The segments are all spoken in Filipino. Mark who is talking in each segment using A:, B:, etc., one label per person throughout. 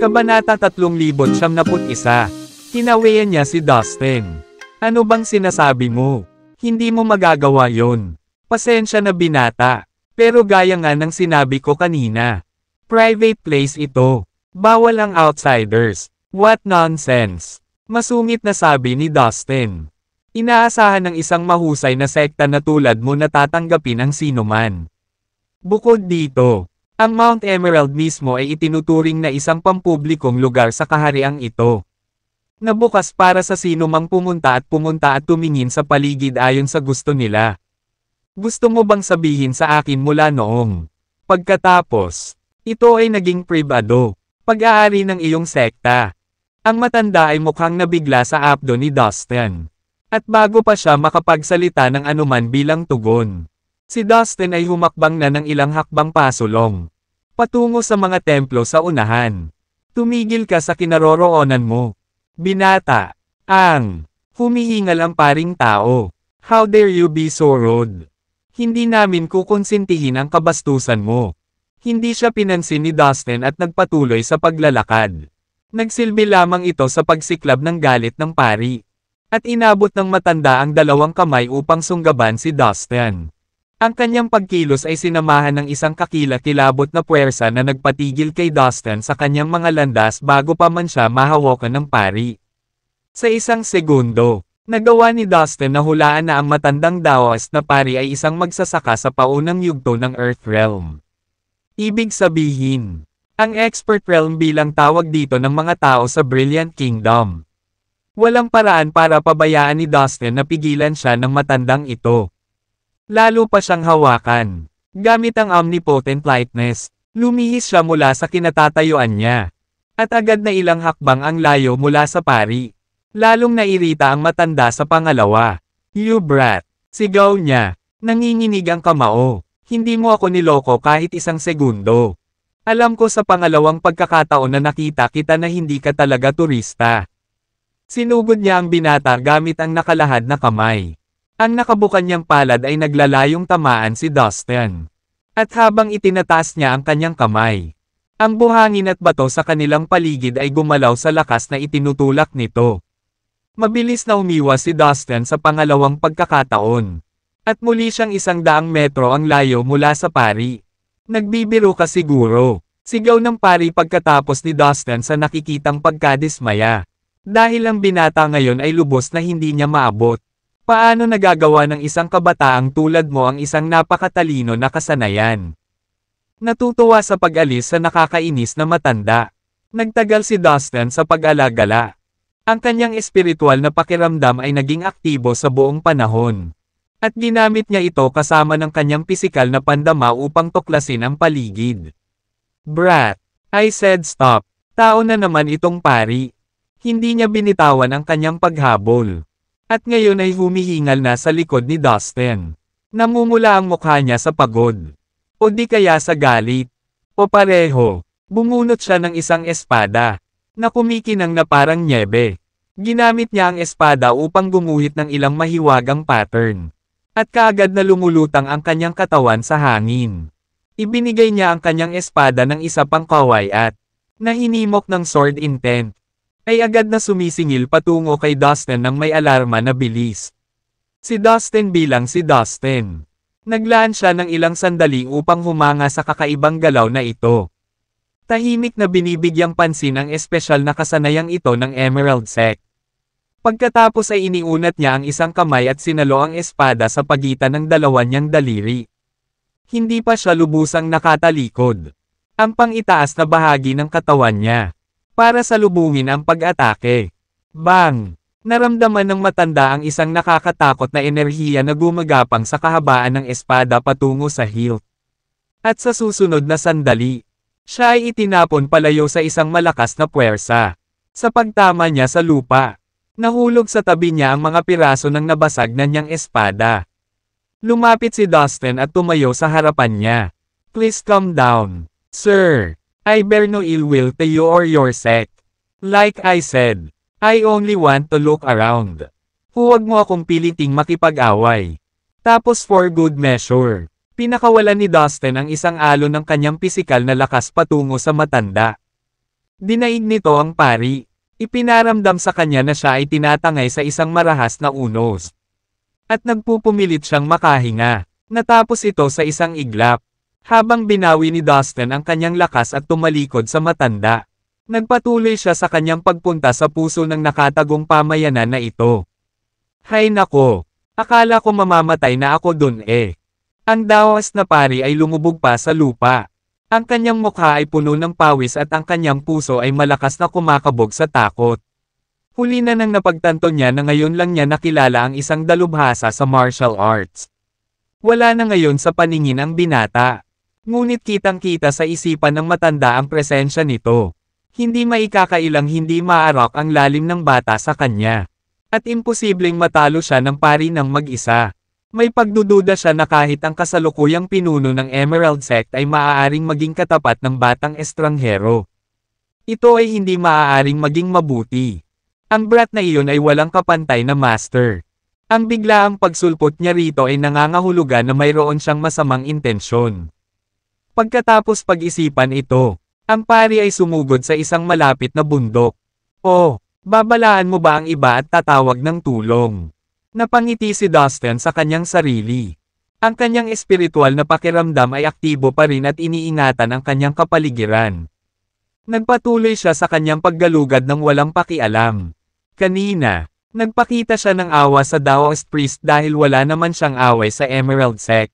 A: Kabanata 3091. Hinawayan niya si Dustin. Ano bang sinasabi mo? Hindi mo magagawa yon. Pasensya na binata. Pero gaya nga ng sinabi ko kanina. Private place ito. Bawal ang outsiders. What nonsense. Masungit na sabi ni Dustin. Inaasahan ng isang mahusay na sekta na tulad mo na tatanggapin ang sinuman. Bukod dito, ang Mount Emerald mismo ay itinuturing na isang pampublikong lugar sa kahariang ito. Nabukas para sa sino mang pumunta at tumingin sa paligid ayon sa gusto nila. Gusto mo bang sabihin sa akin mula noong pagkatapos, ito ay naging pribado, pag-aari ng iyong sekta? Ang matanda ay mukhang nabigla sa apdo ni Dustin. At bago pa siya makapagsalita ng anuman bilang tugon, si Dustin ay humakbang na ng ilang hakbang pasulong patungo sa mga templo sa unahan. Tumigil ka sa kinaroroonan mo. Binata. Humihingal ang paring tao. How dare you be so rude? Hindi namin kukonsintihin ang kabastusan mo. Hindi siya pinansin ni Dustin at nagpatuloy sa paglalakad. Nagsilbi lamang ito sa pagsiklab ng galit ng pari. At inabot ng matanda ang dalawang kamay upang sunggaban si Dustin. Ang kanyang pagkilos ay sinamahan ng isang kakilakilabot na puwersa na nagpatigil kay Dustin sa kanyang mga landas bago pa man siya mahawakan ng pari. Sa isang segundo, nagawa ni Dustin na hulaan na ang matandang Daoist na pari ay isang magsasaka sa paunang yugto ng Earth Realm. Ibig sabihin, ang Expert Realm bilang tawag dito ng mga tao sa Brilliant Kingdom. Walang paraan para pabayaan ni Dustin na pigilan siya ng matandang ito. Lalo pa siyang hawakan. Gamit ang omnipotent lightness, lumihis siya mula sa kinatatayuan niya. At agad na ilang hakbang ang layo mula sa pari. Lalong nairita ang matanda sa pangalawa. You brat! Sigaw niya. Nanginginig ang kamao. Hindi mo ako niloko kahit isang segundo. Alam ko sa pangalawang pagkakataon na nakita kita na hindi ka talaga turista. Sinugod niya ang binata gamit ang nakalahad na kamay. Ang nakabukan niyang palad ay naglalayong tamaan si Dustin. At habang itinataas niya ang kanyang kamay, ang buhangin at bato sa kanilang paligid ay gumalaw sa lakas na itinutulak nito. Mabilis na umiwas si Dustin sa pangalawang pagkakataon. At muli siyang 100 metro ang layo mula sa pari. Nagbibiro ka siguro, sigaw ng pari pagkatapos ni Dustin sa nakikitang pagkadismaya. Dahil ang binata ngayon ay lubos na hindi niya maabot. Paano nagagawa ng isang kabataang tulad mo ang isang napakatalino na kasanayan? Natutuwa sa pag-alis sa nakakainis na matanda. Nagtagal si Dustin sa pag-alagala. Ang kanyang espiritual na pakiramdam ay naging aktibo sa buong panahon. At ginamit niya ito kasama ng kanyang pisikal na pandama upang tuklasin ang paligid. Brat! I said stop. Tao na naman itong pari. Hindi niya binitawan ang kanyang paghabol. At ngayon ay humihingal na sa likod ni Dustin. Namumula ang mukha niya sa pagod. O di kaya sa galit. O pareho. Bumunot siya ng isang espada. Na kumikinang na parang nyebe. Ginamit niya ang espada upang gumuhit ng ilang mahiwagang pattern. At kaagad na lumulutang ang kanyang katawan sa hangin. Ibinigay niya ang kanyang espada ng isa pang kaway at nahinimok ng sword intent. Ay agad na sumisingil patungo kay Dustin ng may alarma na bilis. Si Dustin bilang si Dustin. Naglaan siya ng ilang sandali upang humanga sa kakaibang galaw na ito. Tahimik na binibigyang pansin ang espesyal na kasanayang ito ng Emerald Sect. Pagkatapos ay iniunat niya ang isang kamay at sinalo ang espada sa pagitan ng dalawa niyang daliri. Hindi pa siya lubusang nakatalikod. Ang pang-itaas na bahagi ng katawan niya. Para salubungin ang pag-atake. Bang! Naramdaman ng matanda ang isang nakakatakot na enerhiya na gumagapang sa kahabaan ng espada patungo sa hilt. At sa susunod na sandali, siya ay itinapon palayo sa isang malakas na puwersa. Sa pagtama niya sa lupa, nahulog sa tabi niya ang mga piraso ng nabasag na niyang espada. Lumapit si Dustin at tumayo sa harapan niya. Please calm down, sir. I bear no ill will to you or your sect. Like I said, I only want to look around. Huwag mo akong piliting makipag-away. Tapos for good measure, Pinakawalan ni Dustin ang isang alon ng kanyang pisikal na lakas patungo sa matanda. Dinaig nito ang pari. Ipinaramdam sa kanya na siya ay tinatangay sa isang marahas na unos. At nagpupumilit siyang makahinga. Natapos ito sa isang iglap. Habang binawi ni Dustin ang kanyang lakas at tumalikod sa matanda. Nagpatuloy siya sa kanyang pagpunta sa puso ng nakatagong pamayanan na ito. Hay nako! Akala ko mamamatay na ako dun eh. Ang Daoist na pari ay lumubog pa sa lupa. Ang kanyang mukha ay puno ng pawis at ang kanyang puso ay malakas na kumakabog sa takot. Huli na nang napagtanto niya na ngayon lang niya nakilala ang isang dalubhasa sa martial arts. Wala na ngayon sa paningin ang binata. Ngunit kitang-kita sa isipan ng matanda ang presensya nito. Hindi maikakailang hindi maarok ang lalim ng bata sa kanya. At imposibleng matalo siya ng pari ng mag-isa. May pagdududa siya na kahit ang kasalukuyang pinuno ng Emerald Sect ay maaaring maging katapat ng batang estranghero. Ito ay hindi maaaring maging mabuti. Ang brat na iyon ay walang kapantay na master. Ang biglaang pagsulpot niya rito ay nangangahulugan na mayroon siyang masamang intensyon. Pagkatapos pag-isipan ito, ang pari ay sumugod sa isang malapit na bundok. Oh, babalaan mo ba ang iba at tatawag ng tulong? Napangiti si Dustin sa kanyang sarili. Ang kanyang espiritual na pakiramdam ay aktibo pa rin at iniingatan ang kanyang kapaligiran. Nagpatuloy siya sa kanyang paggalugad ng walang pakialam. Kanina, nagpakita siya ng awa sa Daoist priest dahil wala naman siyang away sa Emerald Sect.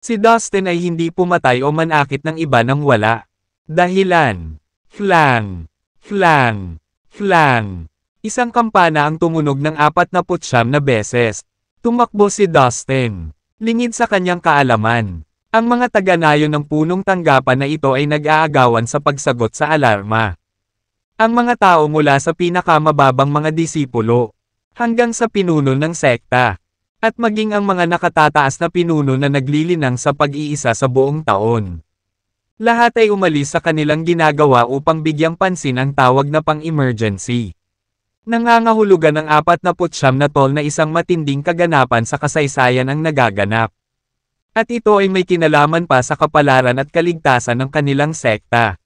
A: Si Dustin ay hindi pumatay o manakit ng iba nang wala. Dahilan. Flang. Flang. Flang. Isang kampana ang tumunog ng 49 na beses. Tumakbo si Dustin. Lingid sa kanyang kaalaman. Ang mga taga-nayon ng punong tanggapan na ito ay nag-aagawan sa pagsagot sa alarma. Ang mga tao mula sa pinakamababang mga disipulo, hanggang sa pinuno ng sekta, at maging ang mga nakatataas na pinuno na naglilinang sa pag-iisa sa buong taon. Lahat ay umalis sa kanilang ginagawa upang bigyang pansin ang tawag na pang-emergency. Nangangahulugan ng 49 na tol na isang matinding kaganapan sa kasaysayan ang nagaganap. At ito ay may kinalaman pa sa kapalaran at kaligtasan ng kanilang sekta.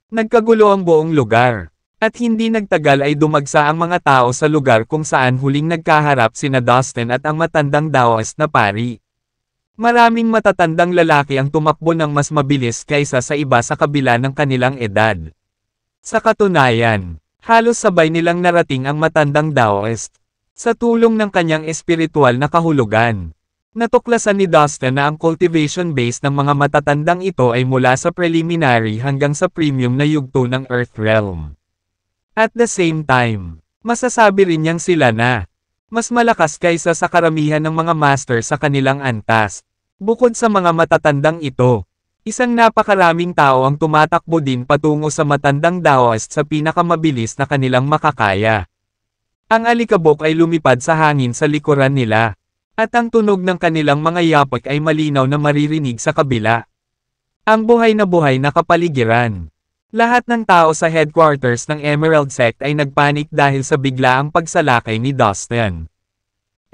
A: Nagkagulo ang buong lugar. At hindi nagtagal ay dumagsa ang mga tao sa lugar kung saan huling nagkaharap sina Dustin at ang matandang Daoist na pari. Maraming matatandang lalaki ang tumakbo ng mas mabilis kaysa sa iba sa kabila ng kanilang edad. Sa katunayan, halos sabay nilang narating ang matandang Daoist. Sa tulong ng kanyang espiritual na kahulugan, natuklasan ni Dustin na ang cultivation base ng mga matatandang ito ay mula sa preliminary hanggang sa premium na yugto ng Earth Realm. At the same time, masasabi rin niyang sila na mas malakas kaysa sa karamihan ng mga master sa kanilang antas. Bukod sa mga matatandang ito, isang napakaraming tao ang tumatakbo din patungo sa matandang Daoist sa pinakamabilis na kanilang makakaya. Ang alikabok ay lumipad sa hangin sa likuran nila, at ang tunog ng kanilang mga yapak ay malinaw na maririnig sa kabila. Ang buhay na kapaligiran. Lahat ng tao sa headquarters ng Emerald Sect ay nagpanik dahil sa biglaang pagsalakay ni Dustin.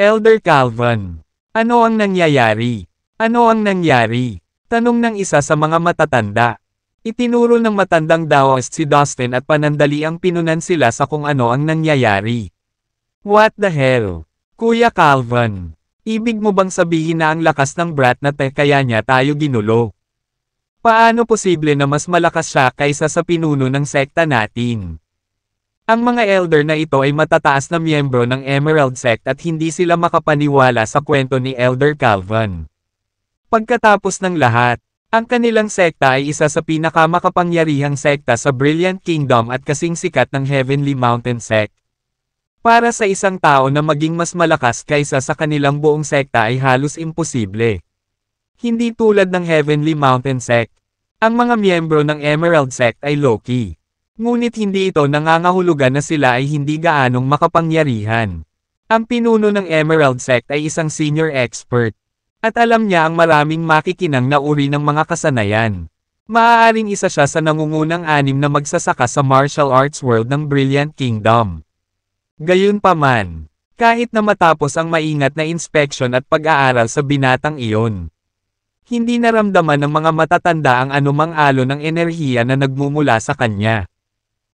A: Elder Calvin, ano ang nangyayari? Ano ang nangyari? Tanong ng isa sa mga matatanda. Itinuro ng matandang Daoist si Dustin at panandaliang pinunan sila sa kung ano ang nangyayari. What the hell? Kuya Calvin, ibig mo bang sabihin na ang lakas ng brat na kaya niya tayo ginulo? Paano posible na mas malakas siya kaysa sa pinuno ng sekta natin? Ang mga elder na ito ay matataas na miyembro ng Emerald Sect at hindi sila makapaniwala sa kwento ni Elder Calvin. Pagkatapos ng lahat, ang kanilang sekta ay isa sa pinakamakapangyarihang sekta sa Brilliant Kingdom at kasing sikat ng Heavenly Mountain Sect. Para sa isang tao na maging mas malakas kaysa sa kanilang buong sekta ay halos imposible. Hindi tulad ng Heavenly Mountain Sect. Ang mga miyembro ng Emerald Sect ay low-key. Ngunit hindi ito nangangahulugan na sila ay hindi gaanong makapangyarihan. Ang pinuno ng Emerald Sect ay isang senior expert. At alam niya ang maraming makikinang na uri ng mga kasanayan. Maaaring isa siya sa nangungunang 6 na magsasaka sa martial arts world ng Brilliant Kingdom. Gayunpaman, kahit na matapos ang maingat na inspeksyon at pag-aaral sa binatang iyon, Hindi naramdaman ng mga matatanda ang anumang alon ng enerhiya na nagmumula sa kanya.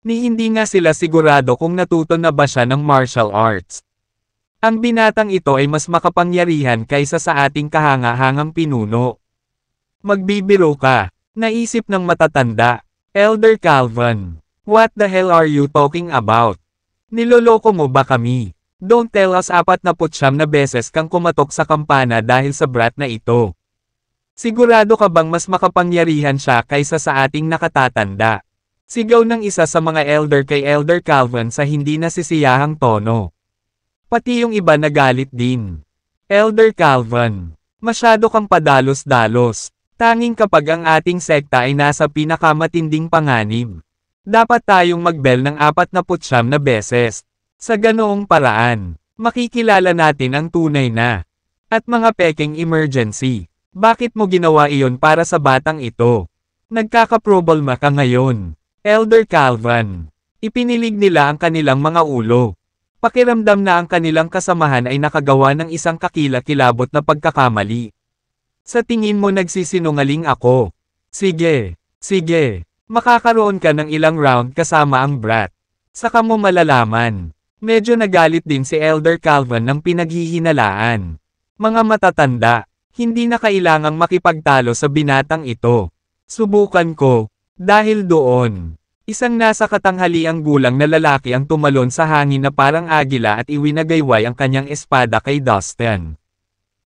A: Ni hindi nga sila sigurado kung natuto na ba siya ng martial arts. Ang binatang ito ay mas makapangyarihan kaysa sa ating kahanga-hangang pinuno. Magbibiro ka, naisip ng matatanda. Elder Calvin, what the hell are you talking about? Niloloko mo ba kami? Don't tell us 49 na beses kang kumatok sa kampana dahil sa brat na ito. Sigurado ka bang mas makapangyarihan siya kaysa sa ating nakatatanda? Sigaw ng isa sa mga elder kay Elder Calvin sa hindi nasisiyahang tono. Pati yung iba nagalit din. Elder Calvin, masyado kang padalos-dalos. Tanging kapag ang ating sekta ay nasa pinakamatinding panganib. Dapat tayong magbel ng 49 na beses. Sa ganoong paraan, makikilala natin ang tunay na at mga peking emergency. Bakit mo ginawa iyon para sa batang ito? Nagkakaproblema ka ngayon. Elder Calvin, ipinilig nila ang kanilang mga ulo. Pakiramdam na ang kanilang kasamahan ay nakagawa ng isang kakilakilabot na pagkakamali. Sa tingin mo nagsisinungaling ako? Sige, makakaroon ka ng ilang round kasama ang brat. Saka mo malalaman. Medyo nagalit din si Elder Calvin ng pinaghihinalaan. Mga matatanda, hindi na kailangang makipagtalo sa binatang ito. Subukan ko, dahil doon. Isang nasa katanghaliang gulang na lalaki ang tumalon sa hangin na parang agila at iwinagayway ang kanyang espada kay Dustin.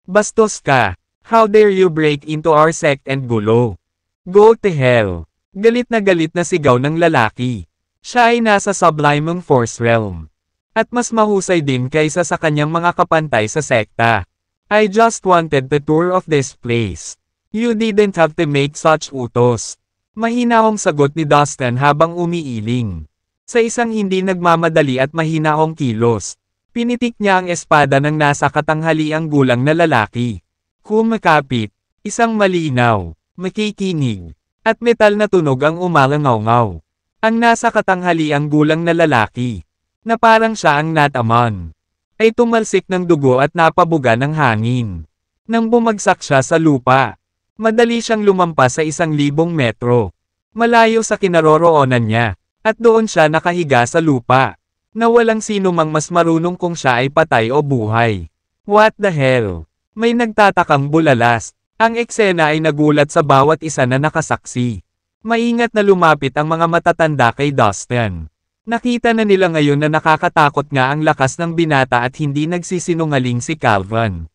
A: Bastos ka! How dare you break into our sect and gulo? Go to hell! Galit na sigaw ng lalaki. Siya ay nasa Subliming Force Realm. At mas mahusay din kaysa sa kanyang mga kapantay sa sekta. I just wanted the tour of this place. You didn't have to make such utos. Mahinahong sagot ni Dustin habang umiiling. Sa isang hindi nagmamadali at mahinahong kilos, pinitik niya ang espada ng nasa katanghaliang gulang na lalaki. Kumakapit, isang malinaw, makikinig, at metal na tunog ang umalangaw-ngaw. Ang nasa katanghaliang gulang na lalaki, na parang siya ang nataman, ay tumalsik ng dugo at napabuga ng hangin. Nang bumagsak siya sa lupa, madali siyang lumampas sa 1,000 metro. Malayo sa kinaroroonan niya, at doon siya nakahiga sa lupa, na walang sino mang mas marunong kung siya ay patay o buhay. What the hell? May nagtatakang bulalas. Ang eksena ay nagulat sa bawat isa na nakasaksi. Maingat na lumapit ang mga matatanda kay Dustin. Nakita na nila ngayon na nakakatakot nga ang lakas ng binata at hindi nagsisinungaling si Calvin.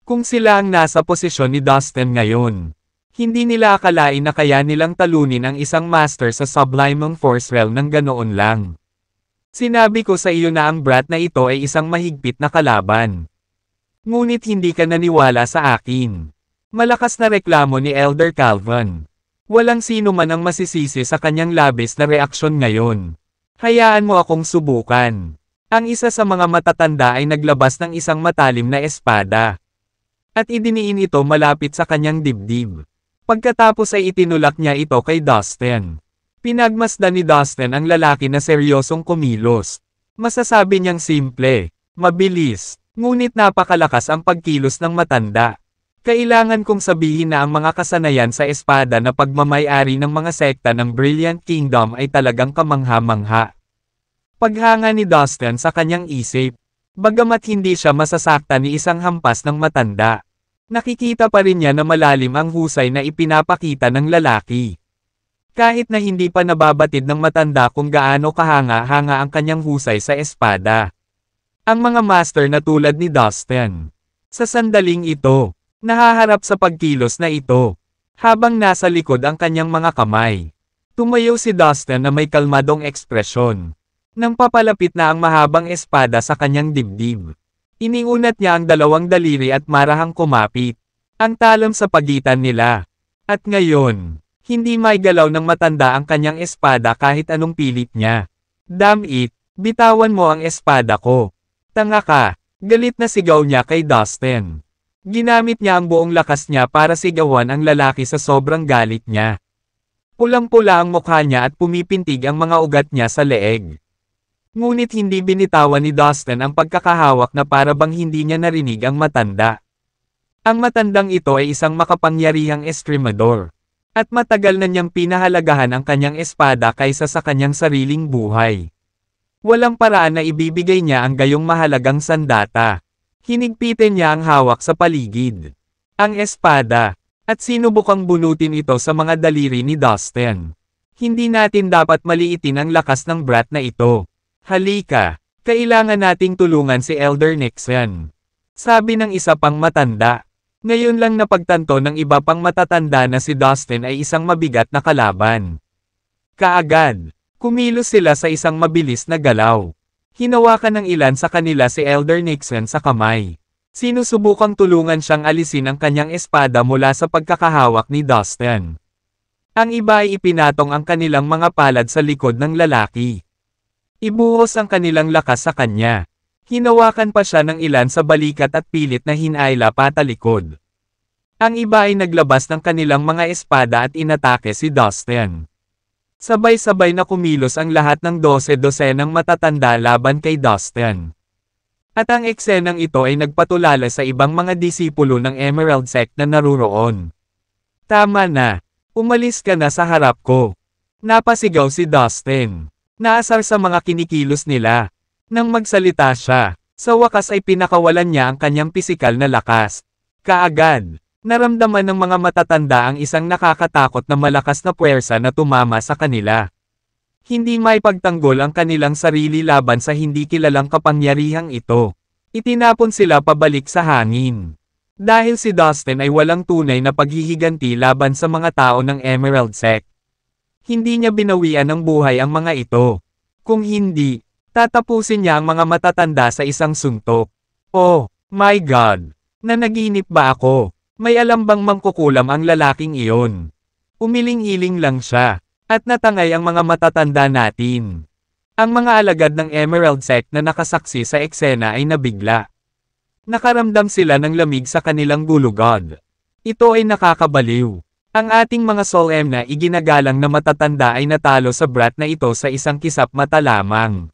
A: Kung sila ang nasa posisyon ni Dustin ngayon, hindi nila akalain na kaya nilang talunin ang isang master sa Subliming Force Realm ng ganoon lang. Sinabi ko sa iyo na ang brat na ito ay isang mahigpit na kalaban. Ngunit hindi ka naniwala sa akin. Malakas na reklamo ni Elder Calvin. Walang sino man ang masisisi sa kanyang labis na reaksyon ngayon. Hayaan mo akong subukan. Ang isa sa mga matatanda ay naglabas ng isang matalim na espada. At idiniin ito malapit sa kanyang dibdib. Pagkatapos ay itinulak niya ito kay Dustin. Pinagmasdan ni Dustin ang lalaki na seryosong kumilos. Masasabi niyang simple, mabilis, ngunit napakalakas ang pagkilos ng matanda. Kailangan kong sabihin na ang mga kasanayan sa espada na pagmamay-ari ng mga sekta ng Brilliant Kingdom ay talagang kamangha-mangha. Paghanga ni Dustin sa kanyang isip, bagamat hindi siya masasakta ni isang hampas ng matanda, nakikita pa rin niya na malalim ang husay na ipinapakita ng lalaki. Kahit na hindi pa nababatid ng matanda kung gaano kahanga-hanga ang kanyang husay sa espada. Ang mga master na tulad ni Dustin, sa sandaling ito, nahaharap sa pagkilos na ito, habang nasa likod ang kanyang mga kamay. Tumayo si Dustin na may kalmadong ekspresyon. Nang papalapit na ang mahabang espada sa kanyang dibdib, iniunat niya ang dalawang daliri at marahang kumapit. Ang talam sa pagitan nila. At ngayon, hindi maigalaw ng matanda ang kanyang espada kahit anong pilit niya. Damn it, bitawan mo ang espada ko. Tanga ka, galit na sigaw niya kay Dustin. Ginamit niya ang buong lakas niya para sigawan ang lalaki sa sobrang galit niya. Pulang-pula ang mukha niya at pumipintig ang mga ugat niya sa leeg. Ngunit hindi binitawan ni Dustin ang pagkakahawak na para bang hindi niya narinig ang matanda. Ang matandang ito ay isang makapangyarihang eskrimador. At matagal na niyang pinahalagahan ang kanyang espada kaysa sa kanyang sariling buhay. Walang paraan na ibibigay niya ang gayong mahalagang sandata. Hinigpitin niya ang hawak sa paligid. Ang espada. At sinubukang bunutin ito sa mga daliri ni Dustin. Hindi natin dapat maliitin ang lakas ng brat na ito. Halika, kailangan nating tulungan si Elder Nixon. Sabi ng isa pang matanda. Ngayon lang napagtanto ng iba pang matatanda na si Dustin ay isang mabigat na kalaban. Kaagad, kumilos sila sa isang mabilis na galaw. Hinawakan ng ilan sa kanila si Elder Nixon sa kamay. Sinusubukang tulungan siyang alisin ang kanyang espada mula sa pagkakahawak ni Dustin. Ang iba ay ipinatong ang kanilang mga palad sa likod ng lalaki. Ibuhos ang kanilang lakas sa kanya. Hinawakan pa siya ng ilan sa balikat at pilit na hinayla patalikod. Ang iba ay naglabas ng kanilang mga espada at inatake si Dustin. Sabay-sabay na kumilos ang lahat ng 12-dosenang matatanda laban kay Dustin. At ang eksenang ito ay nagpatulala sa ibang mga disipulo ng Emerald Sect na naruroon. Tama na. Umalis ka na sa harap ko. Napasigaw si Dustin. Naasar sa mga kinikilos nila. Nang magsalita siya, sa wakas ay pinakawalan niya ang kanyang pisikal na lakas. Kaagad, naramdaman ng mga matatanda ang isang nakakatakot na malakas na puwersa na tumama sa kanila. Hindi may pagtanggol ang kanilang sarili laban sa hindi kilalang kapangyarihang ito. Itinapon sila pabalik sa hangin. Dahil si Dustin ay walang tunay na paghihiganti laban sa mga tao ng Emerald Sect. Hindi niya binawian ng buhay ang mga ito. Kung hindi, tatapusin niya ang mga matatanda sa isang suntok. Oh, my God! Nanaginip ba ako? May alam bang mangkukulam ang lalaking iyon? Umiling-iling lang siya, at natangay ang mga matatanda natin. Ang mga alagad ng Emerald Sect na nakasaksi sa eksena ay nabigla. Nakaramdam sila ng lamig sa kanilang gulugod. Ito ay nakakabaliw. Ang ating mga Solem na iginagalang na matatanda ay natalo sa brat na ito sa isang kisap mata lamang.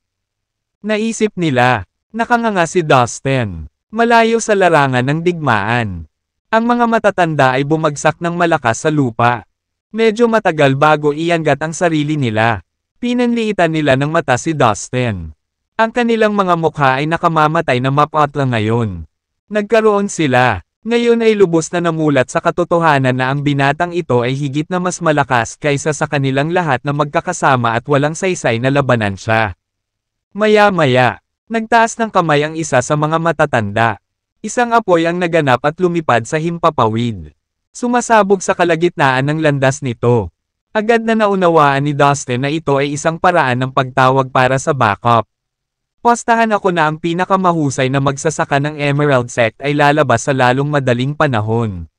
A: Naisip nila, nakanganga si Dustin, malayo sa larangan ng digmaan. Ang mga matatanda ay bumagsak ng malakas sa lupa. Medyo matagal bago iangat ang sarili nila. Pinanliitan nila ng mata si Dustin. Ang kanilang mga mukha ay nakamamatay na mapatla ngayon. Nagkaroon sila. Ngayon ay lubos na namulat sa katotohanan na ang binatang ito ay higit na mas malakas kaysa sa kanilang lahat na magkakasama at walang saysay na labanan siya. Maya-maya, nagtaas ng kamay ang isa sa mga matatanda. Isang apoy ang naganap at lumipad sa himpapawid. Sumasabog sa kalagitnaan ng landas nito. Agad na naunawaan ni Dustin na ito ay isang paraan ng pagtawag para sa backup. Postahan ako na ang pinakamahusay na magsasaka ng Emerald Sect ay lalabas sa lalong madaling panahon.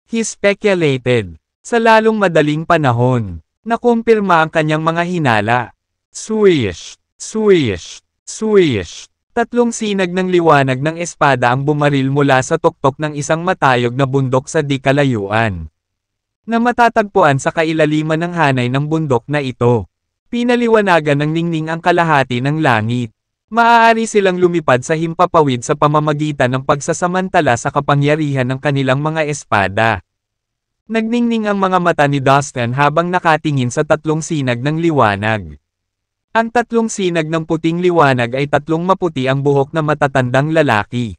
A: He speculated. Sa lalong madaling panahon, nakumpirma ang kanyang mga hinala. Swish! Swish! Swish! Tatlong sinag ng liwanag ng espada ang bumaril mula sa tuktok ng isang matayog na bundok sa di kalayuan. Na matatagpuan sa kailaliman ng hanay ng bundok na ito. Pinaliwanagan ng ningning ang kalahati ng langit. Maaari silang lumipad sa himpapawid sa pamamagitan ng pagsasamantala sa kapangyarihan ng kanilang mga espada. Nagningning ang mga mata ni Dustin habang nakatingin sa tatlong sinag ng liwanag. Ang tatlong sinag ng puting liwanag ay tatlong maputi ang buhok na matatandang lalaki.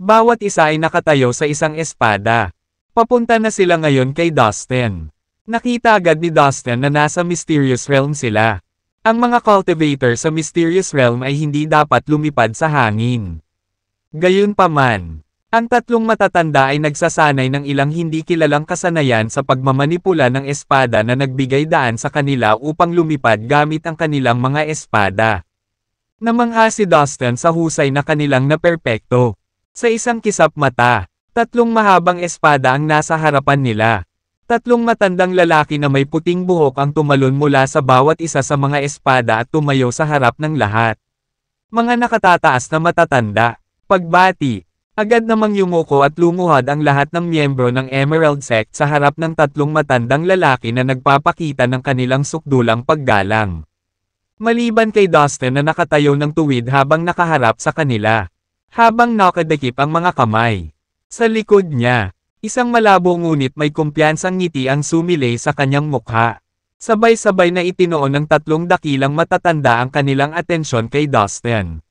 A: Bawat isa ay nakatayo sa isang espada. Papunta na sila ngayon kay Dustin. Nakita agad ni Dustin na nasa Mysterious Realm sila. Ang mga cultivator sa Mysterious Realm ay hindi dapat lumipad sa hangin. Gayunpaman, ang tatlong matatanda ay nagsasanay ng ilang hindi kilalang kasanayan sa pagmamanipula ng espada na nagbigay daan sa kanila upang lumipad gamit ang kanilang mga espada. Namangha si Dustin sa husay na kanilang naperpekto. Sa isang kisap mata, tatlong mahabang espada ang nasa harapan nila. Tatlong matandang lalaki na may puting buhok ang tumalon mula sa bawat isa sa mga espada at tumayo sa harap ng lahat. Mga nakatataas na matatanda, pagbati. Agad namang yumuko at lumuhad ang lahat ng miyembro ng Emerald Sect sa harap ng tatlong matandang lalaki na nagpapakita ng kanilang sukdulang paggalang. Maliban kay Dustin na nakatayo ng tuwid habang nakaharap sa kanila. Habang nakadikip ang mga kamay. Sa likod niya, isang malabo ngunit may kumpiyansang ngiti ang sumilay sa kanyang mukha. Sabay-sabay na itinoon ng tatlong dakilang matatanda ang kanilang atensyon kay Dustin.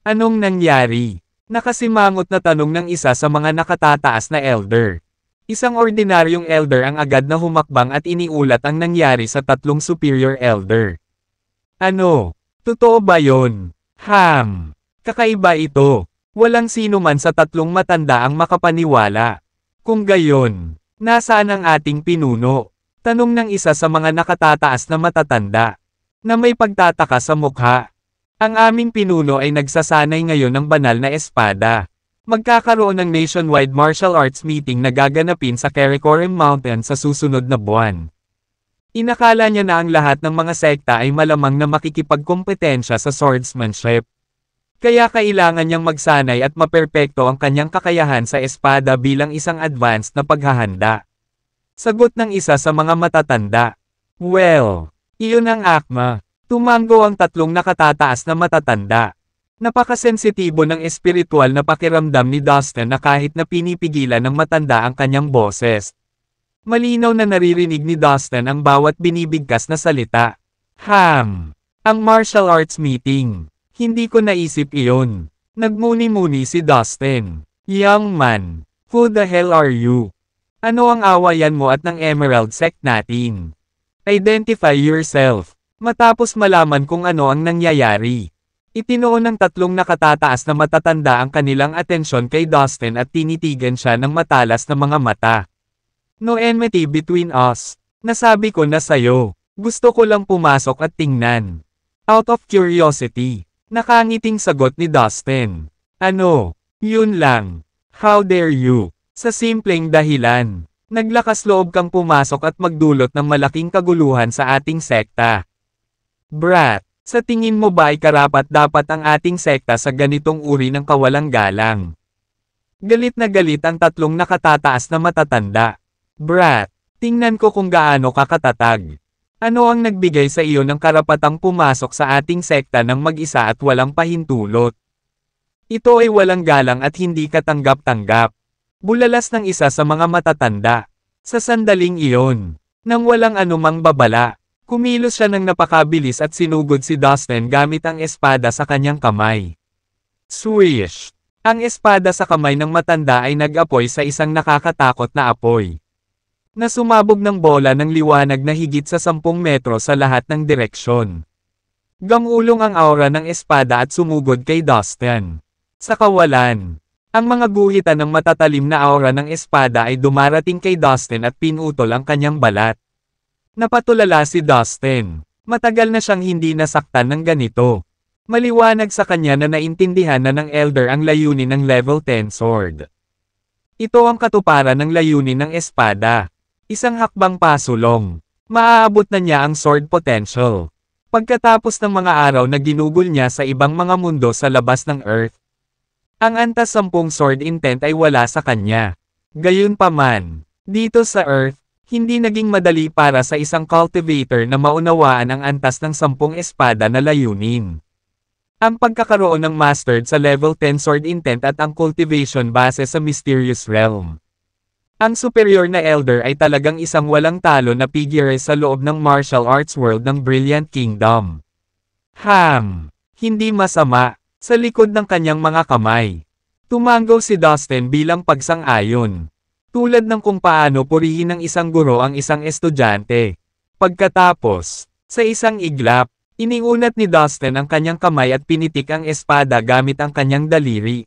A: Anong nangyari? Nakasimangot na tanong ng isa sa mga nakatataas na elder. Isang ordinaryong elder ang agad na humakbang at iniulat ang nangyari sa tatlong superior elder. Ano? Totoo ba yon? Kakaiba ito. Walang sino man sa tatlong matanda ang makapaniwala. Kung gayon, nasaan ang ating pinuno? Tanong ng isa sa mga nakatataas na matatanda, na may pagtataka sa mukha. Ang aming pinuno ay nagsasanay ngayon ng banal na espada. Magkakaroon ng nationwide martial arts meeting na gaganapin sa Karakoram Mountain sa susunod na buwan. Inakala niya na ang lahat ng mga sekta ay malamang na makikipagkompetensya sa swordsmanship. Kaya kailangan niyang magsanay at maperpekto ang kanyang kakayahan sa espada bilang isang advanced na paghahanda. Sagot ng isa sa mga matatanda. Well, iyon ang akma. Tumango ang tatlong nakatataas na matatanda. Napakasensitibo ng espiritual na pakiramdam ni Dustin na kahit na pinipigilan ng matanda ang kanyang boses. Malinaw na naririnig ni Dustin ang bawat binibigkas na salita. Ang martial arts meeting. Hindi ko naisip iyon. Nagmuni-muni si Dustin. Young man, who the hell are you? Ano ang awayan mo at ng Emerald Sect natin? Identify yourself. Matapos malaman kung ano ang nangyayari. Itinoon ng tatlong nakatataas na matatanda ang kanilang atensyon kay Dustin at tinitigan siya ng matalas na mga mata. No enmity between us. Nasabi ko na sayo. Gusto ko lang pumasok at tingnan. Out of curiosity. Nakangiting sagot ni Dustin. Ano? Yun lang. How dare you? Sa simpleng dahilan. Naglakas loob kang pumasok at magdulot ng malaking kaguluhan sa ating sekta. Brat, sa tingin mo ba ay karapat-dapat ang ating sekta sa ganitong uri ng kawalang galang? Galit na galit ang tatlong nakatataas na matatanda. Brat, tingnan ko kung gaano ka katatag. Ano ang nagbigay sa iyo ng karapatang pumasok sa ating sekta ng mag-isa at walang pahintulot? Ito ay walang galang at hindi katanggap-tanggap. Bulalas ng isa sa mga matatanda. Sa sandaling iyon, nang walang anumang babala, kumilos siya ng napakabilis at sinugod si Dustin gamit ang espada sa kanyang kamay. Swish! Ang espada sa kamay ng matanda ay nag-apoy sa isang nakakatakot na apoy. Na sumabog ng bola ng liwanag na higit sa 10 metro sa lahat ng direksyon. Gamulong ang aura ng espada at sumugod kay Dustin. Sa kawalan, ang mga guhitan ng matatalim na aura ng espada ay dumarating kay Dustin at pinutol ang kanyang balat. Napatulala si Dustin. Matagal na siyang hindi nasaktan ng ganito. Maliwanag sa kanya na naintindihan na ng elder ang layunin ng level 10 sword. Ito ang katuparan ng layunin ng espada. Isang hakbang pasulong. Maaabot na niya ang sword potential. Pagkatapos ng mga araw na ginugol niya sa ibang mga mundo sa labas ng Earth. Ang antas 10 sword intent ay wala sa kanya. Gayunpaman, dito sa Earth, hindi naging madali para sa isang cultivator na maunawaan ang antas ng 10 espada na layunin. Ang pagkakaroon ng mastered sa level 10 sword intent at ang cultivation base sa mysterious realm. Ang superior na elder ay talagang isang walang talo na figure sa loob ng martial arts world ng Brilliant Kingdom. Hindi masama, sa likod ng kanyang mga kamay. Tumango si Dustin bilang pagsang-ayon. Tulad ng kung paano purihin ng isang guro ang isang estudyante. Pagkatapos, sa isang iglap, iniunat ni Dustin ang kanyang kamay at pinitik ang espada gamit ang kanyang daliri.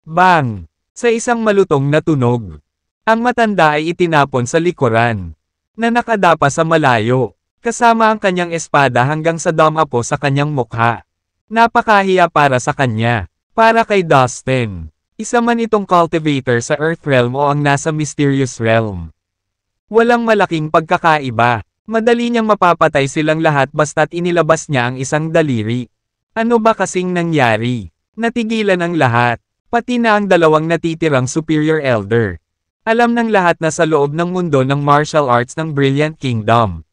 A: Bang! Sa isang malutong na tunog. Ang matanda ay itinapon sa likuran, na nakadapa sa malayo, kasama ang kanyang espada hanggang sa damapo sa kanyang mukha. Napakahiya para sa kanya, para kay Dustin. Isa man itong cultivator sa Earth Realm o ang nasa Mysterious Realm. Walang malaking pagkakaiba, madali niyang mapapatay silang lahat basta't inilabas niya ang isang daliri. Ano ba kasing nangyari? Natigilan ang lahat, pati na ang dalawang natitirang superior elder. Alam ng lahat na sa loob ng mundo ng martial arts ng Brilliant Kingdom.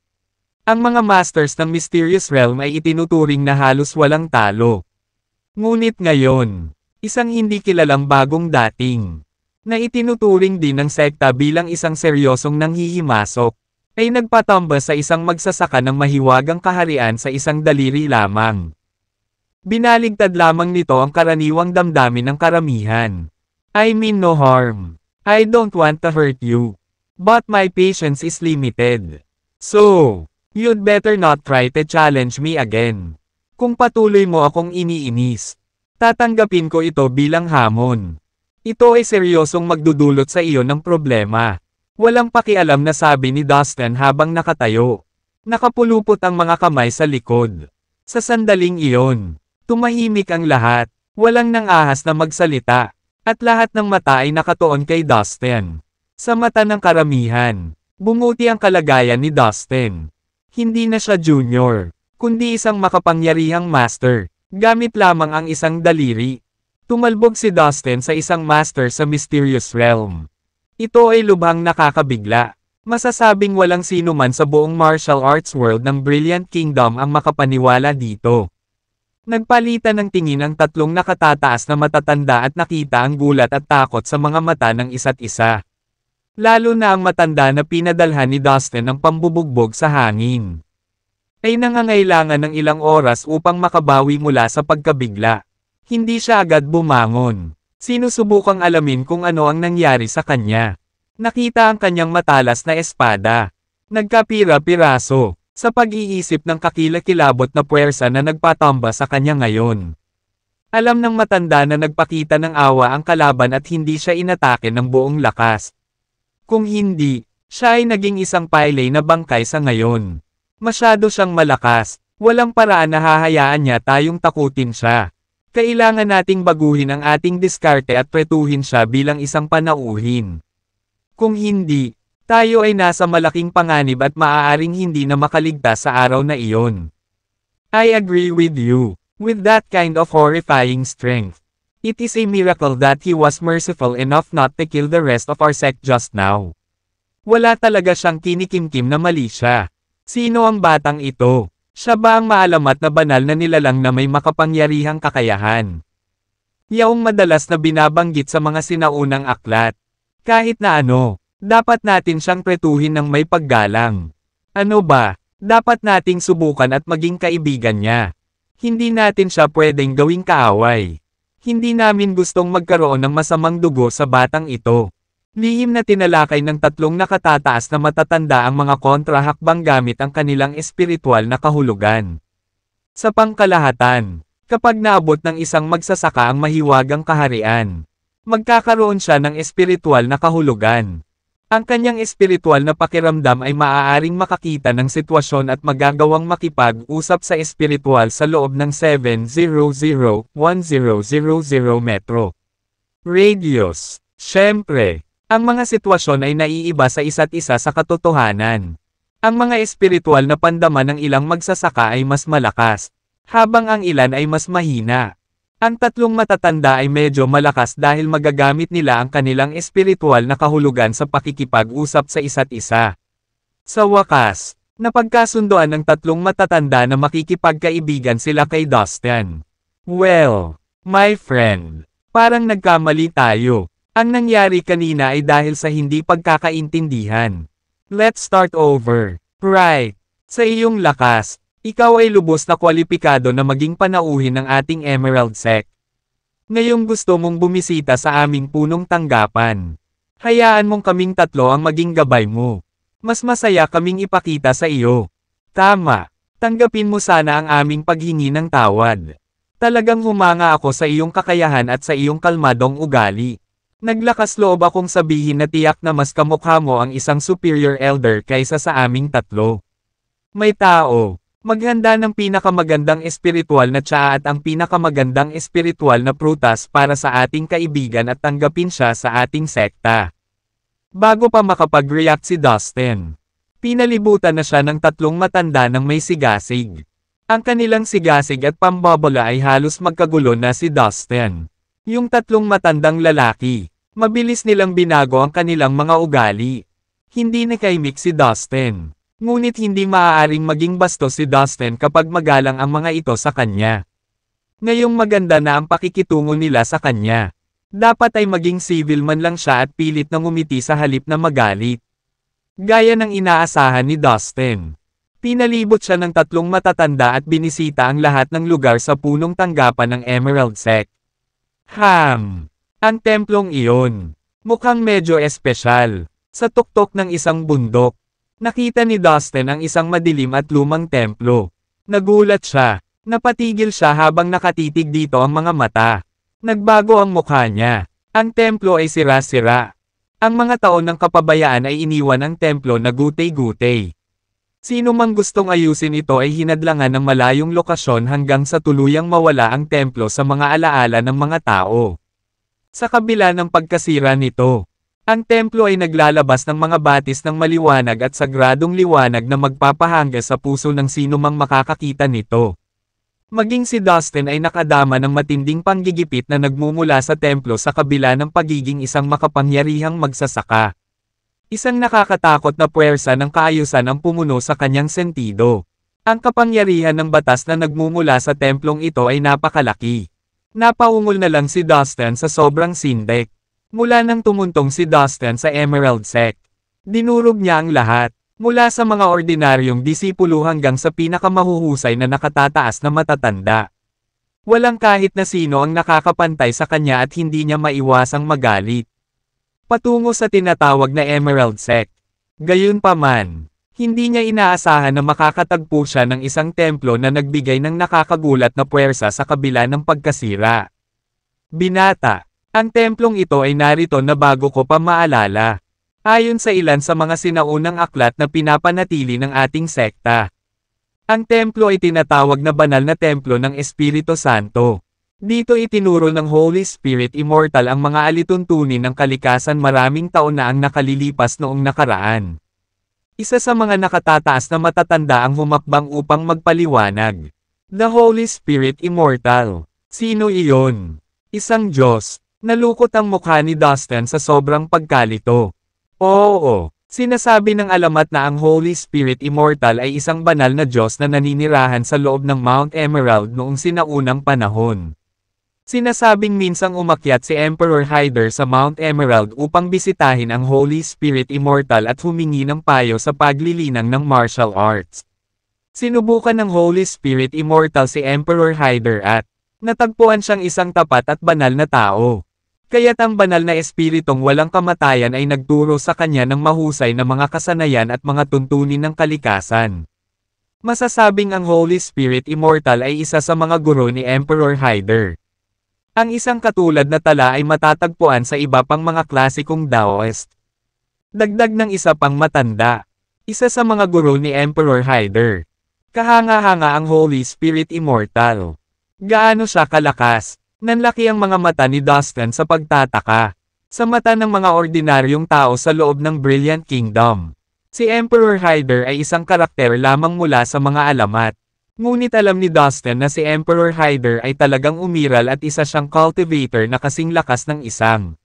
A: Ang mga masters ng Mysterious Realm ay itinuturing na halos walang talo. Ngunit ngayon, isang hindi kilalang bagong dating na itinuturing din ng sekta bilang isang seryosong nanghihimasok, ay nagpatamba sa isang magsasaka ng mahiwagang kaharian sa isang daliri lamang. Binaligtad lamang nito ang karaniwang damdamin ng karamihan. I mean no harm. I don't want to hurt you. But my patience is limited. So, you'd better not try to challenge me again. Kung patuloy mo akong iniinis, tatanggapin ko ito bilang hamon. Ito ay seryosong magdudulot sa iyo ng problema. Walang pakialam na sabi ni Dustin habang nakatayo. Nakapulupot ang mga kamay sa likod. Sa sandaling iyon, tumahimik ang lahat, walang nangahas na magsalita, at lahat ng mata ay nakatuon kay Dustin. Sa mata ng karamihan, bumuti ang kalagayan ni Dustin. Hindi na siya junior, kundi isang makapangyarihang master, gamit lamang ang isang daliri. Tumalbog si Dustin sa isang master sa mysterious realm. Ito ay lubhang nakakabigla. Masasabing walang sino man sa buong martial arts world ng Brilliant Kingdom ang makapaniwala dito. Nagpalitan ng tingin ang tatlong nakatataas na matatanda at nakita ang gulat at takot sa mga mata ng isa't isa. Lalo na ang matanda na pinadalhan ni Dustin ng pambubugbog sa hangin. Ay nangangailangan ng ilang oras upang makabawi mula sa pagkabigla. Hindi siya agad bumangon. Sinusubukang alamin kung ano ang nangyari sa kanya. Nakita ang kanyang matalas na espada. Nagkapira-piraso, sa pag-iisip ng kakilakilabot na puwersa na nagpatamba sa kanya ngayon. Alam ng matanda na nagpakita ng awa ang kalaban at hindi siya inatake ng buong lakas. Kung hindi, siya ay naging isang pailay na bangkay sa ngayon. Masyado siyang malakas, walang paraan na hahayaan niya tayong takutin siya. Kailangan nating baguhin ang ating diskarte at pretuhin siya bilang isang panauhin. Kung hindi, tayo ay nasa malaking panganib at maaaring hindi na makaligtas sa araw na iyon. I agree with you. With that kind of horrifying strength, it is a miracle that he was merciful enough not to kill the rest of our sect just now. Wala talaga siyang kinikimkim na mali siya. Sino ang batang ito? Siya ba ang maalamat na banal na nilalang na may makapangyarihang kakayahan? Yaong madalas na binabanggit sa mga sinaunang aklat. Kahit na ano, dapat natin siyang pretuhin ng may paggalang. Ano ba? Dapat nating subukan at maging kaibigan niya. Hindi natin siya pwedeng gawing kaaway. Hindi namin gustong magkaroon ng masamang dugo sa batang ito. Lihim na tinalakay ng tatlong nakatataas na matatanda ang mga kontrahakbang gamit ang kanilang espiritual na kahulugan. Sa pangkalahatan, kapag naabot ng isang magsasaka ang mahiwagang kaharian, magkakaroon siya ng espiritual na kahulugan. Ang kanyang espiritual na pakiramdam ay maaaring makakita ng sitwasyon at magagawang makipag-usap sa espiritual sa loob ng 700-1000 metro radius. Siyempre, ang mga sitwasyon ay naiiba sa isa't isa sa katotohanan. Ang mga espiritual na pandama ng ilang magsasaka ay mas malakas, habang ang ilan ay mas mahina. Ang tatlong matatanda ay medyo malakas dahil magagamit nila ang kanilang espiritual na kahulugan sa pakikipag-usap sa isa't isa. Sa wakas, napagkasundoan ng tatlong matatanda na makikipagkaibigan sila kay Dustin. Well, my friend, parang nagkamali tayo. Ang nangyari kanina ay dahil sa hindi pagkakaintindihan. Let's start over. Right. Sa iyong lakas, ikaw ay lubos na kwalipikado na maging panauhin ng ating Emerald Sect. Ngayong gusto mong bumisita sa aming punong tanggapan. Hayaan mong kaming tatlo ang maging gabay mo. Mas masaya kaming ipakita sa iyo. Tama. Tanggapin mo sana ang aming paghingi ng tawad. Talagang humanga ako sa iyong kakayahan at sa iyong kalmadong ugali. Naglakas loob akong sabihin na tiyak na mas kamukha mo ang isang superior elder kaysa sa aming tatlo. May tao. Maghanda ng pinakamagandang espiritual na tsaa at ang pinakamagandang espiritual na prutas para sa ating kaibigan at tanggapin siya sa ating sekta. Bago pa makapag-react si Dustin, pinalibutan na siya ng tatlong matanda ng may sigasig. Ang kanilang sigasig at pambobola ay halos magkagulo na si Dustin. Yung tatlong matandang lalaki, mabilis nilang binago ang kanilang mga ugali. Hindi nakaimik si Dustin. Ngunit hindi maaaring maging bastos si Dustin kapag magalang ang mga ito sa kanya. Ngayong maganda na ang pakikitungo nila sa kanya. Dapat ay maging civil man lang siya at pilit na ngumiti sa halip na magalit. Gaya ng inaasahan ni Dustin. Pinalibot siya ng 3 matatanda at binisita ang lahat ng lugar sa punong tanggapan ng Emerald Sect. Ang templong iyon. Mukhang medyo espesyal. Sa tuktok ng isang bundok. Nakita ni Dustin ang isang madilim at lumang templo. Nagulat siya. Napatigil siya habang nakatitig dito ang mga mata. Nagbago ang mukha niya. Ang templo ay sira-sira. Ang mga taon ng kapabayaan ay iniwan ang templo na gutay-gutay. Sino mang gustong ayusin ito ay hinadlangan ng malayong lokasyon hanggang sa tuluyang mawala ang templo sa mga alaala ng mga tao. Sa kabila ng pagkasira nito, ang templo ay naglalabas ng mga batis ng maliwanag at sagradong liwanag na magpapahangga sa puso ng sino mang makakakita nito. Maging si Dustin ay nakadama ng matinding panggigipit na nagmumula sa templo sa kabila ng pagiging isang makapangyarihang magsasaka. Isang nakakatakot na puwersa ng kaayusan ang pumuno sa kanyang sentido. Ang kapangyarihan ng batas na nagmumula sa templong ito ay napakalaki. Napaungol na lang si Dustin sa sobrang sindek. Mula nang tumuntong si Dustin sa Emerald Sect, dinurog niya ang lahat. Mula sa mga ordinaryong disipulo hanggang sa pinakamahuhusay na nakatataas na matatanda. Walang kahit na sino ang nakakapantay sa kanya at hindi niya maiwasang magalit. Patungo sa tinatawag na Emerald Sect. Gayunpaman, hindi niya inaasahan na makakatagpo siya ng isang templo na nagbigay ng nakakagulat na puwersa sa kabila ng pagkasira. Binata, ang templong ito ay narito na bago ko pa maalala. Ayon sa ilan sa mga sinaunang aklat na pinapanatili ng ating sekta. Ang templo ay tinatawag na banal na templo ng Espiritu Santo. Dito itinuro ng Holy Spirit Immortal ang mga alituntunin ng kalikasan maraming taon na ang nakalilipas noong nakaraan. Isa sa mga nakatataas na matatanda ang humakbang upang magpaliwanag. The Holy Spirit Immortal. Sino iyon? Isang Diyos. Nalukot ang mukha ni Dustin sa sobrang pagkalito. Oo, sinasabi ng alamat na ang Holy Spirit Immortal ay isang banal na Diyos na naninirahan sa loob ng Mount Emerald noong sinaunang panahon. Sinasabing minsang umakyat si Emperor Hyder sa Mount Emerald upang bisitahin ang Holy Spirit Immortal at humingi ng payo sa paglilinang ng martial arts. Sinubukan ng Holy Spirit Immortal si Emperor Hyder at natagpuan siyang isang tapat at banal na tao. Kaya't ang banal na espiritong walang kamatayan ay nagturo sa kanya ng mahusay na mga kasanayan at mga tuntunin ng kalikasan. Masasabing ang Holy Spirit Immortal ay isa sa mga guro ni Emperor Hyder. Ang isang katulad na tala ay matatagpuan sa iba pang mga klasikong Taoist. Dagdag ng isa pang matanda. Isa sa mga guro ni Emperor Hyder. Kahanga-hanga ang Holy Spirit Immortal. Gaano siya kalakas? Nanlaki ang mga mata ni Dustin sa pagtataka. Sa mata ng mga ordinaryong tao sa loob ng Brilliant Kingdom. Si Emperor Hyder ay isang karakter lamang mula sa mga alamat. Ngunit alam ni Dustin na si Emperor Hyder ay talagang umiral at isa siyang cultivator na kasing lakas ng isang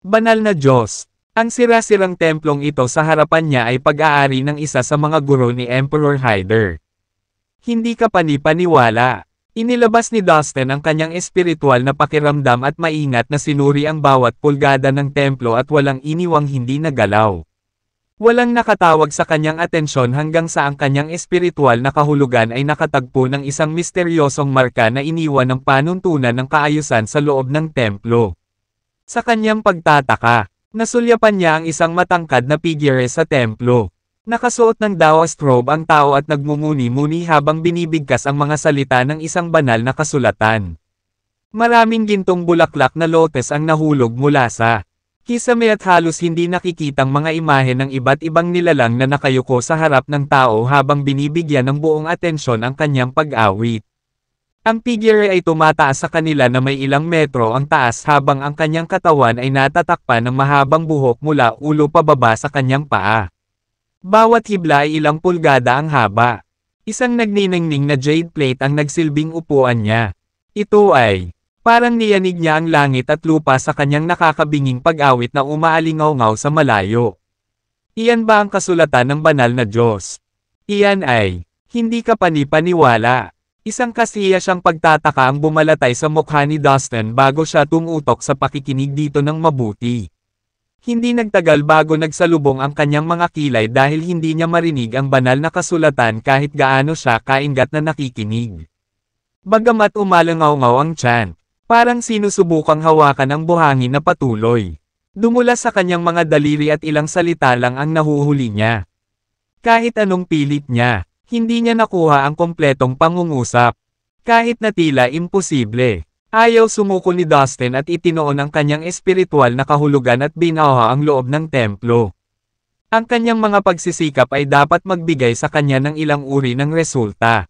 A: banal na Diyos. Ang sira-sirang templong ito sa harapan niya ay pag-aari ng isa sa mga guro ni Emperor Hyder. Hindi ka panipaniwala. Inilabas ni Dustin ang kanyang espiritual na pakiramdam at maingat na sinuri ang bawat pulgada ng templo at walang iniwang hindi nagalaw. Walang nakatawag sa kanyang atensyon hanggang sa ang kanyang espiritual na kahulugan ay nakatagpo ng isang misteryosong marka na iniwan ng panuntunan ng kaayusan sa loob ng templo. Sa kanyang pagtataka, nasulyapan niya ang isang matangkad na figure sa templo. Nakasuot ng Taoist robe ang tao at nagmumuni-muni habang binibigkas ang mga salita ng isang banal na kasulatan. Maraming gintong bulaklak na lotes ang nahulog mula sa kisame at halos hindi nakikitang mga imahe ng iba't ibang nilalang na nakayuko sa harap ng tao habang binibigyan ng buong atensyon ang kanyang pag-awit. Ang figure ay tumataas sa kanila na may ilang metro ang taas habang ang kanyang katawan ay natatakpan ng mahabang buhok mula ulo pababa sa kanyang paa. Bawat hibla ay ilang pulgada ang haba. Isang nagniningning na jade plate ang nagsilbing upuan niya. Ito ay parang niyanig niya ang langit at lupa sa kanyang nakakabinging pag-awit na umaalingaw-ngaw sa malayo. Iyan ba ang kasulatan ng banal na Diyos? Iyan ay hindi ka panipaniwala. Isang kasiya siyang pagtataka ang bumalatay sa mukha ni Dustin bago siya tumutok sa pakikinig dito ng mabuti. Hindi nagtagal bago nagsalubong ang kanyang mga kilay dahil hindi niya marinig ang banal na kasulatan kahit gaano siya kaingat na nakikinig. Bagamat umalangaw-ngaw ang tiyan, parang sinusubukang hawakan ang buhangin na patuloy. Dumula sa kanyang mga daliri at ilang salita lang ang nahuhuli niya. Kahit anong pilit niya, hindi niya nakuha ang kompletong pangungusap. Kahit na tila imposible, ayaw sumuko ni Dustin at itinoon ang kanyang espiritual na kahulugan at binaha ang loob ng templo. Ang kanyang mga pagsisikap ay dapat magbigay sa kanya ng ilang uri ng resulta.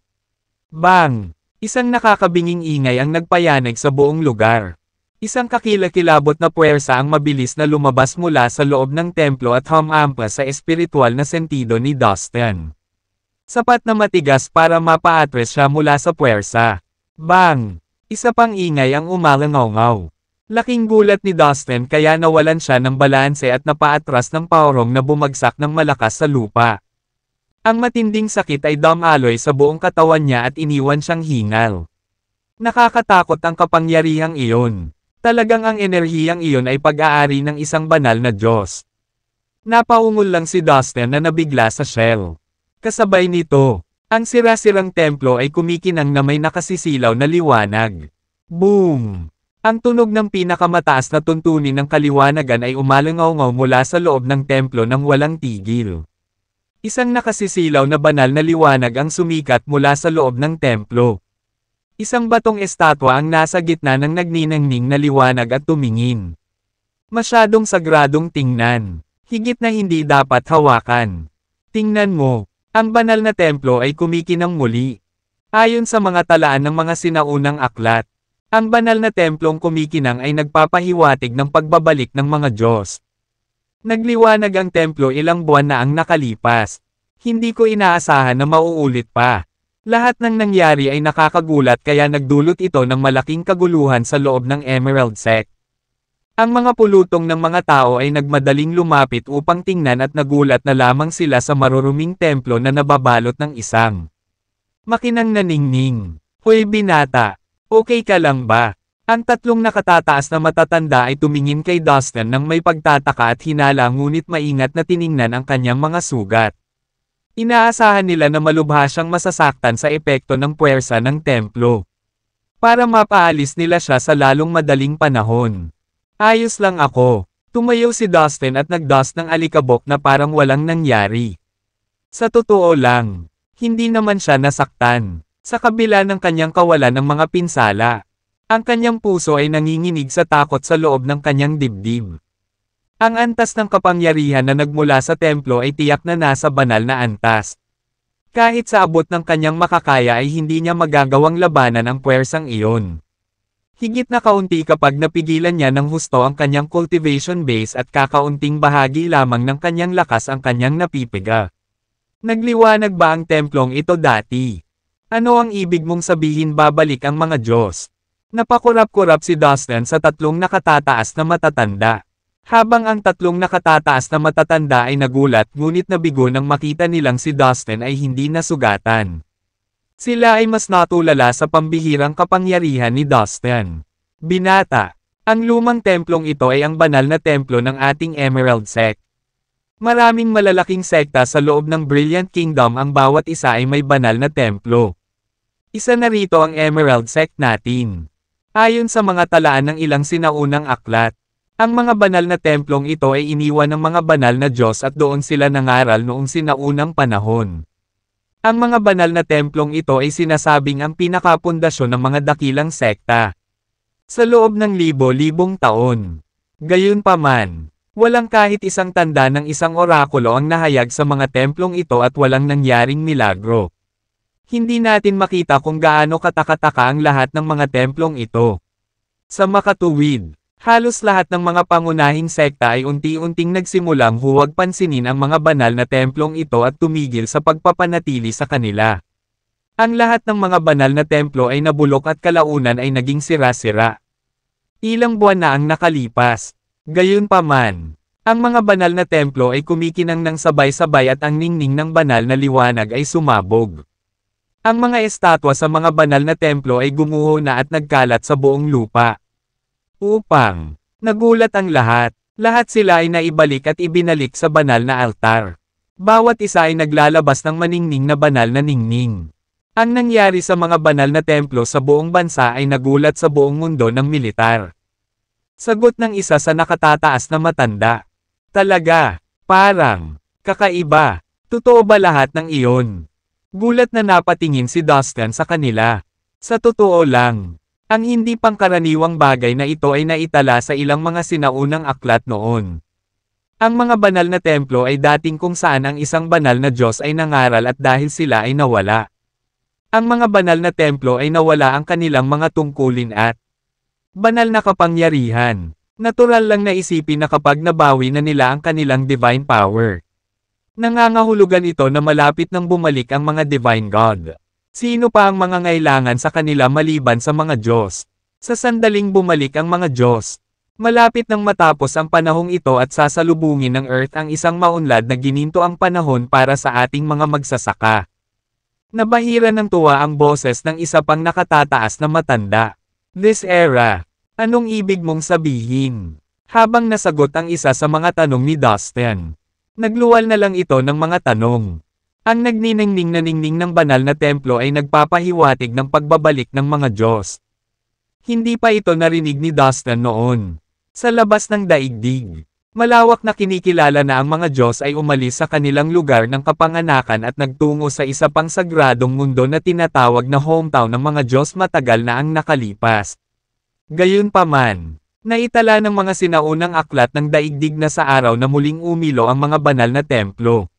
A: Bang! Isang nakakabinging ingay ang nagpayanig sa buong lugar. Isang kakilakilabot na puwersa ang mabilis na lumabas mula sa loob ng templo at humampas sa espiritual na sentido ni Dustin. Sapat na matigas para mapa-atres siya mula sa puwersa. Bang! Isa pang ingay ang umalangaw-ngaw. Laking gulat ni Dustin kaya nawalan siya ng balanse at napaatras ng paorong na bumagsak ng malakas sa lupa. Ang matinding sakit ay dumaloy sa buong katawan niya at iniwan siyang hingal. Nakakatakot ang kapangyarihang iyon. Talagang ang enerhiyang iyon ay pag-aari ng isang banal na Diyos. Napaungol lang si Dustin na nabigla sa shell. Kasabay nito, ang sira-sirang templo ay kumikinang na may nakasisilaw na liwanag. Boom! Ang tunog ng pinakamataas na tuntunin ng kaliwanagan ay umalangaw-ngaw mula sa loob ng templo nang walang tigil. Isang nakasisilaw na banal na liwanag ang sumikat mula sa loob ng templo. Isang batong estatwa ang nasa gitna ng nagniningning na liwanag at tumingin. Masyadong sagradong tingnan. Higit na hindi dapat hawakan. Tingnan mo. Ang banal na templo ay kumikinang muli. Ayon sa mga talaan ng mga sinaunang aklat, ang banal na templong kumikinang ay nagpapahiwatig ng pagbabalik ng mga Diyos. Nagliwanag ang templo ilang buwan na ang nakalipas. Hindi ko inaasahan na mauulit pa. Lahat ng nangyari ay nakakagulat kaya nagdulot ito ng malaking kaguluhan sa loob ng Emerald Sect. Ang mga pulutong ng mga tao ay nagmadaling lumapit upang tingnan at nagulat na lamang sila sa maruruming templo na nababalot ng isang makinang naningning. Hoy binata, okay ka lang ba? Ang tatlong nakatataas na matatanda ay tumingin kay Dustin nang may pagtataka at hinala ngunit maingat na tiningnan ang kanyang mga sugat. Inaasahan nila na malubha siyang masasaktan sa epekto ng puwersa ng templo. Para mapaalis nila siya sa lalong madaling panahon. Ayos lang ako. Tumayo si Dustin at nagdust ng alikabok na parang walang nangyari. Sa totoo lang, hindi naman siya nasaktan. Sa kabila ng kanyang kawalan ng mga pinsala, ang kanyang puso ay nanginginig sa takot sa loob ng kanyang dibdib. Ang antas ng kapangyarihan na nagmula sa templo ay tiyak na nasa banal na antas. Kahit sa abot ng kanyang makakaya ay hindi niya magagawang labanan ang puwersang iyon. Higit na kaunti kapag napigilan niya ng husto ang kanyang cultivation base at kakaunting bahagi lamang ng kanyang lakas ang kanyang napipiga. Nagliwanag ba ang templong ito dati? Ano ang ibig mong sabihin babalik ang mga Diyos? Napakurap-kurap si Dustin sa tatlong nakatataas na matatanda. Habang ang tatlong nakatataas na matatanda ay nagulat ngunit nabigo nang makita nilang si Dustin ay hindi nasugatan. Sila ay mas natulala sa pambihirang kapangyarihan ni Dustin. Binata, ang lumang templong ito ay ang banal na templo ng ating Emerald Sect. Maraming malalaking sekta sa loob ng Brilliant Kingdom, ang bawat isa ay may banal na templo. Isa na rito ang Emerald Sect natin. Ayon sa mga talaan ng ilang sinaunang aklat, ang mga banal na templong ito ay iniwan ng mga banal na Diyos at doon sila nangaral noong sinaunang panahon. Ang mga banal na templong ito ay sinasabing ang pinakapundasyon ng mga dakilang sekta. Sa loob ng libo-libong taon. Gayunpaman, walang kahit isang tanda ng isang orakulo ang nahayag sa mga templong ito at walang nangyaring milagro. Hindi natin makita kung gaano katakataka ang lahat ng mga templong ito. Sa makatuwid, halos lahat ng mga pangunahing sekta ay unti-unting nagsimulang huwag pansinin ang mga banal na templong ito at tumigil sa pagpapanatili sa kanila. Ang lahat ng mga banal na templo ay nabulok at kalaunan ay naging sira-sira. Ilang buwan na ang nakalipas. Gayunpaman, ang mga banal na templo ay kumikinang ng sabay-sabay at ang ningning ng banal na liwanag ay sumabog. Ang mga estatwa sa mga banal na templo ay gumuho na at nagkalat sa buong lupa. Nagulat ang lahat. Lahat sila ay naibalik at ibinalik sa banal na altar. Bawat isa ay naglalabas ng maningning na banal na ningning. Ang nangyari sa mga banal na templo sa buong bansa ay nagulat sa buong mundo ng militar. Sagot ng isa sa nakatataas na matanda. Talaga, parang, kakaiba. Totoo ba lahat ng iyon? Gulat na napatingin si Dustin sa kanila. Sa totoo lang, ang hindi pangkaraniwang bagay na ito ay naitala sa ilang mga sinaunang aklat noon. Ang mga banal na templo ay dating kung saan ang isang banal na Diyos ay nangaral at dahil sila ay nawala. Ang mga banal na templo ay nawala ang kanilang mga tungkulin at banal na kapangyarihan. Natural lang na isipin na kapag nabawi na nila ang kanilang divine power, nangangahulugan ito na malapit nang bumalik ang mga divine God. Sino pa ang mga ngailangan sa kanila maliban sa mga Diyos? Sa sandaling bumalik ang mga Diyos, malapit nang matapos ang panahong ito at sasalubungin ng Earth ang isang maunlad na gininto ang panahon para sa ating mga magsasaka. Nabahira ng tuwa ang boses ng isa pang nakatataas na matanda. This era. Anong ibig mong sabihin? Habang nasagot ang isa sa mga tanong ni Dustin, nagluwal na lang ito ng mga tanong. Ang nagniningning na ningning ng banal na templo ay nagpapahiwatig ng pagbabalik ng mga Diyos. Hindi pa ito narinig ni Dustin noon. Sa labas ng daigdig, malawak na kinikilala na ang mga Diyos ay umalis sa kanilang lugar ng kapanganakan at nagtungo sa isa pang sagradong mundo na tinatawag na hometown ng mga Diyos matagal na ang nakalipas. Gayunpaman, naitala ng mga sinaunang aklat ng daigdig na sa araw na muling umilo ang mga banal na templo,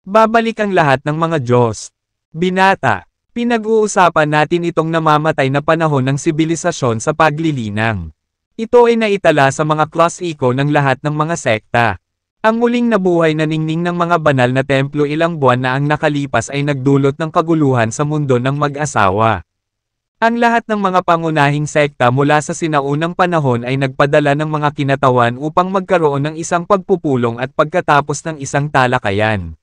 A: babalik ang lahat ng mga Diyos. Binata, pinag-uusapan natin itong namamatay na panahon ng sibilisasyon sa paglilinang. Ito ay naitala sa mga klasiko ng lahat ng mga sekta. Ang muling nabuhay na ningning ng mga banal na templo ilang buwan na ang nakalipas ay nagdulot ng kaguluhan sa mundo ng mag-asawa. Ang lahat ng mga pangunahing sekta mula sa sinaunang panahon ay nagpadala ng mga kinatawan upang magkaroon ng isang pagpupulong at pagkatapos ng isang talakayan.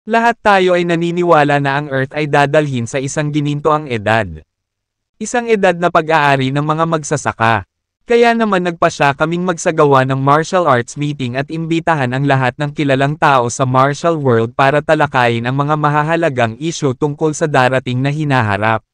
A: Lahat tayo ay naniniwala na ang Earth ay dadalhin sa isang ginintoang edad. Isang edad na pag-aari ng mga magsasaka. Kaya naman nagpasya kaming magsagawa ng martial arts meeting at imbitahan ang lahat ng kilalang tao sa martial world para talakayin ang mga mahahalagang isyu tungkol sa darating na hinaharap.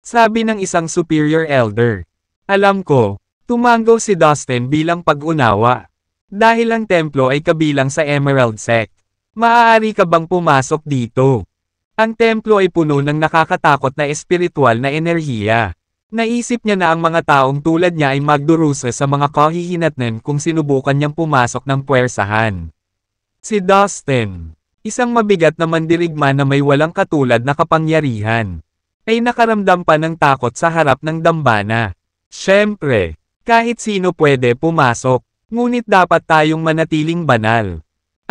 A: Sabi ng isang superior elder. Alam ko, tumanggo si Dustin bilang pag-unawa. Dahil ang templo ay kabilang sa Emerald Sect. Maaari ka bang pumasok dito? Ang templo ay puno ng nakakatakot na espiritual na enerhiya. Naisip niya na ang mga taong tulad niya ay magdurusa sa mga kahihinatnan kung sinubukan niyang pumasok ng puwersahan. Si Dustin, isang mabigat na mandirigma na may walang katulad na kapangyarihan, ay nakaramdam pa ng takot sa harap ng dambana. Siyempre, kahit sino pwede pumasok, ngunit dapat tayong manatiling banal.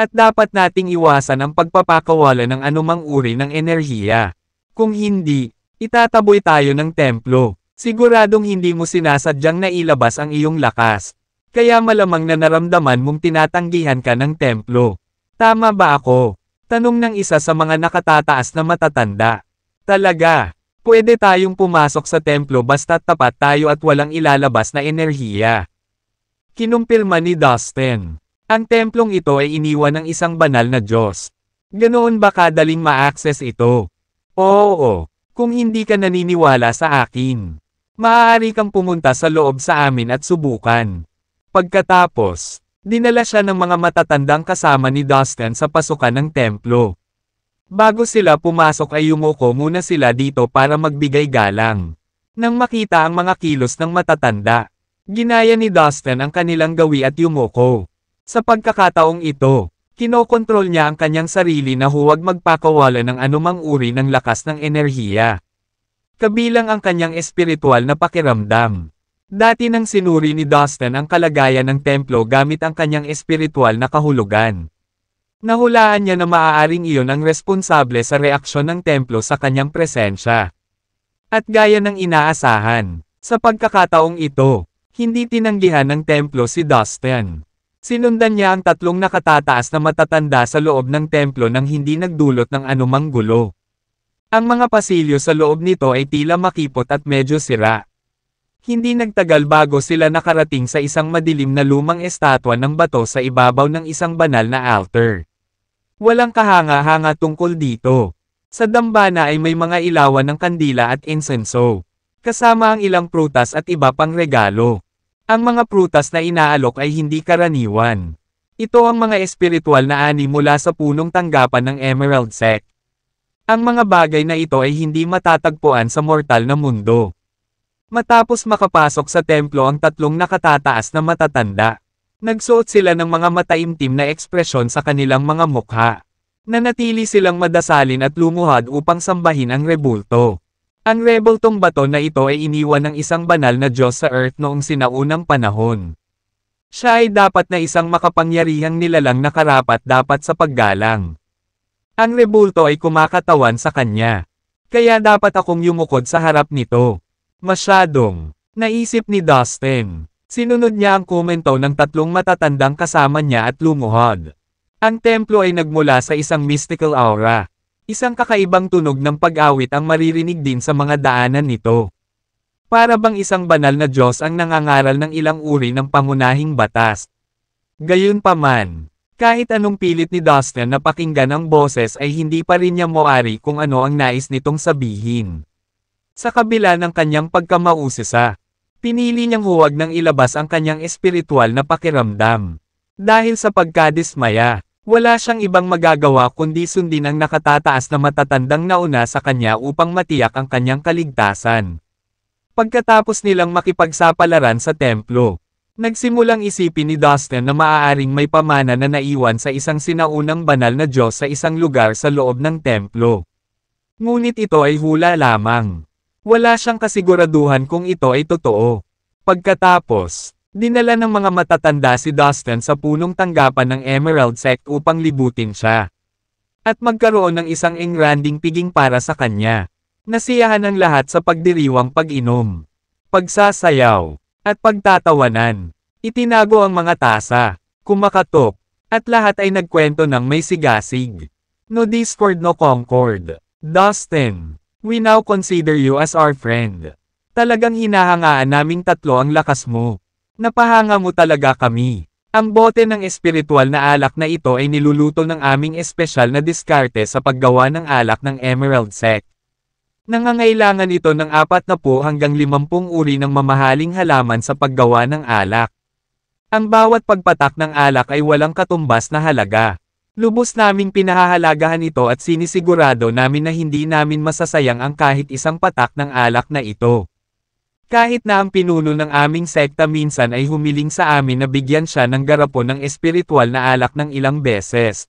A: At dapat nating iwasan ang pagpapakawala ng anumang uri ng enerhiya. Kung hindi, itataboy tayo ng templo. Siguradong hindi mo sinasadyang nailabas ang iyong lakas. Kaya malamang na naramdaman mong tinatanggihan ka ng templo. Tama ba ako? Tanong ng isa sa mga nakatataas na matatanda. Talaga, pwede tayong pumasok sa templo basta't tapat tayo at walang ilalabas na enerhiya. Kinumpirma ni Dustin. Ang templong ito ay iniwan ng isang banal na Diyos. Ganoon ba kadaling ma-access ito? Oo, kung hindi ka naniniwala sa akin. Maaari kang pumunta sa loob sa amin at subukan. Pagkatapos, dinala siya ng mga matatandang kasama ni Dustin sa pasukan ng templo. Bago sila pumasok ay yumuko muna sila dito para magbigay galang. Nang makita ang mga kilos ng matatanda, ginaya ni Dustin ang kanilang gawi at yumuko. Sa pagkakataong ito, kinokontrol niya ang kanyang sarili na huwag magpakawala ng anumang uri ng lakas ng enerhiya. Kabilang ang kanyang espiritual na pakiramdam. Dati nang sinuri ni Dustin ang kalagayan ng templo gamit ang kanyang espiritual na kahulugan. Nahulaan niya na maaaring iyon ang responsable sa reaksyon ng templo sa kanyang presensya. At gaya ng inaasahan, sa pagkakataong ito, hindi tinanggihan ng templo si Dustin. Sinundan niya ang tatlong nakatataas na matatanda sa loob ng templo nang hindi nagdulot ng anumang gulo. Ang mga pasilyo sa loob nito ay tila makipot at medyo sira. Hindi nagtagal bago sila nakarating sa isang madilim na lumang estatwa ng bato sa ibabaw ng isang banal na altar. Walang kahanga-hanga tungkol dito. Sa dambana ay may mga ilawan ng kandila at insenso, kasama ang ilang prutas at iba pang regalo. Ang mga prutas na inaalok ay hindi karaniwan. Ito ang mga espiritual na ani mula sa punong tanggapan ng Emerald Sect. Ang mga bagay na ito ay hindi matatagpuan sa mortal na mundo. Matapos makapasok sa templo ang tatlong nakatataas na matatanda, nagsuot sila ng mga mataimtim na ekspresyon sa kanilang mga mukha. Nanatili silang madasalin at lumuhad upang sambahin ang rebulto. Ang rebultong bato na ito ay iniwan ng isang banal na Diyos sa Earth noong sinaunang panahon. Siya ay dapat na isang makapangyarihang nilalang na karapat dapat sa paggalang. Ang rebulto ay kumakatawan sa kanya. Kaya dapat akong yumukod sa harap nito. Masyadong, naisip ni Dustin. Sinunod niya ang komento ng tatlong matatandang kasama niya at lumuhod. Ang templo ay nagmula sa isang mystical aura. Isang kakaibang tunog ng pag-awit ang maririnig din sa mga daanan nito. Para bang isang banal na Diyos ang nangangaral ng ilang uri ng pangunahing batas. Gayunpaman, kahit anong pilit ni Dustin na pakinggan ang boses ay hindi pa rin niya moari kung ano ang nais nitong sabihin. Sa kabila ng kanyang pagkamausisa, pinili niyang huwag nang ilabas ang kanyang espiritual na pakiramdam. Dahil sa pagkadismaya, wala siyang ibang magagawa kundi sundin ang nakatataas na matatandang nauna sa kanya upang matiyak ang kanyang kaligtasan. Pagkatapos nilang makipagsapalaran sa templo, nagsimulang isipin ni Dustin na maaaring may pamana na naiwan sa isang sinaunang banal na Diyos sa isang lugar sa loob ng templo. Ngunit ito ay hula lamang. Wala siyang kasiguraduhan kung ito ay totoo. Pagkatapos, dinala ng mga matatanda si Dustin sa punong tanggapan ng Emerald Sect upang libutin siya. At magkaroon ng isang engranding piging para sa kanya. Nasiyahan ang lahat sa pagdiriwang pag-inom, pagsasayaw, at pagtatawanan. Itinago ang mga tasa, kumakatok, at lahat ay nagkwento ng may sigasig. No discord no concord. Dustin, we now consider you as our friend. Talagang hinahangaan naming tatlo ang lakas mo. Napahanga mo talaga kami. Ang bote ng espiritual na alak na ito ay niluluto ng aming espesyal na diskarte sa paggawa ng alak ng Emerald Sect. Nangangailangan ito ng 40 hanggang 50 uri ng mamahaling halaman sa paggawa ng alak. Ang bawat pagpatak ng alak ay walang katumbas na halaga. Lubos naming pinahahalagahan ito at sinisigurado namin na hindi namin masasayang ang kahit isang patak ng alak na ito. Kahit na ang pinuno ng aming sekta minsan ay humiling sa amin na bigyan siya ng garapon ng espiritual na alak ng ilang beses.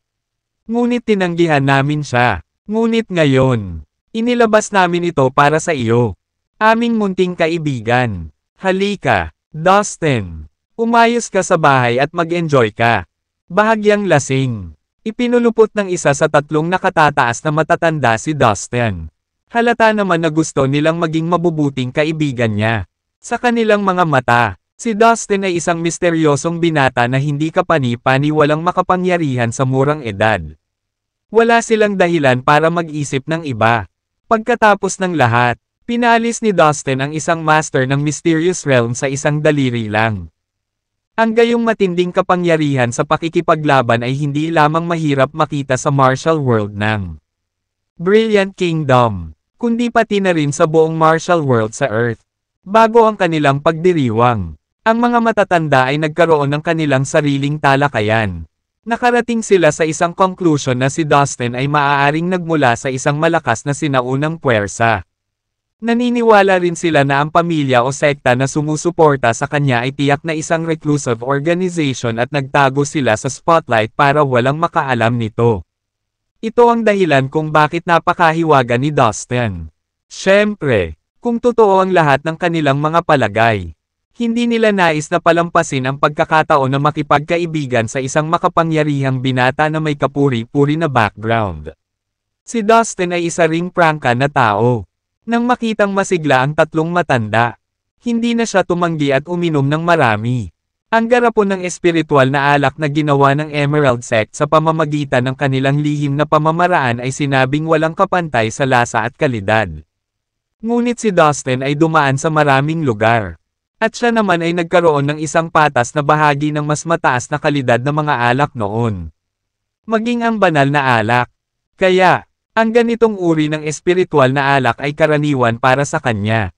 A: Ngunit tinanggihan namin siya. Ngunit ngayon, inilabas namin ito para sa iyo. Aming munting kaibigan. Halika, Dustin. Umayos ka sa bahay at mag-enjoy ka. Bahagyang lasing. Ipinulupot ng isa sa tatlong nakatataas na matatanda si Dustin. Halata naman na gusto nilang maging mabubuting kaibigan niya. Sa kanilang mga mata, si Dustin ay isang misteryosong binata na hindi kapani-pani walang makapangyarihan sa murang edad. Wala silang dahilan para mag-isip ng iba. Pagkatapos ng lahat, pinalis ni Dustin ang isang master ng Mysterious Realm sa isang daliri lang. Ang gayong matinding kapangyarihan sa pakikipaglaban ay hindi lamang mahirap makita sa martial world ng Brilliant Kingdom, kundi pati na rin sa buong martial world sa Earth. Bago ang kanilang pagdiriwang, ang mga matatanda ay nagkaroon ng kanilang sariling talakayan. Nakarating sila sa isang conclusion na si Dustin ay maaaring nagmula sa isang malakas na sinaunang puwersa. Naniniwala rin sila na ang pamilya o sekta na sumusuporta sa kanya ay tiyak na isang reclusive organization at nagtago sila sa spotlight para walang makaalam nito. Ito ang dahilan kung bakit napakahiwaga ni Dustin. Siyempre, kung totoo ang lahat ng kanilang mga palagay, hindi nila nais na palampasin ang pagkakataon na makipagkaibigan sa isang makapangyarihang binata na may kapuri-puri na background. Si Dustin ay isa ring prangka na tao. Nang makitang masigla ang tatlong matanda, hindi na siya tumanggi at uminom ng marami. Ang garapon ng espiritual na alak na ginawa ng Emerald Sect sa pamamagitan ng kanilang lihim na pamamaraan ay sinabing walang kapantay sa lasa at kalidad. Ngunit si Dustin ay dumaan sa maraming lugar. At siya naman ay nagkaroon ng isang patas na bahagi ng mas mataas na kalidad na mga alak noon. Maging ang banal na alak. Kaya, ang ganitong uri ng espiritual na alak ay karaniwan para sa kanya.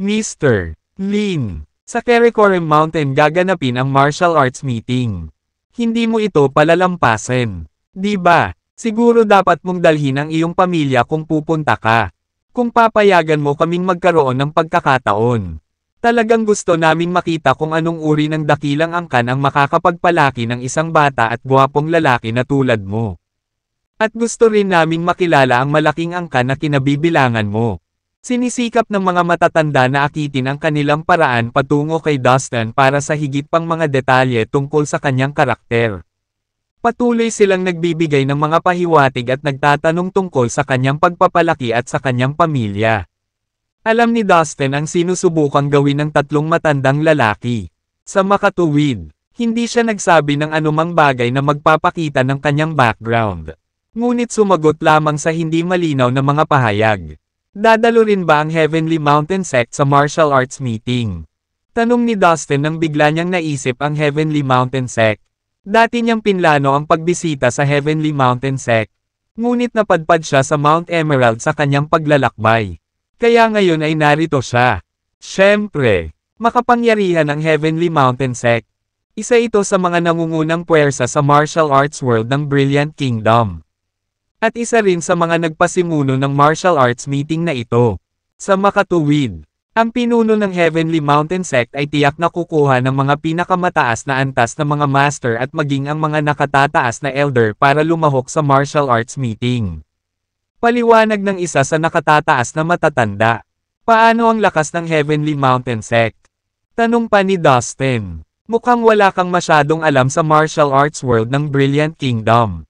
A: Mr. Lin. Sa Karakoram Mountain gaganapin ang martial arts meeting. Hindi mo ito palalampasin. Di ba? Siguro dapat mong dalhin ang iyong pamilya kung pupunta ka. Kung papayagan mo kaming magkaroon ng pagkakataon. Talagang gusto naming makita kung anong uri ng dakilang angkan ang makakapagpalaki ng isang bata at gwapong lalaki na tulad mo. At gusto rin naming makilala ang malaking angkan na kinabibilangan mo. Sinisikap ng mga matatanda na akitin ang kanilang paraan patungo kay Dustin para sa higit pang mga detalye tungkol sa kanyang karakter. Patuloy silang nagbibigay ng mga pahiwatig at nagtatanong tungkol sa kanyang pagpapalaki at sa kanyang pamilya. Alam ni Dustin ang sinusubukang gawin ng tatlong matandang lalaki. Sa makatuwid, hindi siya nagsabi ng anumang bagay na magpapakita ng kanyang background. Ngunit sumagot lamang sa hindi malinaw na mga pahayag. Dadalo rin ba ang Heavenly Mountain Sect sa martial arts meeting? Tanong ni Dustin nang bigla niyang naisip ang Heavenly Mountain Sect. Dati niyang pinlano ang pagbisita sa Heavenly Mountain Sect. Ngunit napadpad siya sa Mount Emerald sa kanyang paglalakbay. Kaya ngayon ay narito siya. Siyempre, makapangyarihan ang Heavenly Mountain Sect. Isa ito sa mga nangungunang puwersa sa martial arts world ng Brilliant Kingdom. At isa rin sa mga nagpasimuno ng martial arts meeting na ito. Sa makatuwid, ang pinuno ng Heavenly Mountain Sect ay tiyak na kukuha ng mga pinakamataas na antas na mga master at maging ang mga nakatataas na elder para lumahok sa martial arts meeting. Paliwanag ng isa sa nakatataas na matatanda. Paano ang lakas ng Heavenly Mountain Sect? Tanong pa ni Dustin. Mukhang wala kang masyadong alam sa martial arts world ng Brilliant Kingdom.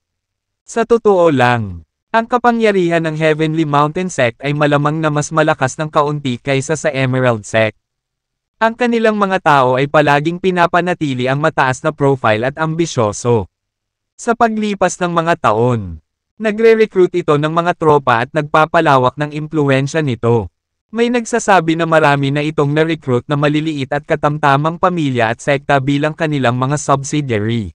A: Sa totoo lang, ang kapangyarihan ng Heavenly Mountain Sect ay malamang na mas malakas ng kaunti kaysa sa Emerald Sect. Ang kanilang mga tao ay palaging pinapanatili ang mataas na profile at ambisyoso. Sa paglipas ng mga taon, nagre-recruit ito ng mga tropa at nagpapalawak ng impluwensya nito. May nagsasabi na marami na itong na-recruit na maliliit at katamtamang pamilya at sekta bilang kanilang mga subsidiary.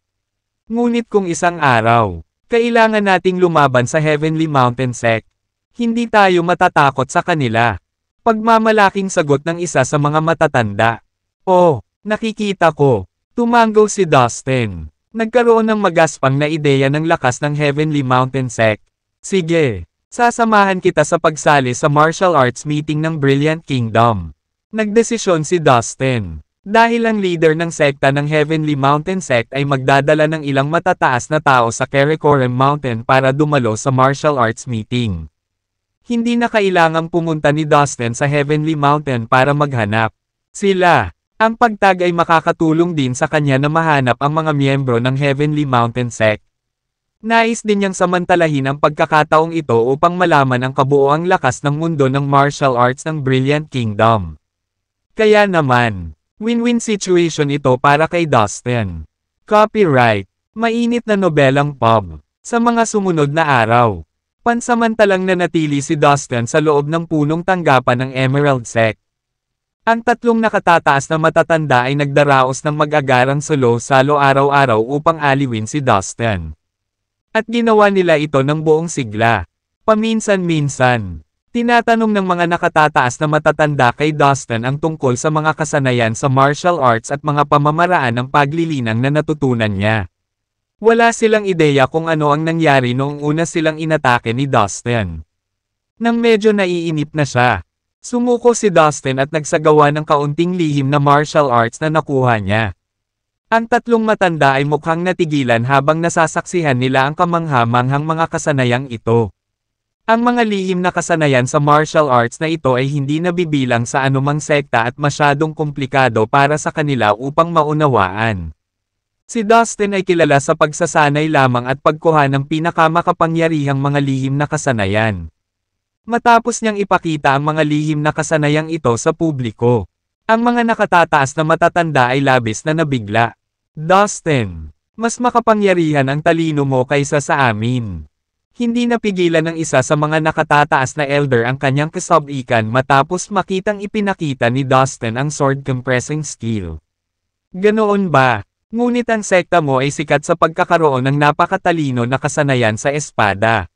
A: Ngunit kung isang araw, kailangan nating lumaban sa Heavenly Mountain Sect. Hindi tayo matatakot sa kanila. Pagmamalaking sagot ng isa sa mga matatanda. Oh, nakikita ko. Tumanggo si Dustin. Nagkaroon ng magaspang na ideya ng lakas ng Heavenly Mountain Sect. Sige, sasamahan kita sa pagsali sa martial arts meeting ng Brilliant Kingdom. Nagdesisyon si Dustin. Dahil ang leader ng sekta ng Heavenly Mountain Sect ay magdadala ng ilang matataas na tao sa Karakoram Mountain para dumalo sa martial arts meeting. Hindi na kailangang pumunta ni Dustin sa Heavenly Mountain para maghanap. Sila, ang pagtag ay makakatulong din sa kanya na mahanap ang mga miyembro ng Heavenly Mountain Sect. Nais din niyang samantalahin ang pagkakataong ito upang malaman ang kabuoang lakas ng mundo ng martial arts ng Brilliant Kingdom. Kaya naman, win-win situation ito para kay Dustin. Copyright, mainit na nobelang pub. Sa mga sumunod na araw, pansamantalang nanatili si Dustin sa loob ng punong tanggapan ng Emerald Sect. Ang tatlong nakatataas na matatanda ay nagdaraos ng mag-agarang salo-salo araw-araw upang aliwin si Dustin. At ginawa nila ito ng buong sigla. Paminsan-minsan, tinatanong ng mga nakatataas na matatanda kay Dustin ang tungkol sa mga kasanayan sa martial arts at mga pamamaraan ng paglilinang na natutunan niya. Wala silang ideya kung ano ang nangyari noong una silang inatake ni Dustin. Nang medyo naiinip na siya, sumuko si Dustin at nagsagawa ng kaunting lihim na martial arts na nakuha niya. Ang tatlong matanda ay mukhang natigilan habang nasasaksihan nila ang kamangha-manghang mga kasanayang ito. Ang mga lihim na kasanayan sa martial arts na ito ay hindi nabibilang sa anumang sekta at masyadong komplikado para sa kanila upang maunawaan. Si Dustin ay kilala sa pagsasanay lamang at pagkuha ng pinakamakapangyarihang mga lihim na kasanayan. Matapos niyang ipakita ang mga lihim na kasanayang ito sa publiko, Ang mga nakatataas na matatanda ay labis na nabigla. Dustin, mas makapangyarihan ang talino mo kaysa sa amin. Hindi napigilan ng isa sa mga nakatataas na elder ang kanyang kasabikan matapos makitang ipinakita ni Dustin ang sword compressing skill. Ganoon ba? Ngunit ang sekta mo ay sikat sa pagkakaroon ng napakatalino na kasanayan sa espada.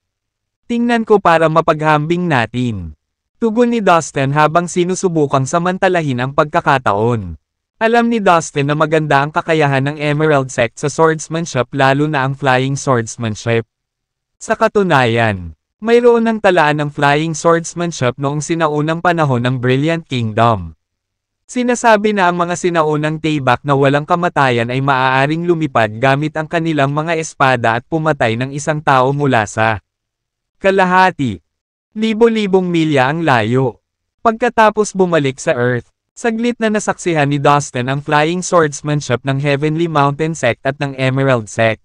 A: Tingnan ko para mapaghambing natin. Tugon ni Dustin habang sinusubukang samantalahin ang pagkakataon. Alam ni Dustin na maganda ang kakayahan ng Emerald Sect sa swordsmanship lalo na ang flying swordsmanship. Sa katunayan, mayroon ng talaan ng flying swordsmanship noong sinaunang panahon ng Brilliant Kingdom. Sinasabi na ang mga sinaunang Taibak na walang kamatayan ay maaaring lumipad gamit ang kanilang mga espada at pumatay ng isang tao mula sa kalahati. Libo-libong milya ang layo. Pagkatapos bumalik sa Earth, saglit na nasaksihan ni Dustin ang flying swordsmanship ng Heavenly Mountain Sect at ng Emerald Sect.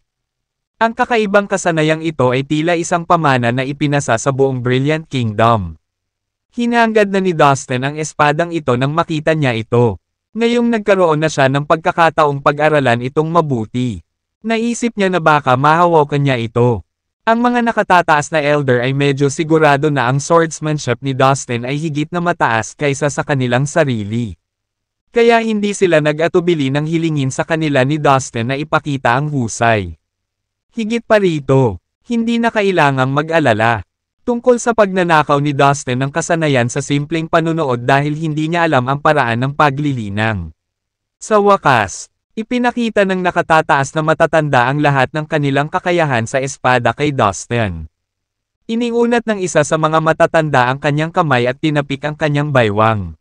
A: Ang kakaibang kasanayang ito ay tila isang pamana na ipinasa sa buong Brilliant Kingdom. Hinangad na ni Dustin ang espadang ito nang makita niya ito. Ngayong nagkaroon na siya ng pagkakataong pag-aralan itong mabuti. Naisip niya na baka mahawakan niya ito. Ang mga nakatataas na elder ay medyo sigurado na ang swordsmanship ni Dustin ay higit na mataas kaysa sa kanilang sarili. Kaya hindi sila nag-atubili ng hilingin sa kanila ni Dustin na ipakita ang husay. Higit pa rito, hindi na kailangang mag-alala tungkol sa pagnanakaw ni Dustin ng kasanayan sa simpleng panunood dahil hindi niya alam ang paraan ng paglilinang. Sa wakas, ipinakita ng nakatataas na matatanda ang lahat ng kanilang kakayahan sa espada kay Dustin. Iniunat ng isa sa mga matatanda ang kanyang kamay at tinapik ang kanyang baywang.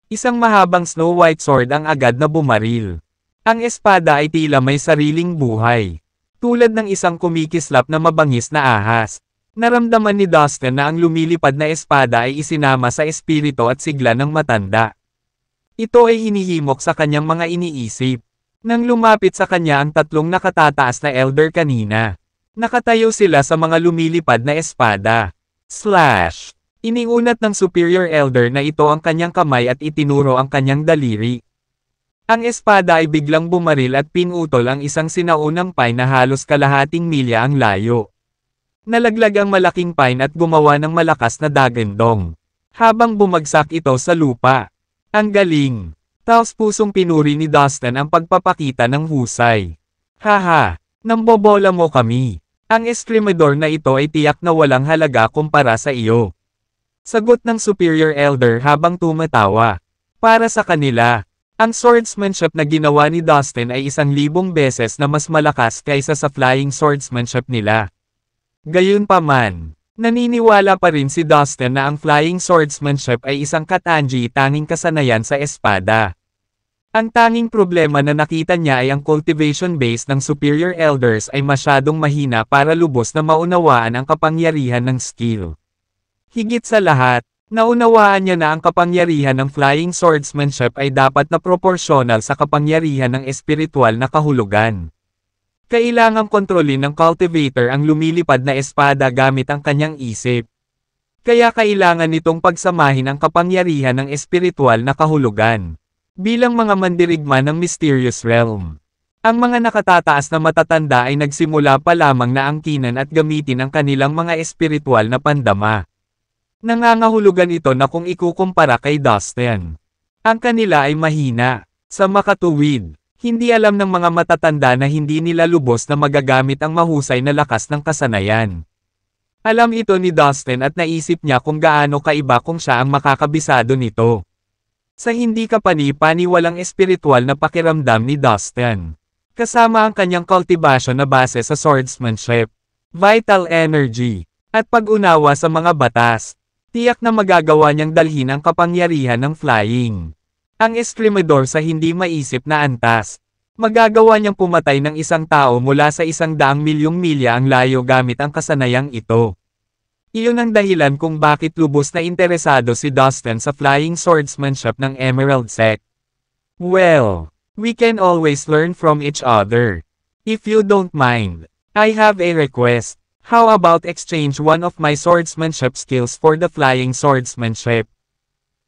A: Isang mahabang snow white sword ang agad na bumaril. Ang espada ay tila may sariling buhay. Tulad ng isang kumikislap na mabangis na ahas. Naramdaman ni Dustin na ang lumilipad na espada ay isinama sa espiritu at sigla ng matanda. Ito ay hinihimok sa kanyang mga iniisip. Nang lumapit sa kanya ang tatlong nakatataas na elder kanina. Nakatayo sila sa mga lumilipad na espada. Slash! Iniunat ng superior elder na ito ang kanyang kamay at itinuro ang kanyang daliri. Ang espada ay biglang bumaril at pinutol ang isang sinaunang pine na halos kalahating milya ang layo. Nalaglag ang malaking pine at gumawa ng malakas na dagandong. Habang bumagsak ito sa lupa. Ang galing! Taos-pusong pinuri ni Dustin ang pagpapakita ng husay. Haha, nambobola mo kami. Ang eskrimador na ito ay tiyak na walang halaga kumpara sa iyo. Sagot ng superior elder habang tumatawa. Para sa kanila, ang swordsmanship na ginawa ni Dustin ay 1,000 beses na mas malakas kaysa sa flying swordsmanship nila. Gayunpaman, naniniwala pa rin si Dustin na ang flying swordsmanship ay isang katangi-tanging kasanayan sa espada. Ang tanging problema na nakita niya ay ang cultivation base ng superior elders ay masyadong mahina para lubos na maunawaan ang kapangyarihan ng skill. Higit sa lahat, naunawaan niya na ang kapangyarihan ng flying swordsmanship ay dapat na proporsyonal sa kapangyarihan ng espiritual na kahulugan. Kailangang kontrolin ng cultivator ang lumilipad na espada gamit ang kanyang isip. Kaya kailangan nitong pagsamahin ang kapangyarihan ng espiritual na kahulugan. Bilang mga mandirigma ng mysterious realm. Ang mga nakatataas na matatanda ay nagsimula pa lamang na angkinan at gamitin ang kanilang mga espiritual na pandama. Nangangahulugan ito na kung ikukumpara kay Dustin. Ang kanila ay mahina. Sa makatuwid, hindi alam ng mga matatanda na hindi nila lubos na magagamit ang mahusay na lakas ng kasanayan. Alam ito ni Dustin at naisip niya kung gaano kaiba kung siya ang makakabisado nito. Sa hindi kapani-paniwalang espiritual na pakiramdam ni Dustin. Kasama ang kanyang cultivation na base sa swordsmanship, vital energy, at pag-unawa sa mga batas, tiyak na magagawa niyang dalhin ang kapangyarihan ng flying. Ang eskrimador sa hindi maisip na antas, magagawa niyang pumatay ng isang tao mula sa 100 milyong milya ang layo gamit ang kasanayang ito. Iyon ang dahilan kung bakit lubos na interesado si Dustin sa flying swordsmanship ng Emerald Sect. Well, we can always learn from each other. If you don't mind, I have a request. How about exchange one of my swordsmanship skills for the flying swordsmanship?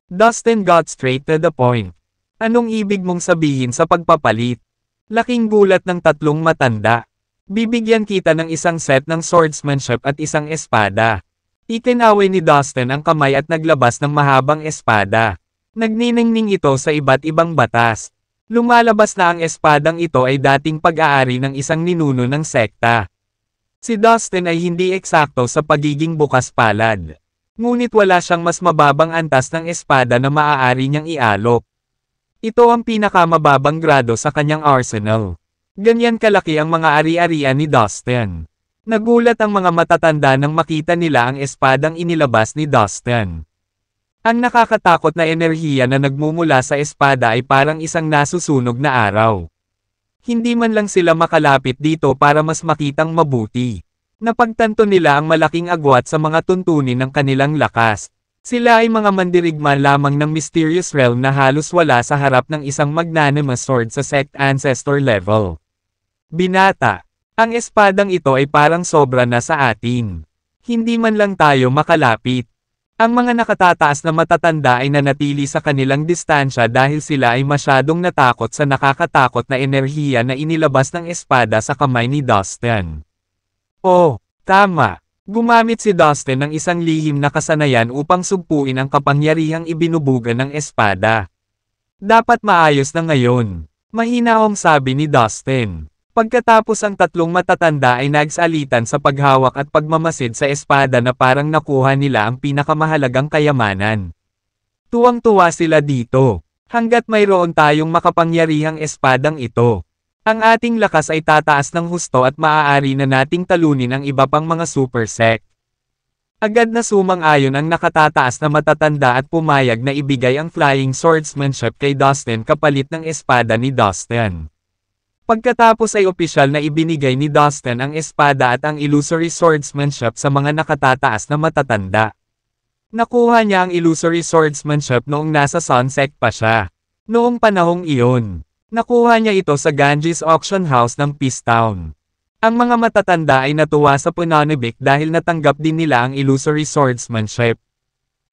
A: Dustin got straight to the point. Anong ibig mong sabihin sa pagpapalit? Laking gulat ng tatlong matanda. Bibigyan kita ng isang set ng swordsmanship at isang espada. Itinaway ni Dustin ang kamay at naglabas ng mahabang espada. Nagniningning ito sa iba't ibang batas. Lumalabas na ang espadang ito ay dating pag-aari ng isang ninuno ng sekta. Si Dustin ay hindi eksakto sa pagiging bukas palad. Ngunit wala siyang mas mababang antas ng espada na maaari niyang ialok. Ito ang pinakamababang grado sa kanyang arsenal. Ganyan kalaki ang mga ari-arian ni Dustin. Nagulat ang mga matatanda nang makita nila ang espadang inilabas ni Dustin. Ang nakakatakot na enerhiya na nagmumula sa espada ay parang isang nasusunog na araw. Hindi man lang sila makalapit dito para mas makitang mabuti. Napagtanto nila ang malaking agwat sa mga tuntunin ng kanilang lakas. Sila ay mga mandirigma lamang ng mysterious realm na halos wala sa harap ng isang magnanimous sword sa sect ancestor level. Binata, ang espadang ito ay parang sobra na sa atin. Hindi man lang tayo makalapit. Ang mga nakatataas na matatanda ay nanatili sa kanilang distansya dahil sila ay masyadong natakot sa nakakatakot na enerhiya na inilabas ng espada sa kamay ni Dustin. Oh, tama. Gumamit si Dustin ng isang lihim na kasanayan upang sugpuin ang kapangyarihang ibinubuga ng espada. Dapat maayos na ngayon. Mahinaong sabi ni Dustin. Pagkatapos ang tatlong matatanda ay nagsalitan sa paghawak at pagmamasid sa espada na parang nakuha nila ang pinakamahalagang kayamanan. Tuwang-tuwa sila dito. Hanggat mayroon tayong makapangyarihang espadang ito. Ang ating lakas ay tataas ng husto at maaari na nating talunin ang iba pang mga super sect. Agad na sumang-ayon ang nakatataas na matatanda at pumayag na ibigay ang flying swordsmanship kay Dustin kapalit ng espada ni Dustin. Pagkatapos ay opisyal na ibinigay ni Dustin ang espada at ang illusory swordsmanship sa mga nakatataas na matatanda. Nakuha niya ang illusory swordsmanship noong nasa Sunsect pa siya. Noong panahong iyon, nakuha niya ito sa Ganges Auction House ng Peace Town. Ang mga matatanda ay natuwa sa Punanibik dahil natanggap din nila ang illusory swordsmanship.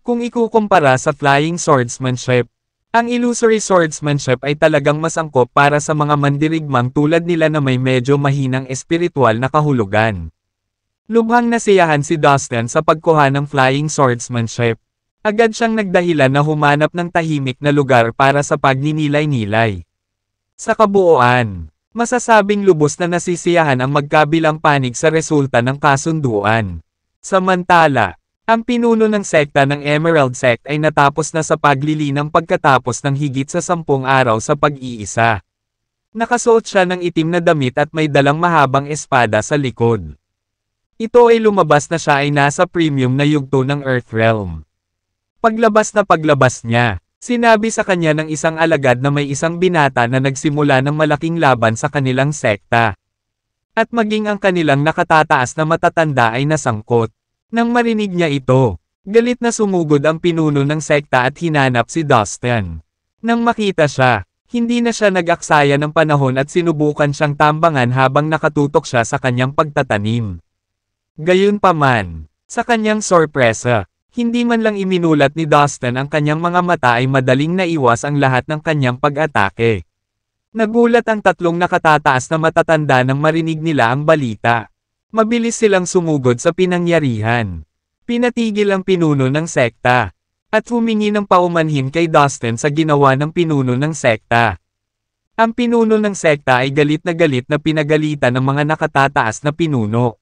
A: Kung ikukumpara sa flying swordsmanship, ang illusory swordsmanship ay talagang mas angkop para sa mga mandirigmang tulad nila na may medyo mahinang espiritual na kahulugan. Lubhang nasiyahan si Dustin sa pagkuha ng flying swordsmanship. Agad siyang nagdahilan na humanap ng tahimik na lugar para sa pagninilay-nilay. Sa kabuuan, masasabing lubos na nasisiyahan ang magkabilang panig sa resulta ng kasunduan. Samantala, ang pinuno ng sekta ng Emerald Sect ay natapos na sa paglilinang pagkatapos ng higit sa 10 araw sa pag-iisa. Nakasuot siya ng itim na damit at may dalang mahabang espada sa likod. Ito ay lumabas na siya ay nasa premium na yugto ng Earthrealm. Paglabas niya, sinabi sa kanya ng isang alagad na may isang binata na nagsimula ng malaking laban sa kanilang sekta. At maging ang kanilang nakatataas na matatanda ay nasangkot. Nang marinig niya ito, galit na sumugod ang pinuno ng sekta at hinanap si Dustin. Nang makita siya, hindi na siya nag-aksaya ng panahon at sinubukan siyang tambangan habang nakatutok siya sa kanyang pagtatanim. Gayunpaman, sa kanyang sorpresa, hindi man lang iminulat ni Dustin ang kanyang mga mata ay madaling naiwas ang lahat ng kanyang pag-atake. Nagulat ang tatlong nakatataas na matatanda nang marinig nila ang balita. Mabilis silang sumugod sa pinangyarihan. Pinatigil ang pinuno ng sekta. At humingi ng paumanhin kay Dustin sa ginawa ng pinuno ng sekta. Ang pinuno ng sekta ay galit na pinagalitan ng mga nakatataas na pinuno.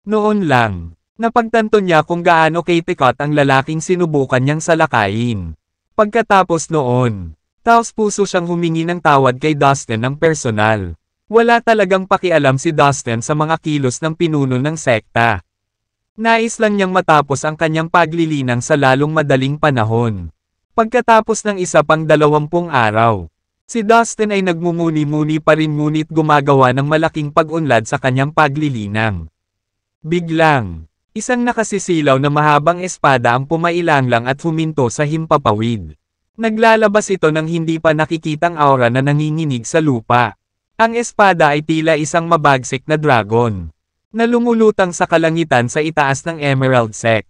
A: Noon lang, napagtanto niya kung gaano katikot ang lalaking sinubukan niyang salakayin. Pagkatapos noon, taos-puso siyang humingi ng tawad kay Dustin ng personal. Wala talagang pakialam si Dustin sa mga kilos ng pinuno ng sekta. Nais lang niyang matapos ang kanyang paglilinang sa lalong madaling panahon. Pagkatapos ng isa pang 20 araw, si Dustin ay nagmumuni-muni pa rin ngunit gumagawa ng malaking pag-unlad sa kanyang paglilinang. Biglang, isang nakasisilaw na mahabang espada ang pumailanglang at huminto sa himpapawid. Naglalabas ito ng hindi pa nakikitang aura na nanginginig sa lupa. Ang espada ay tila isang mabagsik na dragon, na lumulutang sa kalangitan sa itaas ng Emerald Sect.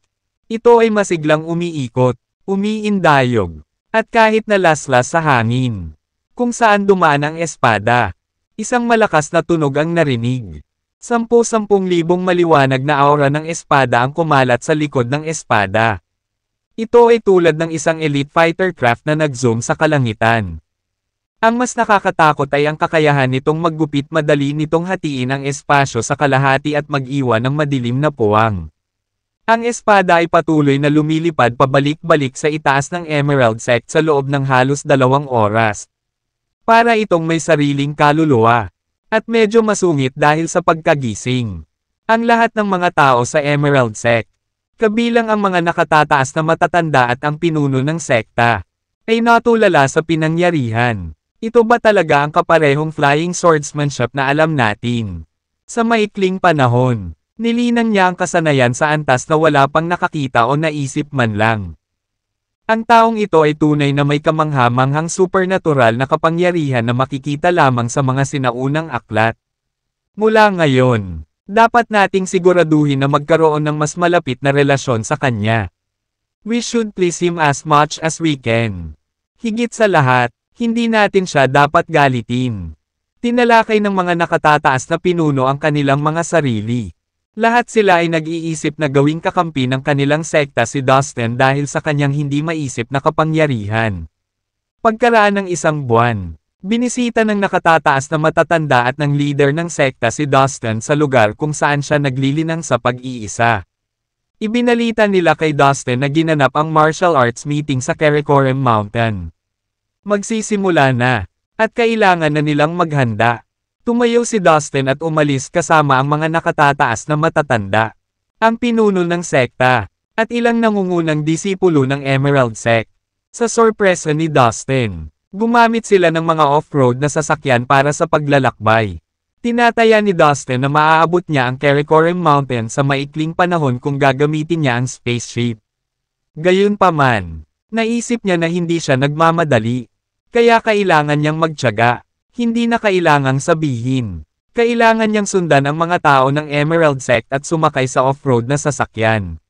A: Ito ay masiglang umiikot, umiindayog, At kahit nalaslas sa hangin, kung saan dumaan ang espada, isang malakas na tunog ang narinig. 10,000 maliwanag na aura ng espada ang kumalat sa likod ng espada. Ito ay tulad ng isang elite fighter craft na nag-zoom sa kalangitan. Ang mas nakakatakot ay ang kakayahan nitong maggupit, madali nitong hatiin ang espasyo sa kalahati at mag-iwan ng madilim na puwang. Ang espada ay patuloy na lumilipad pabalik-balik sa itaas ng Emerald Sect sa loob ng halos 2 oras. Para itong may sariling kaluluwa. At medyo masungit dahil sa pagkagising. Ang lahat ng mga tao sa Emerald Sect, kabilang ang mga nakatataas na matatanda at ang pinuno ng sekta, ay natulala sa pinangyarihan. Ito ba talaga ang kaparehong flying swordsmanship na alam natin? Sa maikling panahon, nilinang niya ang kasanayan sa antas na wala pang nakakita o naisip man lang. Ang taong ito ay tunay na may kamangha-manghang supernatural na kapangyarihan na makikita lamang sa mga sinaunang aklat. Mula ngayon, dapat nating siguraduhin na magkaroon ng mas malapit na relasyon sa kanya. We should please him as much as we can. Higit sa lahat, hindi natin siya dapat galitin. Tinalakay ng mga nakatataas na pinuno ang kanilang mga sarili. Lahat sila ay nag-iisip na gawing kakampi ng kanilang sekta si Dustin dahil sa kanyang hindi maisip na kapangyarihan. Pagkaraan ng isang buwan, binisita ng nakatataas na matatanda at ng leader ng sekta si Dustin sa lugar kung saan siya naglilinang sa pag-iisa. Ibinalita nila kay Dustin na ginanap ang martial arts meeting sa Karakoram Mountain. Magsisimula na, at kailangan na nilang maghanda. Tumayo si Dustin at umalis kasama ang mga nakatataas na matatanda, ang pinuno ng sekta, at ilang nangungunang disipulo ng Emerald Sect. Sa sorpresa ni Dustin, gumamit sila ng mga off-road na sasakyan para sa paglalakbay. Tinataya ni Dustin na maaabot niya ang Karakoram Mountain sa maikling panahon kung gagamitin niya ang spaceship. Gayunpaman, naisip niya na hindi siya nagmamadali, kaya kailangan niyang magtiyaga. Hindi na kailangang sabihin. Kailangan niyang sundan ang mga tao ng Emerald Sect at sumakay sa off-road na sasakyan.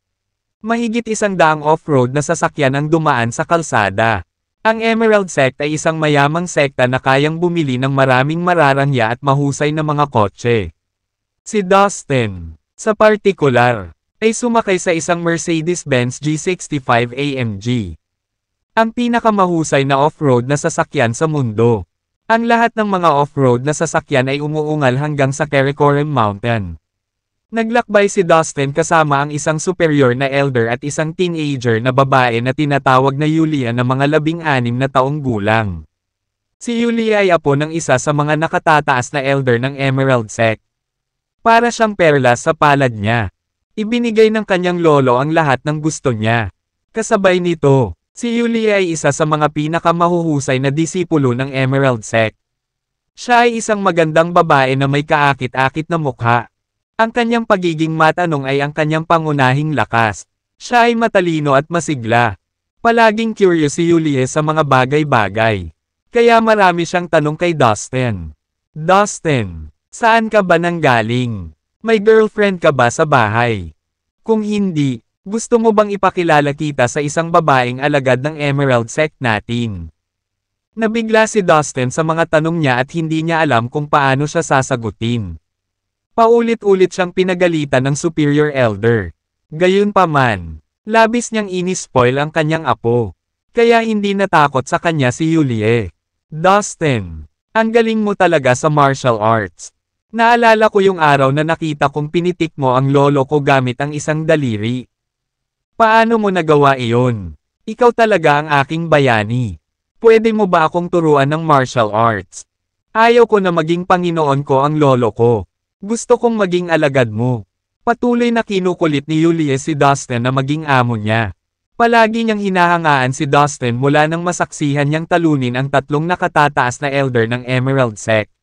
A: Mahigit 100 off-road na sasakyan ang dumaan sa kalsada. Ang Emerald Sect ay isang mayamang sekta na kayang bumili ng maraming mararangya at mahusay na mga kotse. Si Dustin, sa partikular, ay sumakay sa isang Mercedes-Benz G65 AMG. Ang pinakamahusay na off-road na sasakyan sa mundo. Ang lahat ng mga off-road na sasakyan ay umuungal hanggang sa Karakoram Mountain. Naglakbay si Dustin kasama ang isang superior na elder at isang teenager na babae na tinatawag na Yulia na mga 16 na taong gulang. Si Yulia ay apo ng isa sa mga nakatataas na elder ng Emerald Sect. Para siyang perlas sa palad niya. Ibinigay ng kanyang lolo ang lahat ng gusto niya. Kasabay nito, si Yulia ay isa sa mga pinakamahuhusay na disipulo ng Emerald Sect. Siya ay isang magandang babae na may kaakit-akit na mukha. Ang kanyang pagiging matanong ay ang kanyang pangunahing lakas. Siya ay matalino at masigla. Palaging curious si Yulia sa mga bagay-bagay. Kaya marami siyang tanong kay Dustin. Dustin, saan ka ba nanggaling? May girlfriend ka ba sa bahay? Kung hindi, gusto mo bang ipakilala kita sa isang babaeng alagad ng Emerald Sect natin? Nabigla si Dustin sa mga tanong niya at hindi niya alam kung paano siya sasagutin. Paulit-ulit siyang pinagalitan ng superior elder. Gayunpaman, labis niyang inispoil ang kanyang apo. Kaya hindi natakot sa kanya si Yulie. Dustin, ang galing mo talaga sa martial arts. Naalala ko yung araw na nakita kong pinitik mo ang lolo ko gamit ang isang daliri. Paano mo nagawa iyon? Ikaw talaga ang aking bayani. Pwede mo ba akong turuan ng martial arts? Ayaw ko na maging Panginoon ko ang lolo ko. Gusto kong maging alagad mo. Patuloy na kinukulit ni Yulie si Dustin na maging amo niya. Palagi niyang hinahangaan si Dustin mula nang masaksihan niyang talunin ang 3 nakatataas na elder ng Emerald Sect.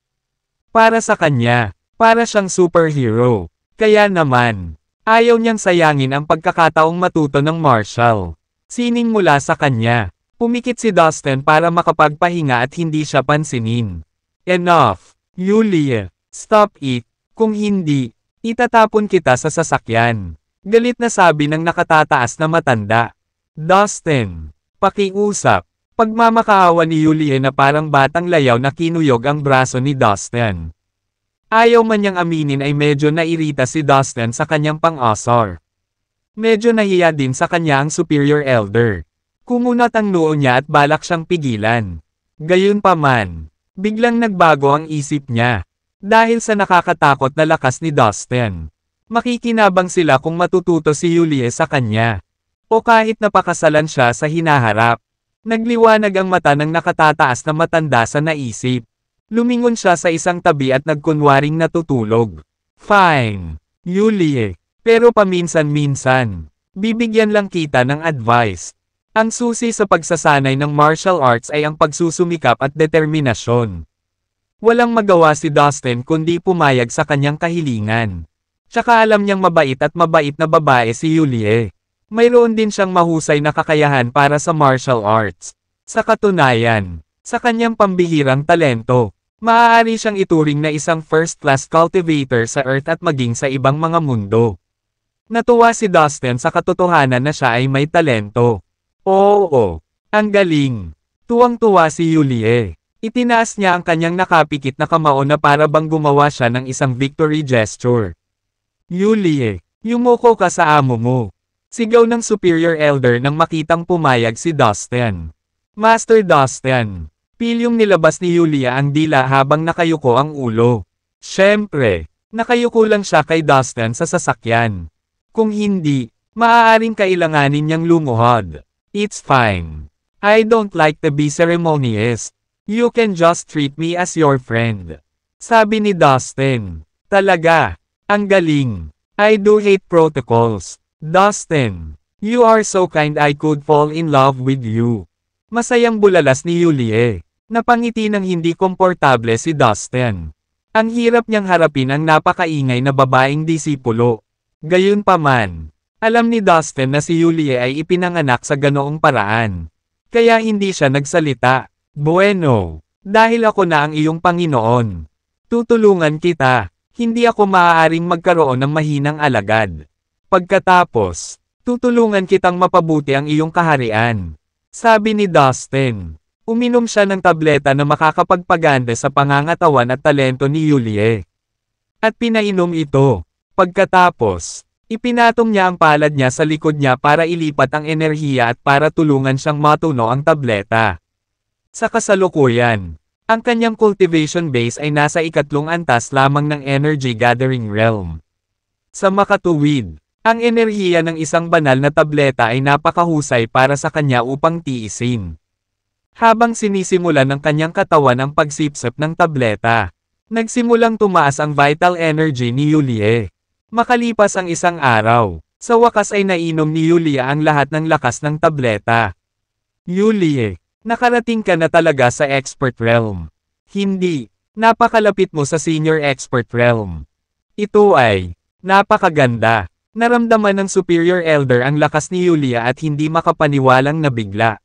A: Para sa kanya, para siyang superhero. Kaya naman, ayaw niyang sayangin ang pagkakataong matuto ng martial. Sining mula sa kanya. Pumikit si Dustin para makapagpahinga at hindi siya pansinin. Enough, Yulie. Stop it. Kung hindi, itatapon kita sa sasakyan. Galit na sabi ng nakatataas na matanda. Dustin, pakiusap. Pagmamakaawa ni Yulie na parang batang layaw na kinuyog ang braso ni Dustin. Ayaw man niyang aminin ay medyo nairita si Dustin sa kanyang pang-asar. Medyo nahiya din sa kanya ang superior elder. Kumunat ang noo niya at balak siyang pigilan. Gayunpaman, biglang nagbago ang isip niya. Dahil sa nakakatakot na lakas ni Dustin. Makikinabang sila kung matututo si Yulie sa kanya. O kahit napakasalan siya sa hinaharap. Nagliwanag ang mata ng nakatataas na matanda sa naisip. Lumingon siya sa isang tabi at nagkunwaring natutulog. Fine, Yulie. Pero paminsan-minsan, bibigyan lang kita ng advice. Ang susi sa pagsasanay ng martial arts ay ang pagsusumikap at determinasyon. Walang magawa si Dustin kundi pumayag sa kanyang kahilingan. Tsaka alam niyang mabait na babae si Yulie. Mayroon din siyang mahusay na kakayahan para sa martial arts. Sa katunayan, sa kanyang pambihirang talento, maaari siyang ituring na isang first-class cultivator sa Earth at maging sa ibang mga mundo. Natuwa si Dustin sa katotohanan na siya ay may talento. Oo, ang galing. Tuwang-tuwa si Yulie. Itinaas niya ang kanyang nakapikit na kamao na para bang gumawa siya ng isang victory gesture. Yulie, yumuko ka sa amo mo. Sigaw ng superior elder nang makitang pumayag si Dustin. Master Dustin. Pilyong nilabas ni Yulie ang dila habang nakayuko ang ulo. Siyempre, nakayuko lang siya kay Dustin sa sasakyan. Kung hindi, maaaring kailanganin niyang lumuhod. It's fine. I don't like to be ceremonious. You can just treat me as your friend. Sabi ni Dustin. Talaga. Ang galing. I do hate protocols. Dustin. You are so kind I could fall in love with you. Masayang bulalas ni Yulie. Napangiti ng hindi komportable si Dustin. Ang hirap niyang harapin ang napakaingay na babaeng disipulo. Gayunpaman, alam ni Dustin na si Yulie ay ipinanganak sa ganoong paraan. Kaya hindi siya nagsalita. Bueno, dahil ako na ang iyong Panginoon. Tutulungan kita. Hindi ako maaaring magkaroon ng mahinang alagad. Pagkatapos, tutulungan kitang mapabuti ang iyong kaharian. Sabi ni Dustin. Uminom siya ng tableta na makakapagpaganda sa pangangatawan at talento ni Yulie. At pinainom ito. Pagkatapos, ipinatong niya ang palad niya sa likod niya para ilipat ang enerhiya at para tulungan siyang matuno ang tableta. Sa kasalukuyan, ang kanyang cultivation base ay nasa ikatlong antas lamang ng energy gathering realm. Sa makatuwid, ang enerhiya ng isang banal na tableta ay napakahusay para sa kanya upang tiisin. Habang sinisimulan ng kanyang katawan ang pagsipsip ng tableta, nagsimulang tumaas ang vital energy ni Yulie. Makalipas ang isang araw, sa wakas ay nainom ni Yulie ang lahat ng lakas ng tableta. Yulie, nakarating ka na talaga sa expert realm. Hindi, napakalapit mo sa senior expert realm. Ito ay, napakaganda. Naramdaman ng superior elder ang lakas ni Yulie at hindi makapaniwalang nabigla.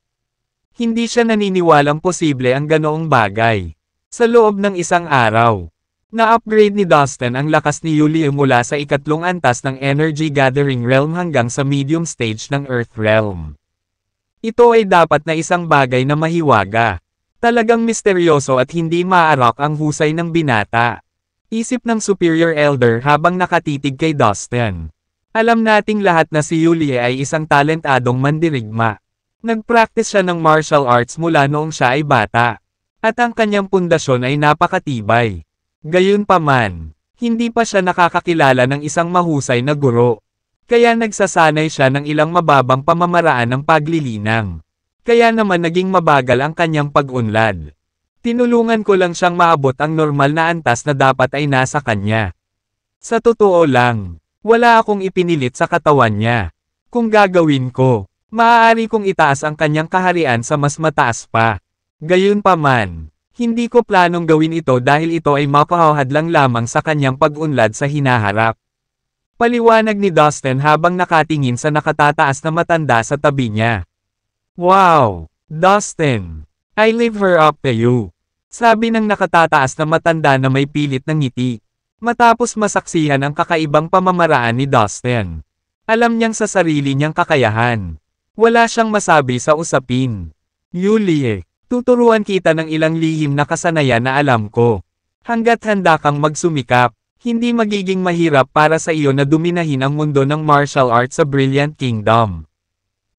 A: Hindi siya naniniwalang posible ang ganoong bagay. Sa loob ng isang araw, na-upgrade ni Dustin ang lakas ni Yulie mula sa ikatlong antas ng energy gathering realm hanggang sa medium stage ng earth realm. Ito ay dapat na isang bagay na mahiwaga. Talagang misteryoso at hindi maaarak ang husay ng binata. Isip ng superior elder habang nakatitig kay Dustin. Alam nating lahat na si Yulie ay isang talentadong mandirigma. Nag-practice siya ng martial arts mula noong siya ay bata. At ang kanyang pundasyon ay napakatibay. Gayunpaman, hindi pa siya nakakakilala ng isang mahusay na guro. Kaya nagsasanay siya ng ilang mababang pamamaraan ng paglilinang. Kaya naman naging mabagal ang kanyang pag-unlad. Tinulungan ko lang siyang maabot ang normal na antas na dapat ay nasa kanya. Sa totoo lang, wala akong ipinilit sa katawan niya. Kung gagawin ko, maaari kong itaas ang kanyang kaharian sa mas mataas pa. Gayunpaman, hindi ko planong gawin ito dahil ito ay mapahahadlang lamang sa kanyang pag-unlad sa hinaharap. Paliwanag ni Dustin habang nakatingin sa nakatataas na matanda sa tabi niya. Wow, Dustin! I leave her up to you. Sabi ng nakatataas na matanda na may pilit ng ngiti. Matapos masaksihan ang kakaibang pamamaraan ni Dustin. Alam niyang sa sarili niyang kakayahan. Wala siyang masabi sa usapin. Yulie, tuturuan kita ng ilang lihim na kasanayan na alam ko. Hanggat handa kang magsumikap, hindi magiging mahirap para sa iyo na dominahin ang mundo ng martial arts sa Brilliant Kingdom.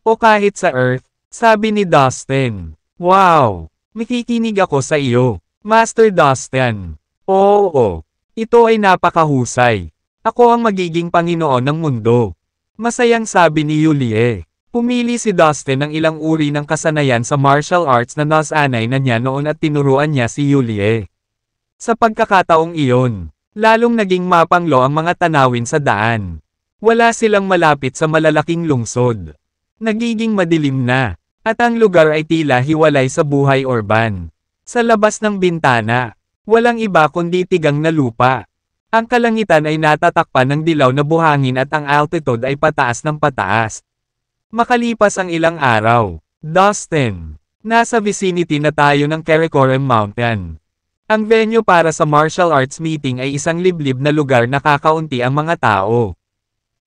A: O kahit sa Earth, sabi ni Dustin. Wow! Makikinig ako sa iyo, Master Dustin. Oo, ito ay napakahusay. Ako ang magiging Panginoon ng mundo. Masayang sabi ni Yulie. Pumili si Dustin ng ilang uri ng kasanayan sa martial arts na nasanay na niya noon at tinuruan niya si Yulie. Sa pagkakataong iyon, lalong naging mapanglo ang mga tanawin sa daan. Wala silang malapit sa malalaking lungsod. Nagiging madilim na, at ang lugar ay tila hiwalay sa buhay urban. Sa labas ng bintana, walang iba kundi tigang na lupa. Ang kalangitan ay natatakpan ng dilaw na buhangin at ang altitude ay pataas ng pataas. Makalipas ang ilang araw, Dustin, nasa vicinity na tayo ng Karakoram Mountain. Ang venue para sa martial arts meeting ay isang liblib na lugar na kakaunti ang mga tao.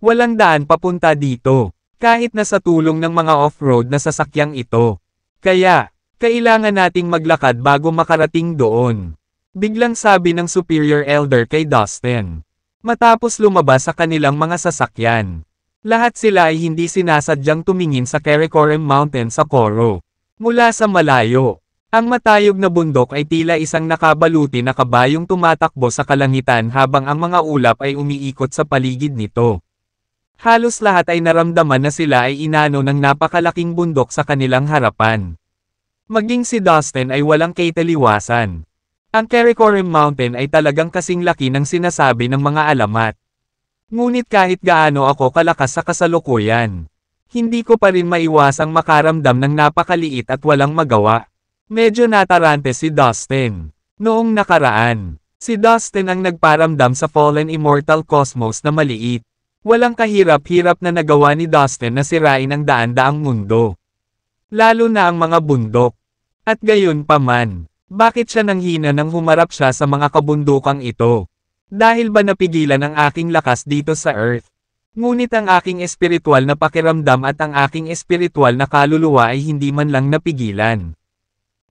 A: Walang daan papunta dito, kahit na sa tulong ng mga off-road na sasakyang ito. Kaya, kailangan nating maglakad bago makarating doon. Biglang sabi ng superior elder kay Dustin. Matapos lumabas sa kanilang mga sasakyan. Lahat sila ay hindi sinasadyang tumingin sa Karakoram Mountain sa Koro. Mula sa malayo, ang matayog na bundok ay tila isang nakabaluti na kabayong tumatakbo sa kalangitan habang ang mga ulap ay umiikot sa paligid nito. Halos lahat ay naramdaman na sila ay inano ng napakalaking bundok sa kanilang harapan. Maging si Dustin ay walang kaitaliwasan. Ang Karakoram Mountain ay talagang kasing laki ng sinasabi ng mga alamat. Ngunit kahit gaano ako kalakas sa kasalukuyan, hindi ko pa rin maiwasang makaramdam ng napakaliit at walang magawa. Medyo natarante si Dustin. Noong nakaraan, si Dustin ang nagparamdam sa fallen immortal cosmos na maliit. Walang kahirap-hirap na nagawa ni Dustin na sirain ang daan-daang mundo. Lalo na ang mga bundok. At gayon pa man, bakit siya nanghina nang humarap siya sa mga kabundukang ito? Dahil ba napigilan ang aking lakas dito sa Earth? Ngunit ang aking espiritual na pakiramdam at ang aking espiritual na kaluluwa ay hindi man lang napigilan.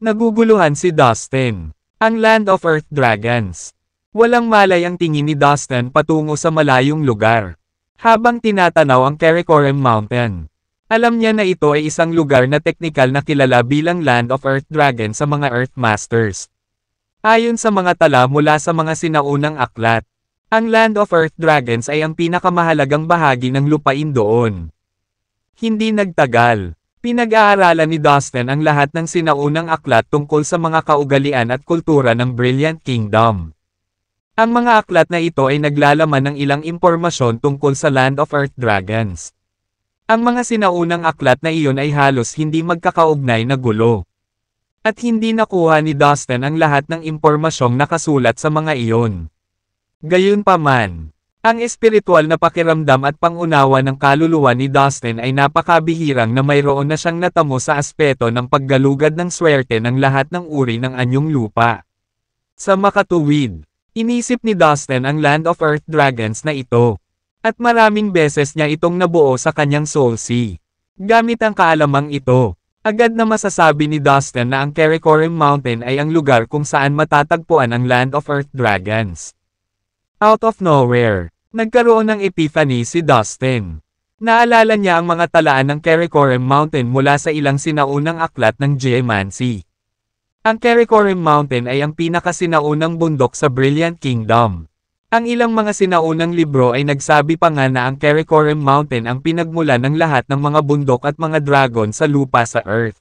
A: Naguguluhan si Dustin. Ang Land of Earth Dragons. Walang malay ang tingin ni Dustin patungo sa malayong lugar. Habang tinatanaw ang Karakoram Mountain. Alam niya na ito ay isang lugar na teknikal na kilala bilang Land of Earth Dragon sa mga Earth Masters. Ayon sa mga tala mula sa mga sinaunang aklat, ang Land of Earth Dragons ay ang pinakamahalagang bahagi ng lupain doon. Hindi nagtagal, pinag-aaralan ni Dustin ang lahat ng sinaunang aklat tungkol sa mga kaugalian at kultura ng Brilliant Kingdom. Ang mga aklat na ito ay naglalaman ng ilang impormasyon tungkol sa Land of Earth Dragons. Ang mga sinaunang aklat na iyon ay halos hindi magkakaugnay na gulo. At hindi nakuha ni Dustin ang lahat ng impormasyong nakasulat sa mga iyon. Gayunpaman, ang espiritual na pakiramdam at pangunawa ng kaluluwa ni Dustin ay napakabihirang na mayroon na siyang natamo sa aspeto ng paggalugad ng swerte ng lahat ng uri ng anyong lupa. Sa makatuwid, inisip ni Dustin ang Land of Earth Dragons na ito. At maraming beses niya itong nabuo sa kanyang Soul Sea. Gamit ang kaalamang ito, agad na masasabi ni Dustin na ang Karakoram Mountain ay ang lugar kung saan matatagpuan ang Land of Earth Dragons. Out of nowhere, nagkaroon ng epiphany si Dustin. Naalala niya ang mga talaan ng Karakoram Mountain mula sa ilang sinaunang aklat ng Geomancy. Ang Karakoram Mountain ay ang pinakasinaunang bundok sa Brilliant Kingdom. Ang ilang mga sinaunang libro ay nagsabi pa nga na ang Karakoram Mountain ang pinagmulan ng lahat ng mga bundok at mga dragon sa lupa sa Earth.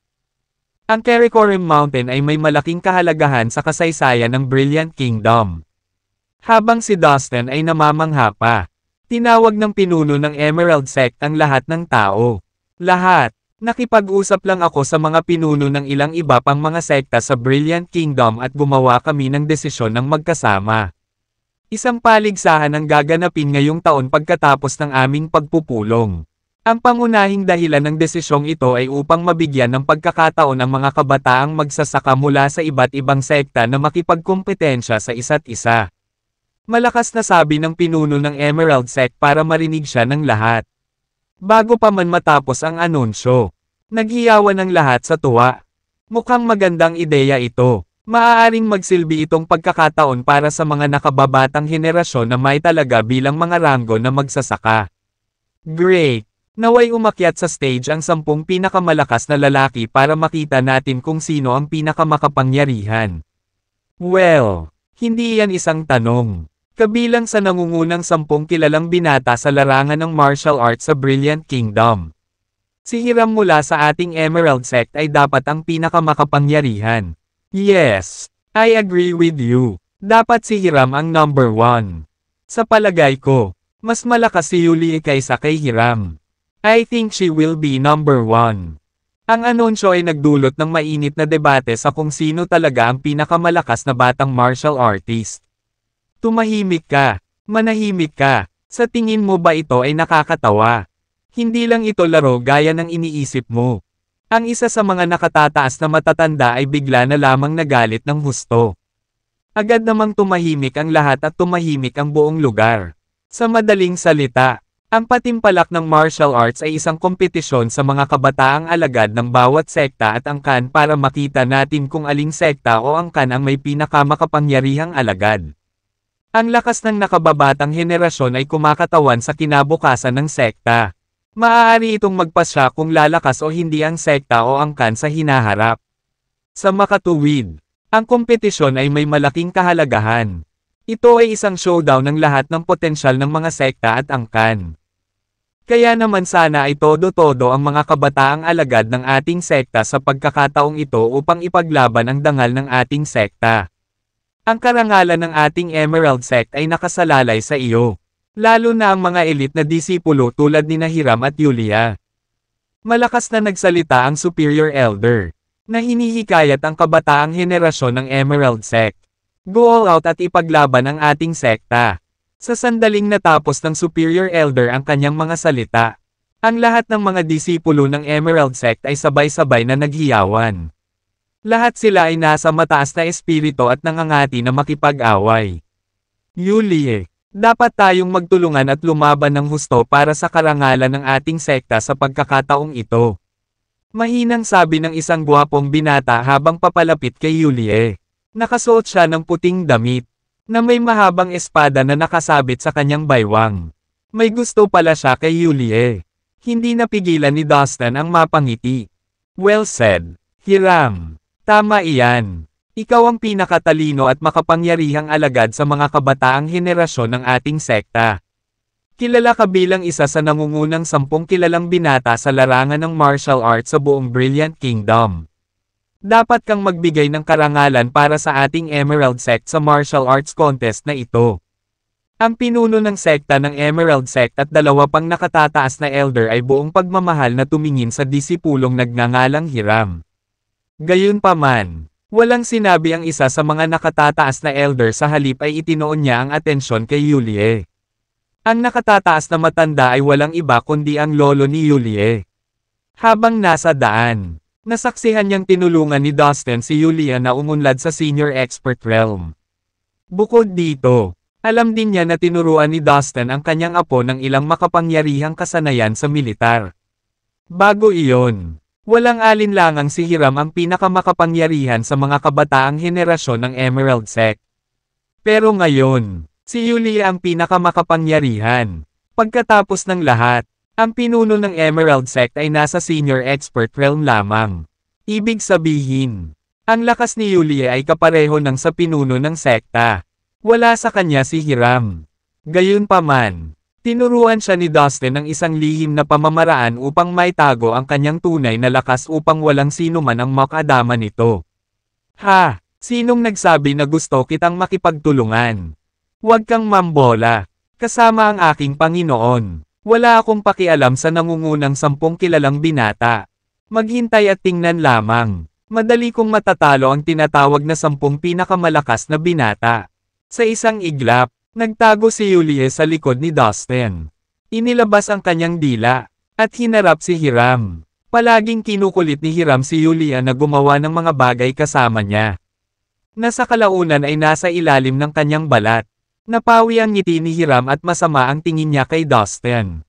A: Ang Karakoram Mountain ay may malaking kahalagahan sa kasaysayan ng Brilliant Kingdom. Habang si Dustin ay namamangha pa, tinawag ng pinuno ng Emerald Sect ang lahat ng tao. Lahat, nakipag-usap lang ako sa mga pinuno ng ilang iba pang mga sekta sa Brilliant Kingdom at gumawa kami ng desisyon ng magkasama. Isang paligsahan ang gaganapin ngayong taon pagkatapos ng aming pagpupulong. Ang pangunahing dahilan ng desisyong ito ay upang mabigyan ng pagkakataon ang mga kabataang magsasaka mula sa iba't ibang sekta na makipagkompetensya sa isa't isa. Malakas na sabi ng pinuno ng Emerald Sect para marinig siya ng lahat. Bago pa man matapos ang anunsyo, naghiyawan ng lahat sa tuwa. Mukhang magandang ideya ito. Maaaring magsilbi itong pagkakataon para sa mga nakababatang henerasyon na may talaga bilang mga ranggo na magsasaka. Great! Naway umakyat sa stage ang 10 pinakamalakas na lalaki para makita natin kung sino ang pinakamakapangyarihan. Well, hindi yan isang tanong. Kabilang sa nangungunang 10 kilalang binata sa larangan ng martial arts sa Brilliant Kingdom. Si Hiram mula sa ating Emerald Sect ay dapat ang pinakamakapangyarihan. Yes, I agree with you. Dapat si Hiram ang number 1. Sa palagay ko, mas malakas si Yulie kaysa kay Hiram. I think she will be number 1. Ang anunsyo ay nagdulot ng mainit na debate sa kung sino talaga ang pinakamalakas na batang martial artist. Tumahimik ka, manahimik ka, sa tingin mo ba ito ay nakakatawa? Hindi lang ito laro gaya ng iniisip mo. Ang isa sa mga nakatataas na matatanda ay bigla na lamang nagalit ng husto. Agad namang tumahimik ang lahat at tumahimik ang buong lugar. Sa madaling salita, ang patimpalak ng martial arts ay isang kompetisyon sa mga kabataang alagad ng bawat sekta at angkan para makita natin kung aling sekta o angkan ang may pinakamakapangyarihang alagad. Ang lakas ng nakababatang henerasyon ay kumakatawan sa kinabukasan ng sekta. Maaari itong magpasya kung lalakas o hindi ang sekta o angkan sa hinaharap. Sa makatuwid, ang kompetisyon ay may malaking kahalagahan. Ito ay isang showdown ng lahat ng potensyal ng mga sekta at angkan. Kaya naman sana ay todo-todo ang mga kabataang alagad ng ating sekta sa pagkakataong ito upang ipaglaban ang dangal ng ating sekta. Ang karangalan ng ating Emerald Sect ay nakasalalay sa iyo. Lalo na ang mga elite na disipulo tulad ni Hiram at Yulia. Malakas na nagsalita ang Superior Elder, na hinihikayat ang kabataang henerasyon ng Emerald Sect. Go all out at ipaglaban ang ating sekta. Sa sandaling natapos ng Superior Elder ang kanyang mga salita, ang lahat ng mga disipulo ng Emerald Sect ay sabay-sabay na naghiyawan. Lahat sila ay nasa mataas na espiritu at nangangati na makipag-away. Yulie, dapat tayong magtulungan at lumaban ng husto para sa karangalan ng ating sekta sa pagkakataong ito. Mahinang sabi ng isang gwapong binata habang papalapit kay Yulie. Nakasuot siya ng puting damit, na may mahabang espada na nakasabit sa kanyang baywang. May gusto pala siya kay Yulie. Hindi napigilan ni Dustin ang mapangiti. Well said, Hiram. Tama iyan. Ikaw ang pinakatalino at makapangyarihang alagad sa mga kabataang henerasyon ng ating sekta. Kilala ka bilang isa sa nangungunang 10 kilalang binata sa larangan ng martial arts sa buong Brilliant Kingdom. Dapat kang magbigay ng karangalan para sa ating Emerald Sect sa martial arts contest na ito. Ang pinuno ng sekta ng Emerald Sect at 2 pang nakatataas na elder ay buong pagmamahal na tumingin sa disipulong nagngangalang Hiram. Gayunpaman, walang sinabi ang isa sa mga nakatataas na elder, sa halip ay itinoon niya ang atensyon kay Yulie. Ang nakatataas na matanda ay walang iba kundi ang lolo ni Yulie. Habang nasa daan, nasaksihan niyang tinulungan ni Dustin si Yulia na umunlad sa senior expert realm. Bukod dito, alam din niya na tinuruan ni Dustin ang kanyang apo ng ilang makapangyarihang kasanayan sa militar. Bago iyon, walang alinlangang si Hiram ang pinakamakapangyarihan sa mga kabataang henerasyon ng Emerald Sect. Pero ngayon, si Yulia ang pinakamakapangyarihan. Pagkatapos ng lahat, ang pinuno ng Emerald Sect ay nasa senior expert realm lamang. Ibig sabihin, ang lakas ni Yulia ay kapareho ng sa pinuno ng sekta. Wala sa kanya si Hiram. Gayunpaman, tinuruan siya ni Dustin ng isang lihim na pamamaraan upang maitago ang kanyang tunay na lakas upang walang sino man ang makadama nito. Ha! Sinong nagsabi na gusto kitang makipagtulungan? Huwag kang mambola. Kasama ang aking Panginoon. Wala akong pakialam sa nangungunang 10 kilalang binata. Maghintay at tingnan lamang. Madali kong matatalo ang tinatawag na 10 pinakamalakas na binata. Sa isang iglap, nagtago si Yulie sa likod ni Dustin. Inilabas ang kanyang dila, at hinarap si Hiram. Palaging kinukulit ni Hiram si Yulia na gumawa ng mga bagay kasama niya. Nasa kalaunan ay nasa ilalim ng kanyang balat. Napawi ang ngiti ni Hiram at masama ang tingin niya kay Dustin.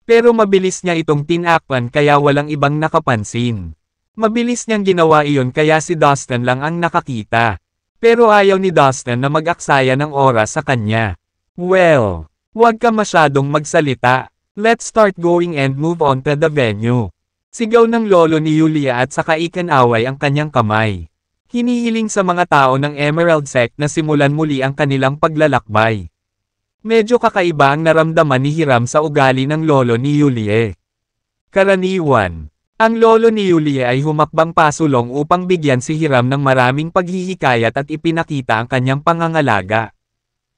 A: Pero mabilis niya itong tinakpan kaya walang ibang nakapansin. Mabilis niyang ginawa iyon kaya si Dustin lang ang nakakita. Pero ayaw ni Dustin na mag-aksaya ng oras sa kanya. Well, huwag ka masyadong magsalita. Let's start going and move on to the venue. Sigaw ng lolo ni Yulia at saka ikinaway ang kanyang kamay. Hinihiling sa mga tao ng Emerald Sect na simulan muli ang kanilang paglalakbay. Medyo kakaiba ang naramdaman ni Hiram sa ugali ng lolo ni Yulia. Karaniwan, ang lolo ni Yulia ay humakbang pasulong upang bigyan si Hiram ng maraming paghihikayat at ipinakita ang kanyang pangangalaga.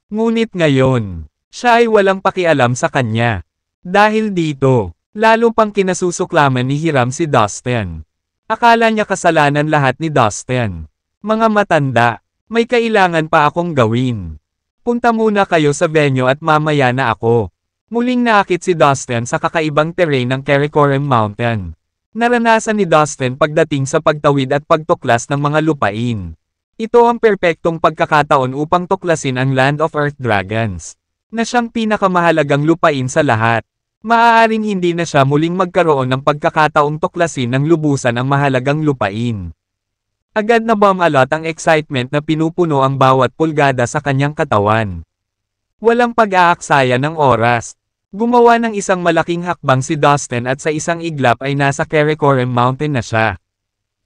A: Ngunit ngayon, siya ay walang pakialam sa kanya. Dahil dito, lalo pang kinasusuklaman ni Hiram si Dustin. Akala niya kasalanan lahat ni Dustin. Mga matanda, may kailangan pa akong gawin. Punta muna kayo sa venue at mamaya na ako. Muling naakit si Dustin sa kakaibang terrain ng Karakoram Mountain. Naranasan ni Dustin pagdating sa pagtawid at pagtuklas ng mga lupain. Ito ang perpektong pagkakataon upang tuklasin ang Land of Earth Dragons, na siyang pinakamahalagang lupain sa lahat. Maaaring hindi na siya muling magkaroon ng pagkakataong tuklasin ng lubusan ang mahalagang lupain. Agad na bumalot ang excitement na pinupuno ang bawat pulgada sa kanyang katawan. Walang pag-aaksaya ng oras. Gumawa ng isang malaking hakbang si Dustin at sa isang iglap ay nasa Karakoram Mountain na siya.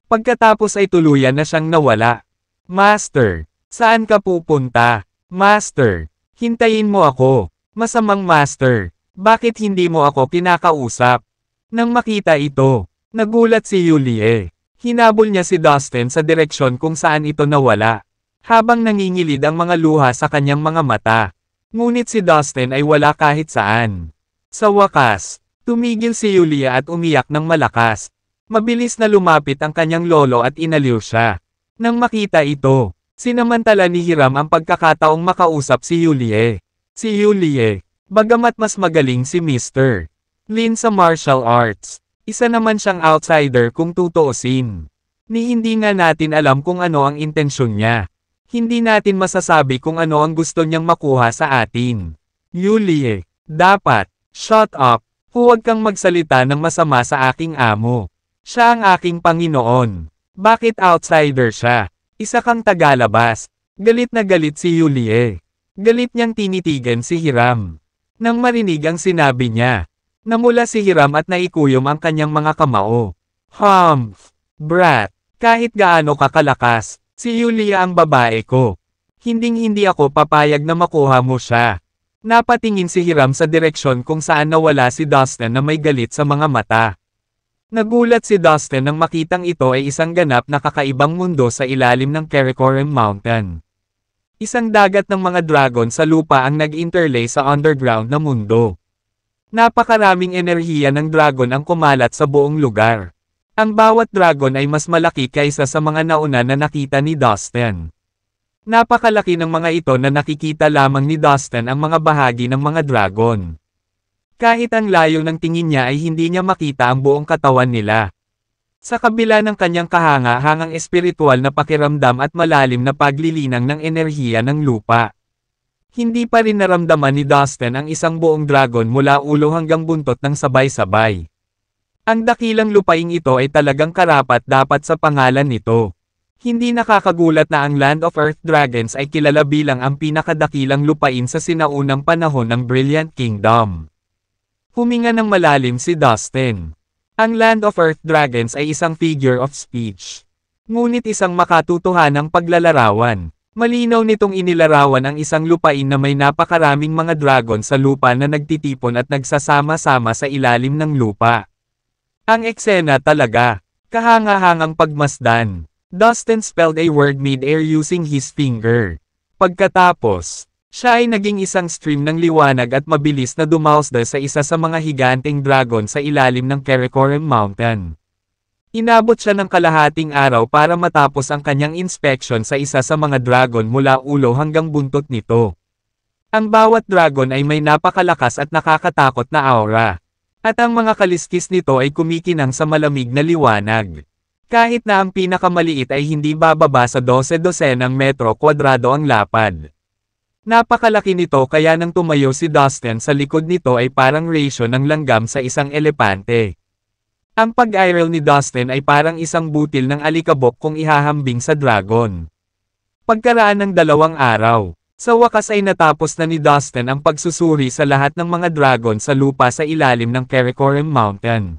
A: Pagkatapos ay tuluyan na siyang nawala. Master, saan ka pupunta? Master, hintayin mo ako. Masamang master. Bakit hindi mo ako kinakausap? Nang makita ito, nagulat si Yulie. Hinabol niya si Dustin sa direksyon kung saan ito nawala. Habang nangingilid ang mga luha sa kanyang mga mata. Ngunit si Dustin ay wala kahit saan. Sa wakas, tumigil si Yulia at umiyak ng malakas. Mabilis na lumapit ang kanyang lolo at inaliw siya. Nang makita ito, sinamantala ni Hiram ang pagkakataong makausap si Yulie. Si Yulie, bagamat mas magaling si Mr. Lin sa martial arts, isa naman siyang outsider kung tutuusin. Ni hindi nga natin alam kung ano ang intensyon niya. Hindi natin masasabi kung ano ang gusto niyang makuha sa atin. Yulie, dapat, shut up, huwag kang magsalita ng masama sa aking amo. Siya ang aking Panginoon. Bakit outsider siya? Isa kang tagalabas. Galit na galit si Yulie. Galit niyang tinitigan si Hiram. Nang marinig ang sinabi niya, namula si Hiram at naikuyom ang kanyang mga kamao. Humph! Brat! Kahit gaano kakalakas, si Yulia ang babae ko. Hinding-hindi ako papayag na makuha mo siya. Napatingin si Hiram sa direksyon kung saan nawala si Dustin na may galit sa mga mata. Nagulat si Dustin nang makitang ito ay isang ganap na kakaibang mundo sa ilalim ng Karakoram Mountain. Isang dagat ng mga dragon sa lupa ang nag-interlay sa underground na mundo. Napakaraming enerhiya ng dragon ang kumalat sa buong lugar. Ang bawat dragon ay mas malaki kaysa sa mga nauna na nakita ni Dustin. Napakalaki ng mga ito na nakikita lamang ni Dustin ang mga bahagi ng mga dragon. Kahit ang layo ng tingin niya ay hindi niya makita ang buong katawan nila. Sa kabila ng kanyang kahanga-hangang espiritual na pakiramdam at malalim na paglilinang ng enerhiya ng lupa. Hindi pa rin naramdaman ni Dustin ang isang buong dragon mula ulo hanggang buntot ng sabay-sabay. Ang dakilang lupaing ito ay talagang karapat-dapat sa pangalan nito. Hindi nakakagulat na ang Land of Earth Dragons ay kilala bilang ang pinakadakilang lupain sa sinaunang panahon ng Brilliant Kingdom. Huminga ng malalim si Dustin. Ang Land of Earth Dragons ay isang figure of speech. Ngunit isang makatutuhanang paglalarawan. Malinaw nitong inilarawan ang isang lupain na may napakaraming mga dragon sa lupa na nagtitipon at nagsasama-sama sa ilalim ng lupa. Ang eksena talaga, kahanga-hangang pagmasdan. Dustin spelled a word mid-air using his finger. Pagkatapos, siya ay naging isang stream ng liwanag at mabilis na dumausda sa isa sa mga higanteng dragon sa ilalim ng Karakoram Mountain. Inabot siya ng kalahating araw para matapos ang kanyang inspection sa isa sa mga dragon mula ulo hanggang buntot nito. Ang bawat dragon ay may napakalakas at nakakatakot na aura. At ang mga kaliskis nito ay kumikinang sa malamig na liwanag. Kahit na ang pinakamaliit ay hindi bababa sa 12 metro kwadrado ang lapad. Napakalaki nito kaya nang tumayo si Dustin sa likod nito ay parang ratio ng langgam sa isang elepante. Ang pag-aerial ni Dustin ay parang isang butil ng alikabok kung ihahambing sa dragon. Pagkaraan ng 2 araw, sa wakas ay natapos na ni Dustin ang pagsusuri sa lahat ng mga dragon sa lupa sa ilalim ng Karakoram Mountain.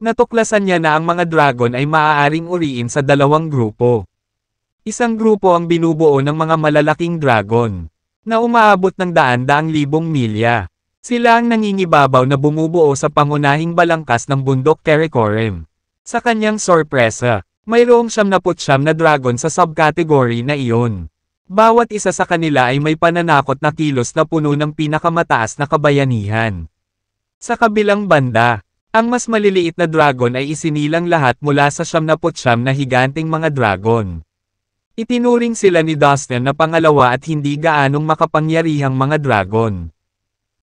A: Natuklasan niya na ang mga dragon ay maaaring uriin sa 2 grupo. Isang grupo ang binubuo ng mga malalaking dragon, na umaabot ng daan-daang libong milya. Sila ang nangingibabaw na bumubuo sa pangunahing balangkas ng bundok Karakoram. Sa kanyang sorpresa, mayroong 79 na dragon sa subcategory na iyon. Bawat isa sa kanila ay may pananakot na kilos na puno ng pinakamataas na kabayanihan. Sa kabilang banda, ang mas maliliit na dragon ay isinilang lahat mula sa 79 na higanting mga dragon. Itinuring sila ni Dustin na pangalawa at hindi gaanong makapangyarihang mga dragon.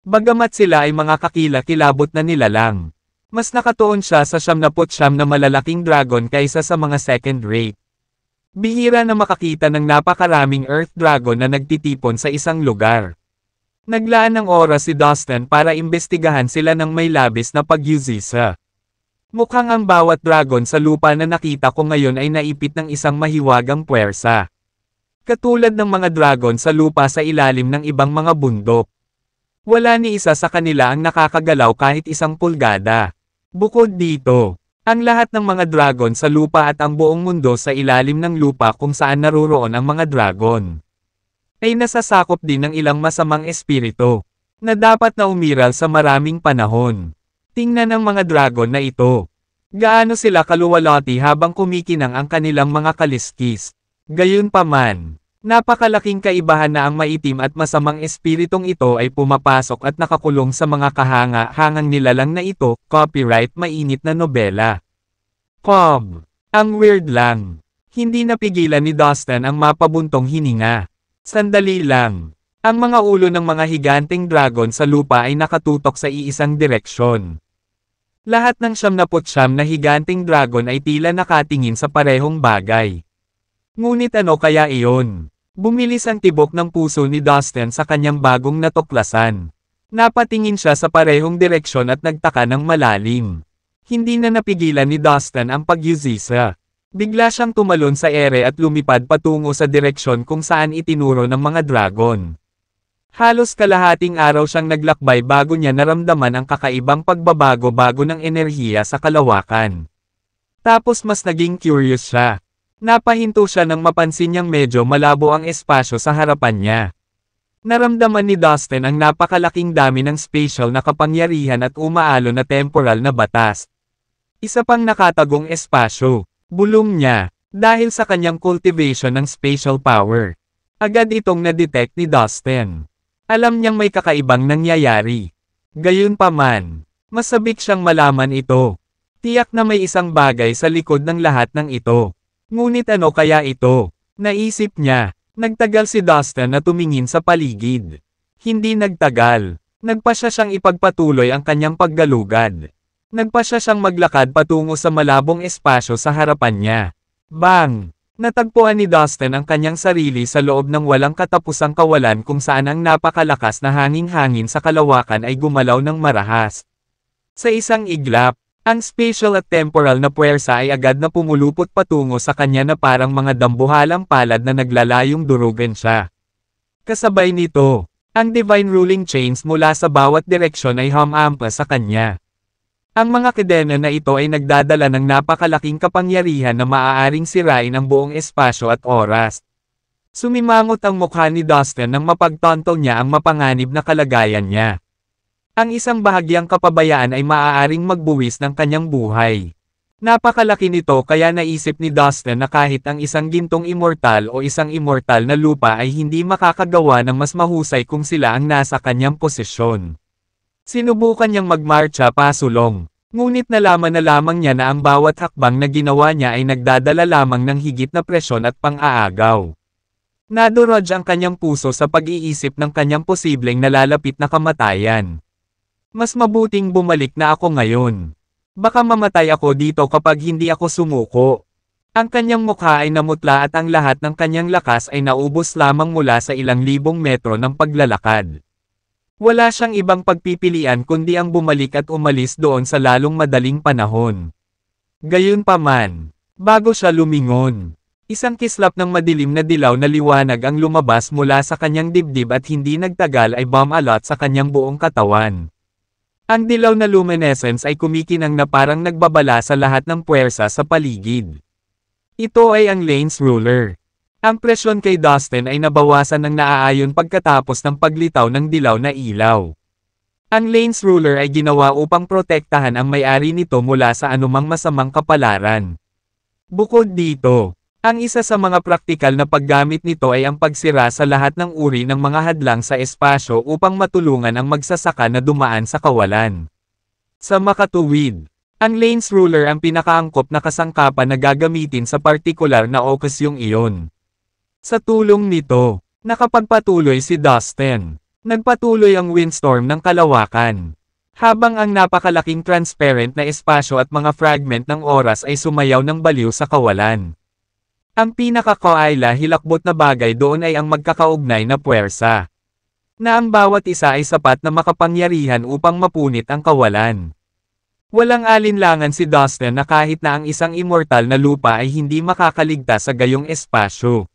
A: Bagamat sila ay mga kakilakilabot na nilalang, mas nakatuon siya sa 79 na malalaking dragon kaysa sa mga second-rate. Bihira na makakita ng napakaraming Earth Dragon na nagtitipon sa isang lugar. Naglaan ng oras si Dustin para imbestigahan sila ng may labis na pagyusisa. Mukhang ang bawat dragon sa lupa na nakita ko ngayon ay naipit ng isang mahiwagang puwersa. Katulad ng mga dragon sa lupa sa ilalim ng ibang mga bundok. Wala ni isa sa kanila ang nakakagalaw kahit 1 pulgada. Bukod dito, ang lahat ng mga dragon sa lupa at ang buong mundo sa ilalim ng lupa kung saan naruroon ang mga dragon, ay nasasakop din ng ilang masamang espiritu, na dapat na umiral sa maraming panahon. Tingnan ang mga dragon na ito. Gaano sila kaluwalhati habang kumikinang ang kanilang mga kaliskis. Gayunpaman, napakalaking kaibahan na ang maitim at masamang espiritong ito ay pumapasok at nakakulong sa mga kahanga-hangang nilalang na ito. Copyright mainit na nobela. Ang weird lang. Hindi napigilan ni Dustin ang mapabuntong hininga. Sandali lang. Ang mga ulo ng mga higanteng dragon sa lupa ay nakatutok sa iisang direksyon. Lahat ng 79 na higanteng dragon ay tila nakatingin sa parehong bagay. Ngunit ano kaya iyon? Bumilis ang tibok ng puso ni Dustin sa kanyang bagong natuklasan. Napatingin siya sa parehong direksyon at nagtaka ng malalim. Hindi na napigilan ni Dustin ang pagyusisa. Bigla siyang tumalon sa ere at lumipad patungo sa direksyon kung saan itinuro ng mga dragon. Halos kalahating araw siyang naglakbay bago niya naramdaman ang kakaibang pagbabago-bago ng enerhiya sa kalawakan. Tapos mas naging curious siya. Napahinto siya nang mapansin niyang medyo malabo ang espasyo sa harapan niya. Naramdaman ni Dustin ang napakalaking dami ng spatial na kapangyarihan at umaalon na temporal na batas. Isa pang nakatagong espasyo, bulong niya, dahil sa kanyang cultivation ng spatial power. Agad itong na-detect ni Dustin. Alam niyang may kakaibang nangyayari. Gayunpaman, masabik siyang malaman ito. Tiyak na may isang bagay sa likod ng lahat ng ito. Ngunit ano kaya ito? Naisip niya. Nagtagal si Dustin na tumingin sa paligid. Hindi nagtagal. Nagpasya siyang ipagpatuloy ang kanyang paggalugad. Nagpasya siyang maglakad patungo sa malabong espasyo sa harapan niya. Bang! Natagpuan ni Dustin ang kanyang sarili sa loob ng walang katapusang kawalan kung saan ang napakalakas na hangin-hangin sa kalawakan ay gumalaw ng marahas. Sa isang iglap, ang spatial at temporal na puwersa ay agad na pumulupot patungo sa kanya na parang mga dambuhalang palad na naglalayong durugan siya. Kasabay nito, ang divine ruling chains mula sa bawat direksyon ay humampa sa kanya. Ang mga kadena na ito ay nagdadala ng napakalaking kapangyarihan na maaaring sirain ang buong espasyo at oras. Sumimangot ang mukha ni Dustin nang mapagtanto niya ang mapanganib na kalagayan niya. Ang isang bahagyang kapabayaan ay maaaring magbuwis ng kanyang buhay. Napakalaki nito kaya naisip ni Dustin na kahit ang isang gintong immortal o isang immortal na lupa ay hindi makakagawa ng mas mahusay kung sila ang nasa kanyang posisyon. Sinubukan niyang magmarcha pasulong, ngunit nalaman na lamang niya na ang bawat hakbang na ginawa niya ay nagdadala lamang ng higit na presyon at pang-aagaw. Nadurog ang kanyang puso sa pag-iisip ng kanyang posibleng nalalapit na kamatayan. Mas mabuting bumalik na ako ngayon. Baka mamatay ako dito kapag hindi ako sumuko. Ang kanyang mukha ay namutla at ang lahat ng kanyang lakas ay naubos lamang mula sa ilang libong metro ng paglalakad. Wala siyang ibang pagpipilian kundi ang bumalik at umalis doon sa lalong madaling panahon. Gayunpaman, bago siya lumingon, isang kislap ng madilim na dilaw na liwanag ang lumabas mula sa kanyang dibdib at hindi nagtagal ay bumalot sa kanyang buong katawan. Ang dilaw na luminescence ay kumikinang na parang nagbabala sa lahat ng puwersa sa paligid. Ito ay ang Lane's Ruler. Ang presyon kay Dustin ay nabawasan ng naaayon pagkatapos ng paglitaw ng dilaw na ilaw. Ang Lane's Ruler ay ginawa upang protektahan ang may-ari nito mula sa anumang masamang kapalaran. Bukod dito, ang isa sa mga praktikal na paggamit nito ay ang pagsira sa lahat ng uri ng mga hadlang sa espasyo upang matulungan ang magsasaka na dumaan sa kawalan. Sa makatuwid, ang Lane's Ruler ang pinakaangkop na kasangkapan na gagamitin sa partikular na okasyong iyon. Sa tulong nito, nakapagpatuloy si Dustin. Nagpatuloy ang windstorm ng kalawakan. Habang ang napakalaking transparent na espasyo at mga fragment ng oras ay sumayaw ng baliw sa kawalan. Ang pinaka-kaila hilakbot na bagay doon ay ang magkakaugnay na puwersa. Na ang bawat isa ay sapat na makapangyarihan upang mapunit ang kawalan. Walang alinlangan si Dustin na kahit na ang isang immortal na lupa ay hindi makakaligtas sa gayong espasyo.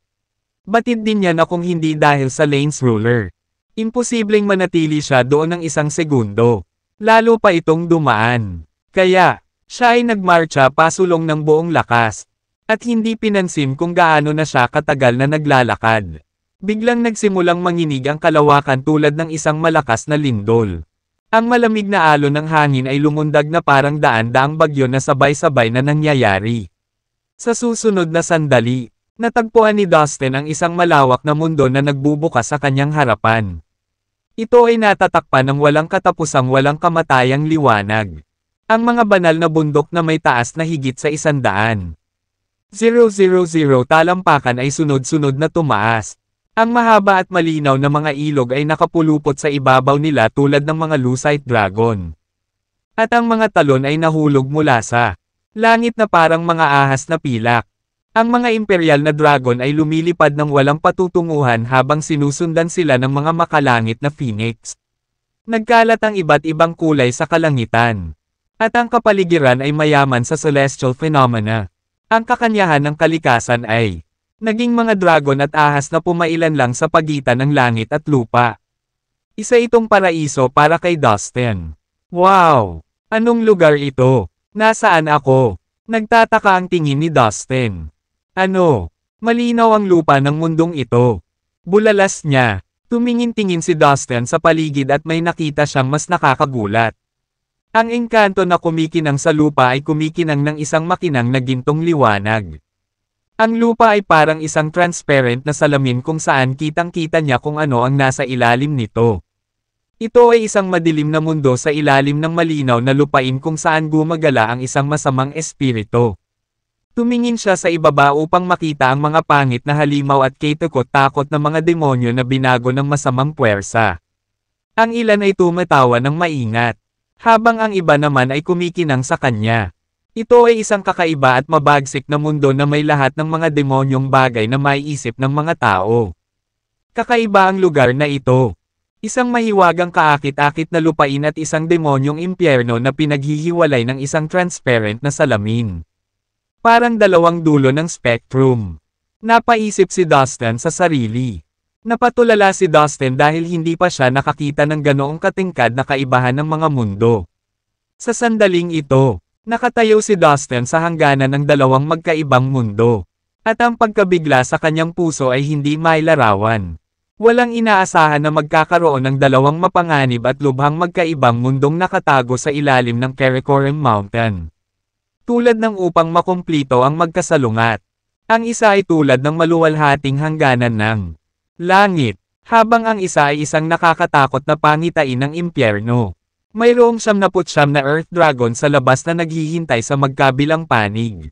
A: Batid din niya na kung hindi dahil sa Lane's Ruler, imposibleng manatili siya doon ng isang segundo. Lalo pa itong dumaan. Kaya, siya ay nagmarcha pasulong ng buong lakas. At hindi pinansin kung gaano na siya katagal na naglalakad. Biglang nagsimulang manginig ang kalawakan tulad ng isang malakas na lindol. Ang malamig na alon ng hangin ay lumundag na parang daan-daang bagyo na sabay-sabay na nangyayari. Sa susunod na sandali, natagpuan ni Dustin ang isang malawak na mundo na nagbubukas sa kanyang harapan. Ito ay natatakpan ng walang katapusang walang kamatayang liwanag. Ang mga banal na bundok na may taas na higit sa 100. 000 talampakan ay sunod-sunod na tumaas. Ang mahaba at malinaw na mga ilog ay nakapulupot sa ibabaw nila tulad ng mga lucite dragon. At ang mga talon ay nahulog mula sa langit na parang mga ahas na pilak. Ang mga imperial na dragon ay lumilipad ng walang patutunguhan habang sinusundan sila ng mga makalangit na phoenix. Nagkalat ang iba't ibang kulay sa kalangitan. At ang kapaligiran ay mayaman sa celestial phenomena. Ang kakanyahan ng kalikasan ay naging mga dragon at ahas na pumailan lang sa pagitan ng langit at lupa. Isa itong paraiso para kay Dustin. Wow! Anong lugar ito? Nasaan ako? Nagtataka ang tingin ni Dustin. Ano? Malinaw ang lupa ng mundong ito. Bulalas niya. Tumingin-tingin si Dustin sa paligid at may nakita siyang mas nakakagulat. Ang engkanto na kumikinang sa lupa ay kumikinang ng isang makinang na gintong liwanag. Ang lupa ay parang isang transparent na salamin kung saan kitang-kita niya kung ano ang nasa ilalim nito. Ito ay isang madilim na mundo sa ilalim ng malinaw na lupain kung saan gumagala ang isang masamang espiritu. Tumingin siya sa ibaba upang makita ang mga pangit na halimaw at katakot-takot na mga demonyo na binago ng masamang puwersa. Ang ilan ay tumatawa ng maingat, habang ang iba naman ay kumikinang sa kanya. Ito ay isang kakaiba at mabagsik na mundo na may lahat ng mga demonyong bagay na maiisip ng mga tao. Kakaiba ang lugar na ito. Isang mahiwagang kaakit-akit na lupain at isang demonyong impyerno na pinaghihiwalay ng isang transparent na salamin. Parang dalawang dulo ng spectrum. Napaisip si Dustin sa sarili. Napatulala si Dustin dahil hindi pa siya nakakita ng ganoong katingkad na kaibahan ng mga mundo. Sa sandaling ito, nakatayo si Dustin sa hangganan ng dalawang magkaibang mundo. At ang pagkabigla sa kanyang puso ay hindi mailarawan. Walang inaasahan na magkakaroon ng dalawang mapanganib at lubhang magkaibang mundong nakatago sa ilalim ng Karakoram Mountain. Tulad ng upang makumplito ang magkasalungat. Ang isa ay tulad ng maluwalhating hangganan ng langit, habang ang isa ay isang nakakatakot na pangitain ng impyerno. Mayroong 79 na Earth Dragon sa labas na naghihintay sa magkabilang panig.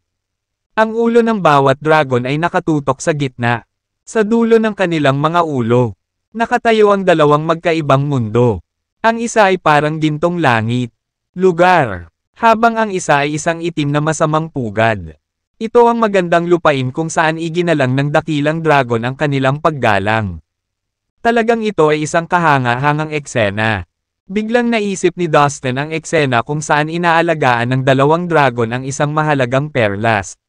A: Ang ulo ng bawat dragon ay nakatutok sa gitna. Sa dulo ng kanilang mga ulo, nakatayo ang dalawang magkaibang mundo. Ang isa ay parang gintong langit, lugar, habang ang isa ay isang itim na masamang pugad. Ito ang magandang lupain kung saan iginalang ng dakilang dragon ang kanilang paggalang. Talagang ito ay isang kahanga-hangang eksena. Biglang naisip ni Dustin ang eksena kung saan inaalagaan ng dalawang dragon ang isang mahalagang perlas.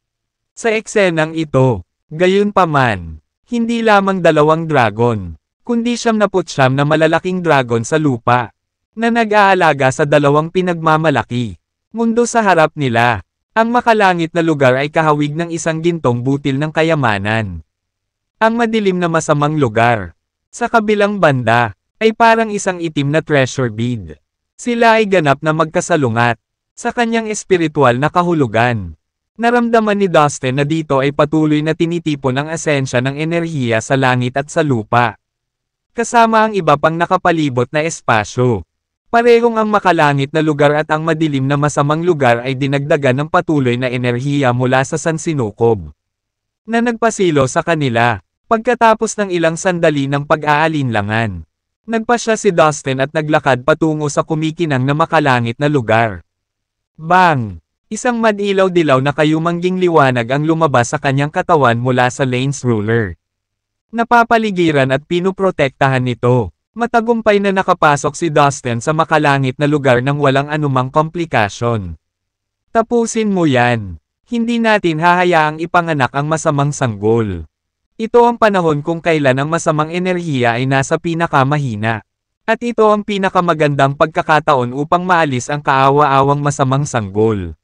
A: Sa eksenang ito, gayunpaman, hindi lamang dalawang dragon, kundi 79 na malalaking dragon sa lupa, na nag-aalaga sa dalawang pinagmamalaki mundo sa harap nila. Ang makalangit na lugar ay kahawig ng isang gintong butil ng kayamanan. Ang madilim na masamang lugar, sa kabilang banda, ay parang isang itim na treasure bead. Sila ay ganap na magkasalungat sa kanyang espiritual na kahulugan. Naramdaman ni Dustin na dito ay patuloy na tinitipon ang esensya ng enerhiya sa langit at sa lupa. Kasama ang iba pang nakapalibot na espasyo. Parehong ang makalangit na lugar at ang madilim na masamang lugar ay dinagdagan ng patuloy na enerhiya mula sa sansinukob, na nagpasilo sa kanila. Pagkatapos ng ilang sandali ng pag-aalinlangan, nagpasya si Dustin at naglakad patungo sa kumikinang na makalangit na lugar. Bang! Isang madilaw-dilaw na kayumangging liwanag ang lumabas sa kanyang katawan mula sa Lane's ruler. Napapaligiran at pinuprotektahan nito. Matagumpay na nakapasok si Dustin sa makalangit na lugar nang walang anumang komplikasyon. Tapusin mo yan. Hindi natin hahayaang ipanganak ang masamang sanggol. Ito ang panahon kung kailan ang masamang enerhiya ay nasa pinakamahina. At ito ang pinakamagandang pagkakataon upang maalis ang kaawa-awang masamang sanggol.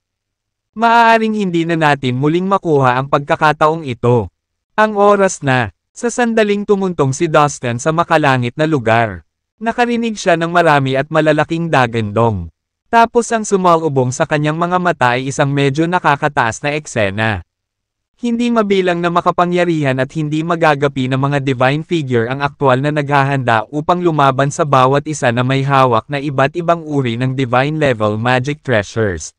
A: Maaaring hindi na natin muling makuha ang pagkakataong ito. Ang oras na, sa sandaling tumuntong si Dustin sa makalangit na lugar. Nakarinig siya ng marami at malalaking dagandong. Tapos ang sumalubong sa kanyang mga mata ay isang medyo nakakataas na eksena. Hindi mabilang na makapangyarihan at hindi magagapi na mga divine figure ang aktwal na naghahanda upang lumaban sa bawat isa na may hawak na iba't ibang uri ng divine level magic treasures.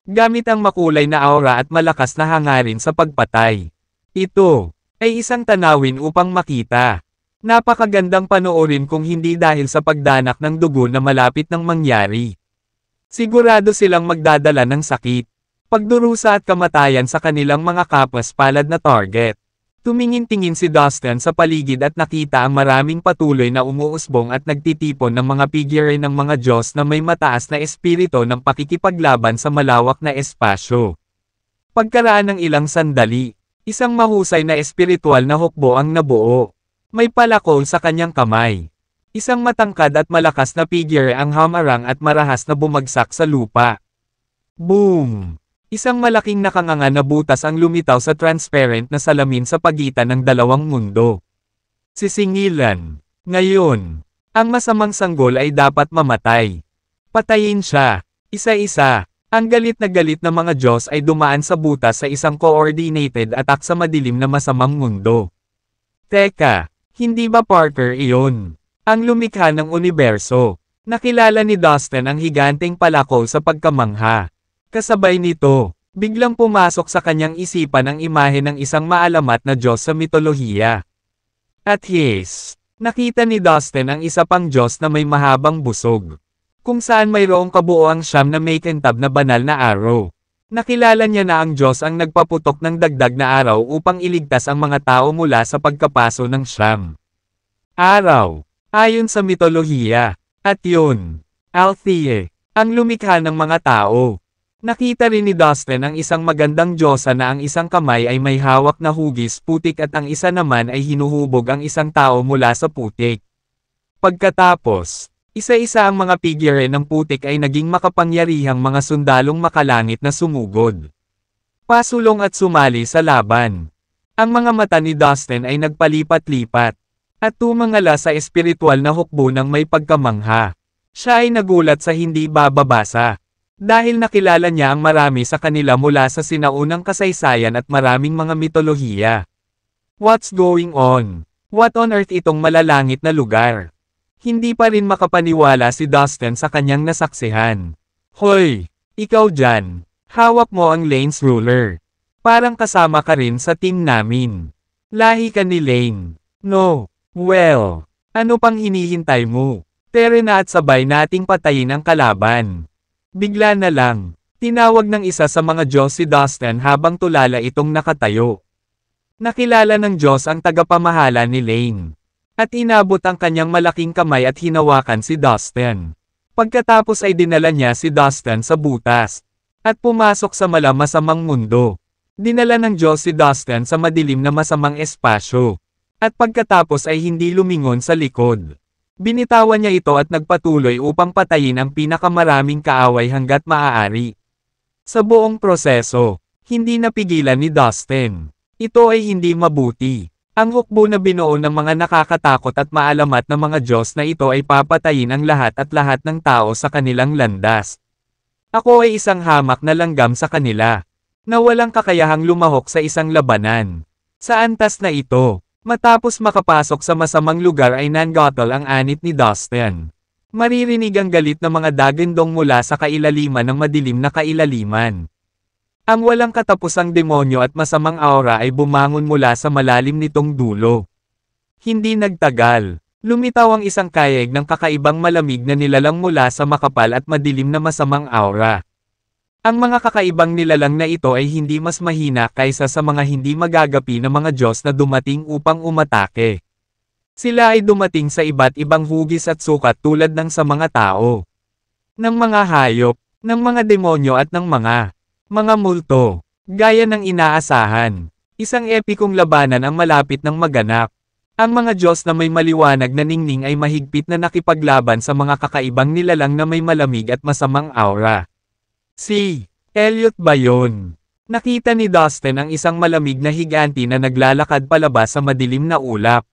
A: Gamit ang makulay na aura at malakas na hangarin sa pagpatay. Ito ay isang tanawin upang makita. Napakagandang panoorin kung hindi dahil sa pagdanak ng dugo na malapit ng mangyari. Sigurado silang magdadala ng sakit, pagdurusa at kamatayan sa kanilang mga kapwas-palad na target. Tumingin-tingin si Dustin sa paligid at nakita ang maraming patuloy na umuusbong at nagtitipon ng mga figure ng mga Diyos na may mataas na espiritu ng pakikipaglaban sa malawak na espasyo. Pagkaraan ng ilang sandali, isang mahusay na espiritual na hukbo ang nabuo. May palakol sa kanyang kamay. Isang matangkad at malakas na figure ang hamarang at marahas na bumagsak sa lupa. Boom! Isang malaking nakanganga na butas ang lumitaw sa transparent na salamin sa pagitan ng dalawang mundo. Sisingilan. Ngayon, ang masamang sanggol ay dapat mamatay. Patayin siya. Isa-isa. Ang galit na mga Diyos ay dumaan sa butas sa isang coordinated attack sa madilim na masamang mundo. Teka, hindi ba Parker iyon? Ang lumikha ng universo. Nakilala ni Dustin ang higanteng palakol sa pagkamangha. Kasabay nito, biglang pumasok sa kanyang isipan ang imahe ng isang maalamat na Diyos sa mitolohiya. At yes, nakita ni Dustin ang isa pang Diyos na may mahabang busog, kung saan mayroong kabuoang siyam na may kintab na banal na araw. Nakilala niya na ang Diyos ang nagpaputok ng dagdag na araw upang iligtas ang mga tao mula sa pagkapaso ng siyam araw, ayon sa mitolohiya. At yun, Althea, ang lumikha ng mga tao. Nakita rin ni Dustin ang isang magandang Diyosa na ang isang kamay ay may hawak na hugis putik at ang isa naman ay hinuhubog ang isang tao mula sa putik. Pagkatapos, isa-isa ang mga figure ng putik ay naging makapangyarihang mga sundalong makalangit na sumugod. Pasulong at sumali sa laban. Ang mga mata ni Dustin ay nagpalipat-lipat, at tumangala sa espiritual na hukbo ng may pagkamangha. Siya ay nagulat sa hindi bababasa. Dahil nakilala niya ang marami sa kanila mula sa sinaunang kasaysayan at maraming mga mitolohiya. What's going on? What on earth itong malalangit na lugar? Hindi pa rin makapaniwala si Dustin sa kanyang nasaksihan. Hoy! Ikaw dyan! Hawak mo ang Lane's ruler. Parang kasama ka rin sa team namin. Lahi ka ni Lane. No. Well, ano pang hinihintay mo? Tere na at sabay nating patayin ang kalaban. Bigla na lang, tinawag ng isa sa mga Diyos si Dustin habang tulala itong nakatayo. Nakilala ng Diyos ang tagapamahala ni Lane. At inabot ang kanyang malaking kamay at hinawakan si Dustin. Pagkatapos ay dinala niya si Dustin sa butas. At pumasok sa masamang mundo. Dinala ng Diyos si Dustin sa madilim na masamang espasyo. At pagkatapos ay hindi lumingon sa likod. Binitawan niya ito at nagpatuloy upang patayin ang pinakamaraming kaaway hanggat maaari. Sa buong proseso, hindi napigilan ni Dustin. Ito ay hindi mabuti. Ang hukbo na binuo ng mga nakakatakot at maalamat na mga Diyos na ito ay papatayin ang lahat ng tao sa kanilang landas. Ako ay isang hamak na langgam sa kanila, na walang kakayahang lumahok sa isang labanan. Sa antas na ito, matapos makapasok sa masamang lugar ay nanggotol ang anit ni Dustin. Maririnig ang galit ng mga dagandong mula sa kailaliman ng madilim na kailaliman. Ang walang katapusang demonyo at masamang aura ay bumangon mula sa malalim nitong dulo. Hindi nagtagal, lumitaw ang isang kayeg ng kakaibang malamig na nilalang mula sa makapal at madilim na masamang aura. Ang mga kakaibang nilalang na ito ay hindi mas mahina kaysa sa mga hindi magagapi na mga Diyos na dumating upang umatake. Sila ay dumating sa iba't ibang hugis at sukat tulad ng sa mga tao, ng mga hayop, ng mga demonyo at ng mga multo. Gaya ng inaasahan, isang epikong labanan ang malapit ng maganap. Ang mga Diyos na may maliwanag na ningning ay mahigpit na nakipaglaban sa mga kakaibang nilalang na may malamig at masamang aura. Si Elliot ba yun? Nakita ni Dustin ang isang malamig na higanti na naglalakad palabas sa madilim na ulap.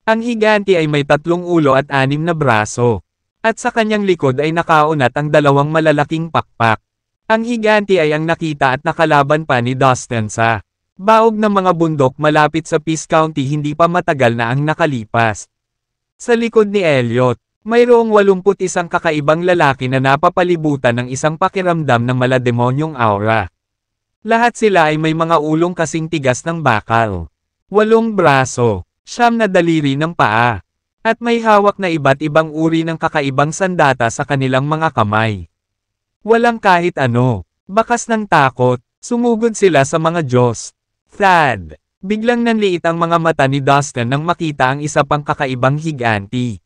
A: Ang higanti ay may 3 ulo at 6 na braso. At sa kanyang likod ay nakaunat ang 2 malalaking pakpak. Ang higanti ay ang nakita at nakalaban pa ni Dustin sa baog ng mga bundok malapit sa Peace County hindi pa matagal na ang nakalipas. Sa likod ni Elliot, mayroong 81 kakaibang lalaki na napapalibutan ng isang pakiramdam ng malademonyong aura. Lahat sila ay may mga ulong kasing tigas ng bakal, 8 braso, 9 na daliri ng paa, at may hawak na iba't ibang uri ng kakaibang sandata sa kanilang mga kamay. Walang kahit ano, bakas ng takot, sumugod sila sa mga Diyos. Thad, biglang nanliit ang mga mata ni Dustin nang makita ang isa pang kakaibang higanti.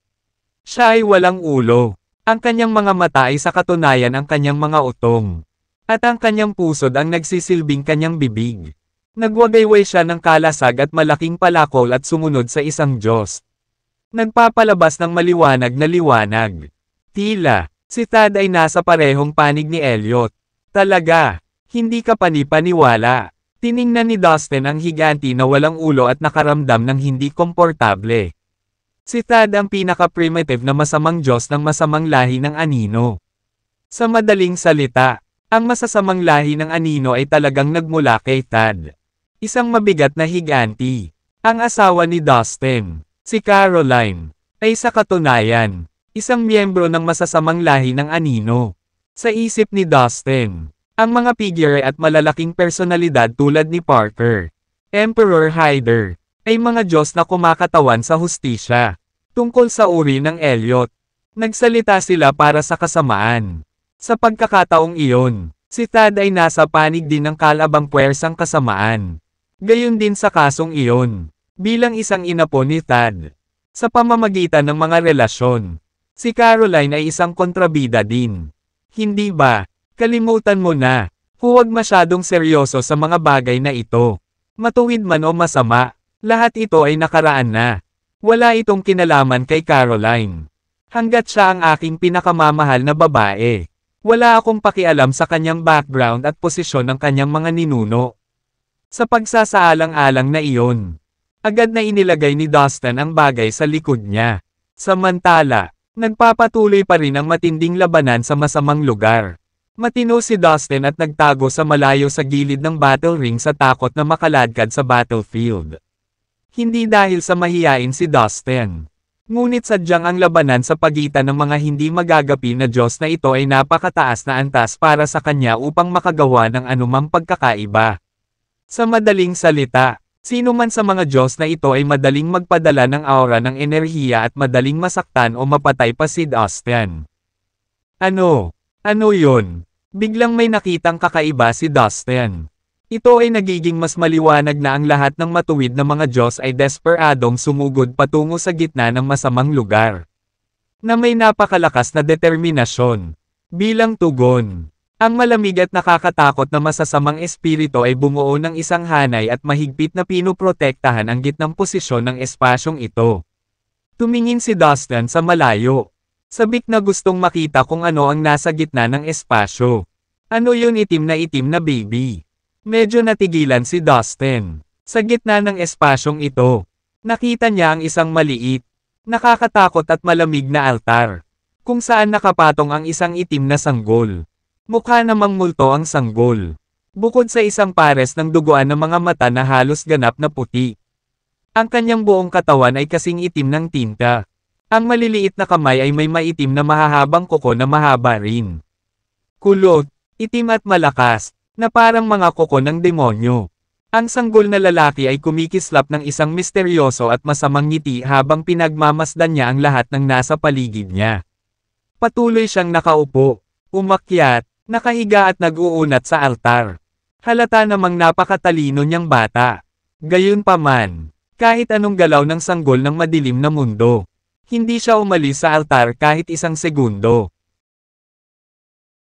A: Siya ay walang ulo. Ang kanyang mga mata ay sa katunayan ang kanyang mga utong. At ang kanyang pusod ang nagsisilbing kanyang bibig. Nagwagayway siya ng kalasag at malaking palakol at sumunod sa isang Diyos. Nagpapalabas ng maliwanag na liwanag. Tila, si Thad ay nasa parehong panig ni Elliot. Talaga, hindi ka panipaniwala. Tiningnan ni Dustin ang higanti na walang ulo at nakaramdam ng hindi komportable. Si Thad ang pinaka-primitive na masamang Diyos ng masamang lahi ng Anino. Sa madaling salita, ang masasamang lahi ng Anino ay talagang nagmula kay Thad. Isang mabigat na higanti. Ang asawa ni Dustin, si Caroline, ay sa katunayan isang miyembro ng masasamang lahi ng Anino. Sa isip ni Dustin, ang mga figure at malalaking personalidad tulad ni Parker, Emperor Hyder, ay mga Diyos na kumakatawan sa hustisya. Tungkol sa uri ng Elliot, nagsalita sila para sa kasamaan. Sa pagkakataong iyon, si Thad ay nasa panig din ng kalabang puwersang kasamaan. Gayon din sa kasong iyon, bilang isang inapo ni Thad. Sa pamamagitan ng mga relasyon, si Caroline ay isang kontrabida din. Hindi ba? Kalimutan mo na. Huwag masyadong seryoso sa mga bagay na ito. Matuwid man o masama, lahat ito ay nakaraan na. Wala itong kinalaman kay Caroline. Hanggat siya ang aking pinakamamahal na babae. Wala akong pakialam sa kanyang background at posisyon ng kanyang mga ninuno. Sa pagsasaalang-alang na iyon, agad na inilagay ni Dustin ang bagay sa likod niya. Samantala, nagpapatuloy pa rin ang matinding labanan sa masamang lugar. Matino si Dustin at nagtago sa malayo sa gilid ng battle ring sa takot na makaladkad sa battlefield. Hindi dahil sa mahiyain si Dustin. Ngunit sadyang ang labanan sa pagitan ng mga hindi magagapi na Diyos na ito ay napakataas na antas para sa kanya upang makagawa ng anumang pagkakaiba. Sa madaling salita, sino man sa mga Diyos na ito ay madaling magpadala ng aura ng enerhiya at madaling masaktan o mapatay pa si Dustin. Ano yun? Biglang may nakitang kakaiba si Dustin. Ito ay nagiging mas maliwanag na ang lahat ng matuwid na mga Diyos ay desperadong sumugod patungo sa gitna ng masamang lugar. Na may napakalakas na determinasyon. Bilang tugon, ang malamig at nakakatakot na masasamang espiritu ay bumuo ng isang hanay at mahigpit na pinuprotektahan ang gitnang posisyon ng espasyong ito. Tumingin si Dustin sa malayo. Sabik na gustong makita kung ano ang nasa gitna ng espasyo. Ano yun itim na baby? Medyo natigilan si Dustin. Sa gitna ng espasyong ito, nakita niya ang isang maliit, nakakatakot at malamig na altar, kung saan nakapatong ang isang itim na sanggol. Mukha namang multo ang sanggol. Bukod sa isang pares ng duguan ng mga mata na halos ganap na puti. Ang kanyang buong katawan ay kasing itim ng tinta. Ang maliliit na kamay ay may maitim na mahahabang kuko na mahaba rin. Kulot, itim at malakas, na parang mga kuko ng demonyo. Ang sanggol na lalaki ay kumikislap ng isang misteryoso at masamang ngiti habang pinagmamasdan niya ang lahat ng nasa paligid niya. Patuloy siyang nakaupo, umakyat, nakahiga at nag-uunat sa altar. Halata namang napakatalino niyang bata. Gayunpaman, kahit anong galaw ng sanggol ng madilim na mundo, hindi siya umalis sa altar kahit isang segundo.